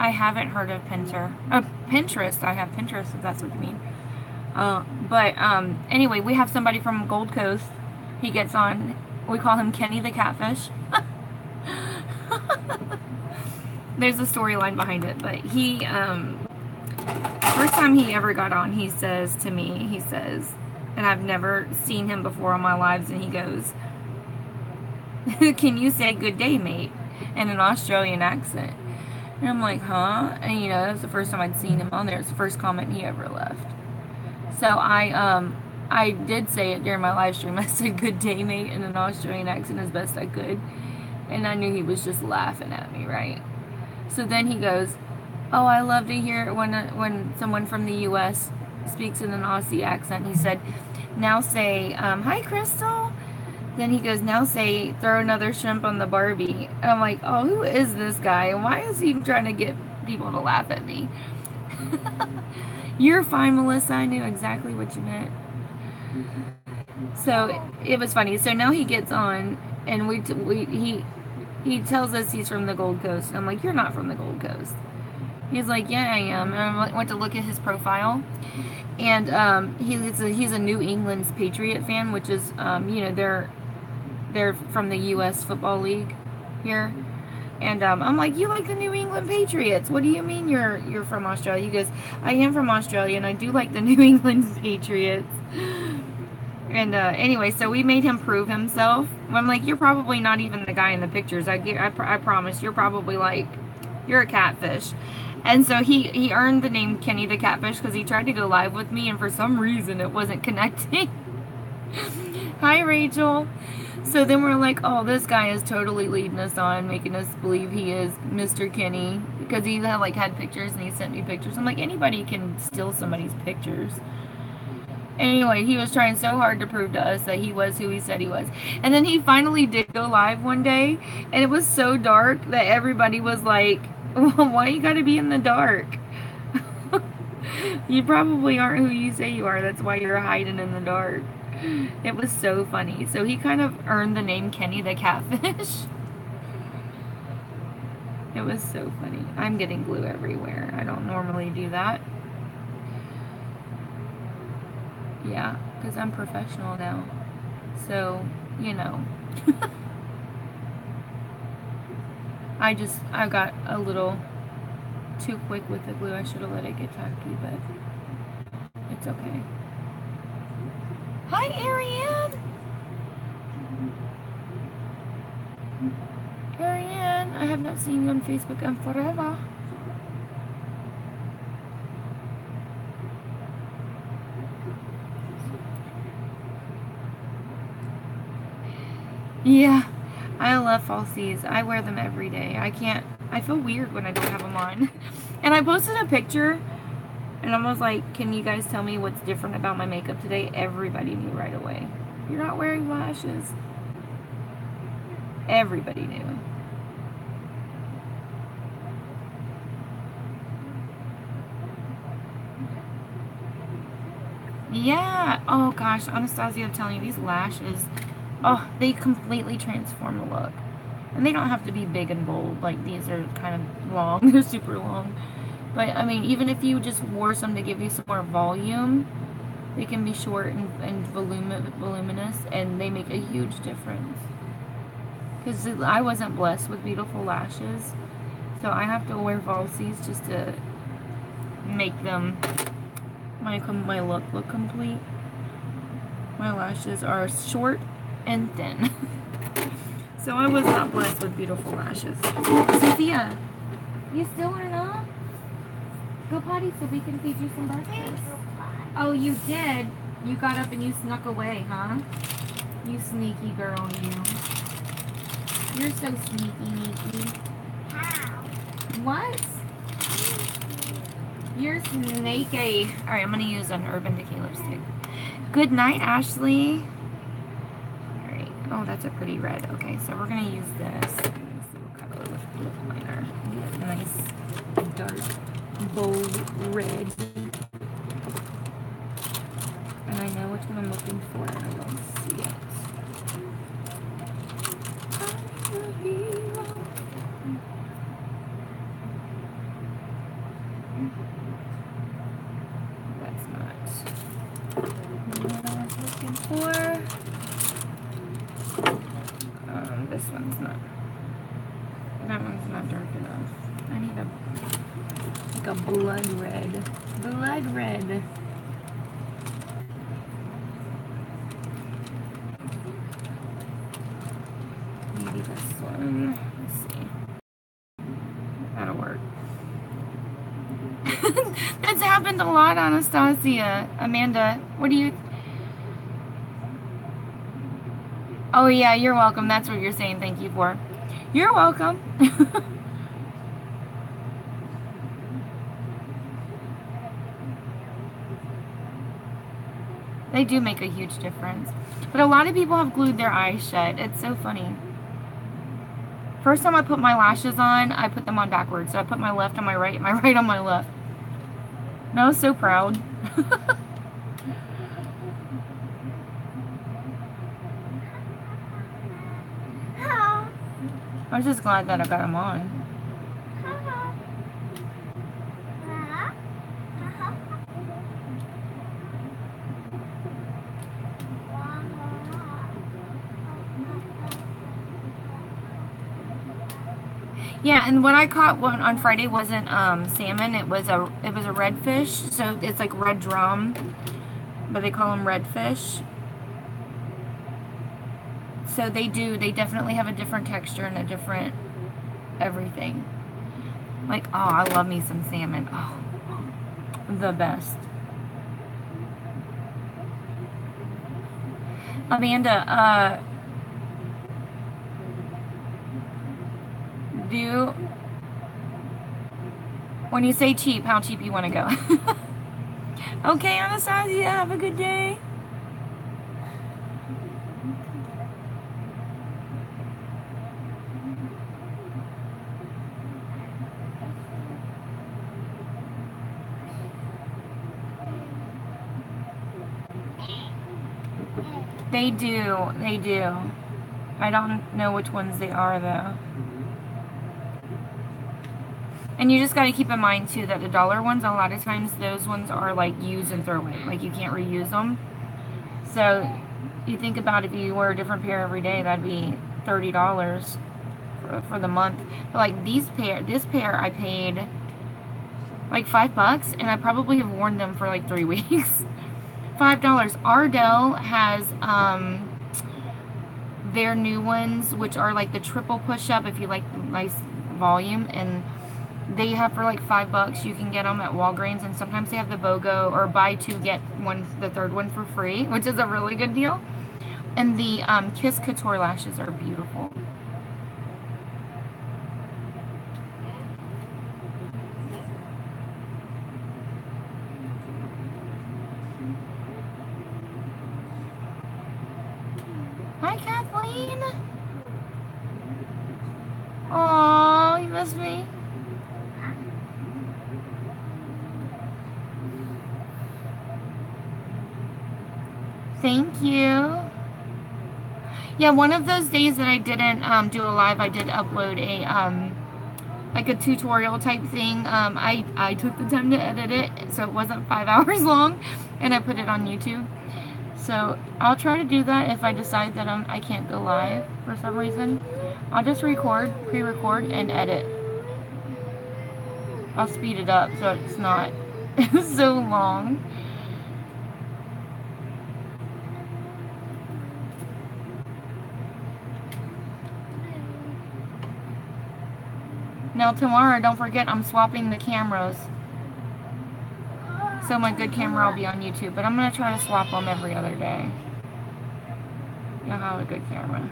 haven't heard of Pinterest. I have Pinterest, if that's what you mean. But anyway, we have somebody from Gold Coast. He gets on. We call him Kenny the Catfish. There's a storyline behind it, but he first time he ever got on, he says to me, he says, and I've never seen him before in my lives, and he goes, "Can you say good day, mate?" in an Australian accent. And I'm like, huh? And that was the first time I'd seen him on there. It's the first comment he ever left. So I did say it during my live stream. I said good day, mate, in an Australian accent as best I could. And I knew he was just laughing at me, right? So then he goes, "Oh, I love to hear it when someone from the U.S. speaks in an Aussie accent." He said, "Now say, hi, Crystal." Then he goes, "Now say, throw another shrimp on the Barbie." And I'm like, oh, who is this guy? And why is he trying to get people to laugh at me? You're fine, Melissa. I knew exactly what you meant. So it was funny. So now he gets on, and he tells us he's from the Gold Coast. And I'm like, you're not from the Gold Coast. He's like, yeah, I am. And I went to look at his profile, and he's a New England's Patriot fan, which is they're from the U.S. Football League here. And I'm like, you like the New England Patriots? What do you mean you're from Australia? He goes, I am from Australia, and I do like the New England Patriots. And anyway, so we made him prove himself. I'm like, you're probably not even the guy in the pictures. I promise, you're probably you're a catfish. And so he earned the name Kenny the Catfish because he tried to go live with me, and for some reason it wasn't connecting. Hi, Rachel. So then we're like, oh, this guy is totally leading us on, making us believe he is Mr. Kenny, because he had pictures, and he sent me pictures. I'm like, anybody can steal somebody's pictures. Anyway, he was trying so hard to prove to us that he was who he said he was. And then he finally did go live one day, and it was so dark that everybody was like, well, why you gotta be in the dark? You probably aren't who you say you are. That's why you're hiding in the dark. It was so funny. So he kind of earned the name Kenny the Catfish. It was so funny. I'm getting glue everywhere. I don't normally do that. Yeah, because I'm professional now. So, I got a little too quick with the glue. I should have let it get tacky, but it's okay. Hi, Ariane! Ariane, I have not seen you on Facebook in forever. Yeah, I love falsies. I wear them every day. I feel weird when I don't have them on. And I posted a picture, and I was like, can you guys tell me what's different about my makeup today? Everybody knew right away. You're not wearing lashes. Everybody knew. Yeah. Oh gosh, Anastasia, I'm telling you, these lashes, oh, they completely transform the look. And they don't have to be big and bold. Like, these are kind of long. They're super long. But, I mean, even if you just wore some to give you some more volume, they can be short and voluminous, and they make a huge difference. Because I wasn't blessed with beautiful lashes, so I have to wear falsies just to make them, my look complete. My lashes are short and thin. So I was not blessed with beautiful lashes. Sophia, you still are not? Go potty so we can feed you some breakfast. Oh, you did? You got up and you snuck away, huh? You sneaky girl, you. You're so sneaky, Nikki. How? What? You're snaky. Alright, I'm going to use an Urban Decay lipstick. Good night, Ashley. Alright. Oh, that's a pretty red. Okay, so we're going to use this. This little kind of lip liner. Nice, dark, bold red. And I know which one I'm looking for, and I don't see it. That's not what I was looking for. This one's not. That one's not dark enough. I need like a blood red. Blood red. happened a lot, Anastasia. Amanda, what do you... Oh, yeah, you're welcome. That's what you're saying. Thank you for. You're welcome. They do make a huge difference. But a lot of people have glued their eyes shut. It's so funny. First time I put my lashes on, I put them on backwards. So I put my left on my right, my right on my left. And I was so proud. I was just glad that I got them on. Yeah, and what I caught on Friday wasn't salmon. It was a redfish. So it's like red drum, but they call them redfish. So they definitely have a different texture and a different everything. Like, oh, I love me some salmon. Oh, the best. Amanda, when you say cheap, how cheap you want to go? Okay, Anastasia, have a good day. They do. I don't know which ones they are, though. And you just got to keep in mind, too, that the dollar ones, a lot of times, those ones are, like, use and throw away. Like, you can't reuse them. So, you think about if you wear a different pair every day, that'd be $30 for the month. But, like, this pair, I paid, like, $5, and I probably have worn them for, like, 3 weeks. $5. Ardell has, their new ones, which are, like, the triple push-up, if you like the nice volume, and they have for like $5. You can get them at Walgreens, and sometimes they have the BOGO or buy two get one, the third one for free, which is a really good deal. And the Kiss Couture lashes are beautiful. Hi, Kathleen. Oh, you miss me. Thank you. Yeah, one of those days that I didn't do a live, I did upload a like a tutorial type thing. I took the time to edit it, so it wasn't 5 hours long, and I put it on YouTube. So I'll try to do that if I decide that I can't go live for some reason. I'll just pre-record, and edit. I'll speed it up so it's not so long. Now tomorrow, don't forget, I'm swapping the cameras. So my good camera will be on YouTube, but I'm going to try to swap them every other day. You'll have a good camera.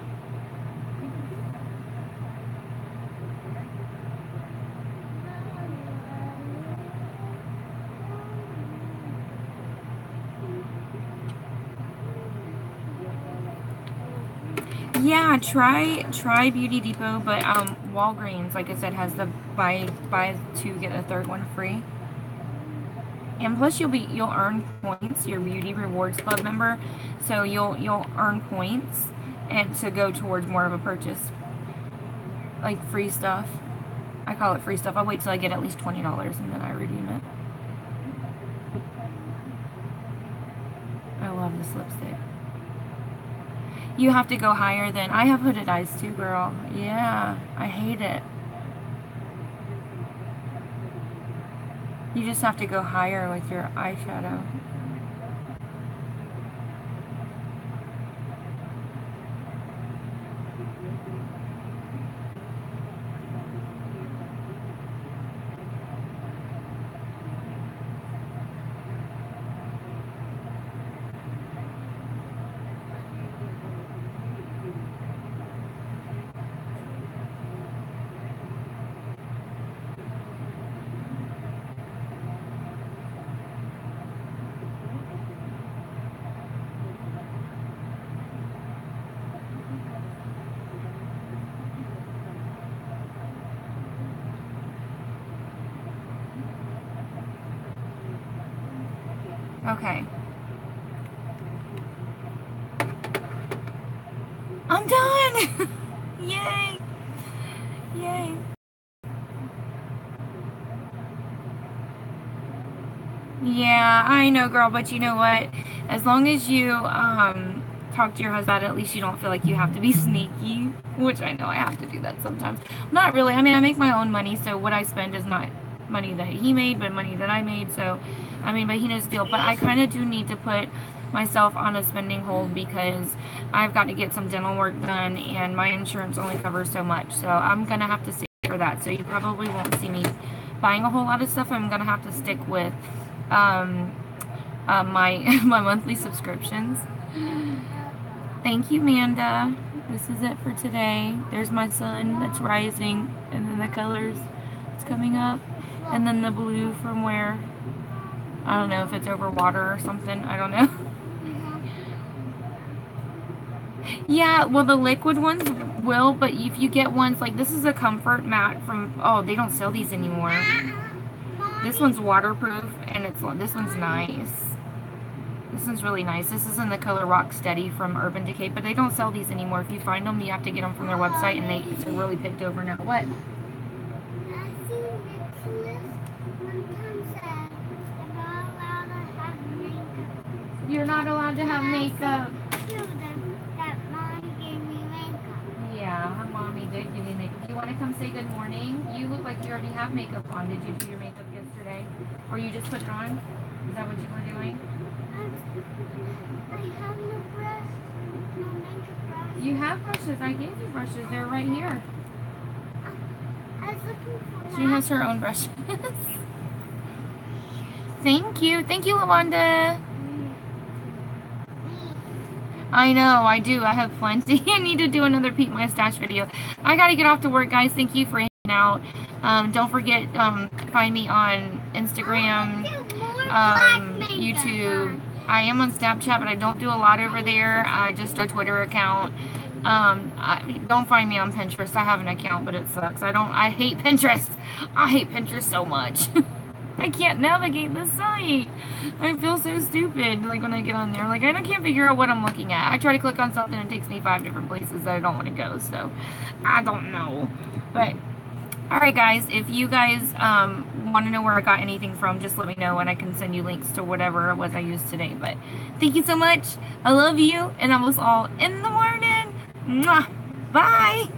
Yeah, try Beauty Depot, but Walgreens, like I said, has the buy two get a third one free. And plus you'll earn points. You're Beauty Rewards Club member, so you'll earn points and to go towards more of a purchase. Like free stuff. I call it free stuff. I'll wait till I get at least $20 and then I redeem it. I love this lipstick. You have to go higher than... I have hooded eyes too, girl. Yeah, I hate it. You just have to go higher with your eyeshadow. Okay. I'm done! Yay! Yay! Yeah, I know, girl, but you know what? As long as you talk to your husband, at least you don't feel like you have to be sneaky, which I know I have to do that sometimes. Not really. I mean, I make my own money, so what I spend is not money that he made, but money that I made. So, I mean, but he knows the deal. But I kind of do need to put myself on a spending hold because I've got to get some dental work done, and my insurance only covers so much. So I'm gonna have to save for that. So you probably won't see me buying a whole lot of stuff. I'm gonna have to stick with my my monthly subscriptions. Thank you, Amanda. This is it for today. There's my sun that's rising, and then the colors it's coming up, and then the blue from where I don't know if it's over water or something. I don't know. Yeah, well, the liquid ones will, but if you get ones like this is a comfort mat from they don't sell these anymore. This one's waterproof, and this one's nice. This one's really nice. This is in the color Rock Steady from Urban Decay, but they don't sell these anymore. If you find them, you have to get them from their website, and they're really picked over now. What? You're not allowed to have makeup. Yeah, her mommy did give me makeup. Do you want to come say good morning? You look like you already have makeup on. Did you do your makeup yesterday? Or you just put it on? Is that what you were doing? I have no brush. No makeup brush. You have brushes. I gave you brushes. They're right here. I was looking for She has her own brushes. Thank you. Thank you, Lawanda. I know, I do. I have plenty. I need to do another Peep My Stash video. I gotta get off to work, guys. Thank you for hanging out. Don't forget, find me on Instagram, YouTube. I am on Snapchat, but I don't do a lot over there. I just a Twitter account. Don't find me on Pinterest. I have an account, but it sucks. I hate Pinterest. I hate Pinterest so much. I can't navigate the site. I feel so stupid like when I get on there. Like I can't figure out what I'm looking at. I try to click on something and it takes me 5 different places that I don't want to go. So I don't know. But alright guys, if you guys want to know where I got anything from, just let me know and I can send you links to whatever it was I used today. But thank you so much. I love you and I will see you all in the morning. Mwah. Bye.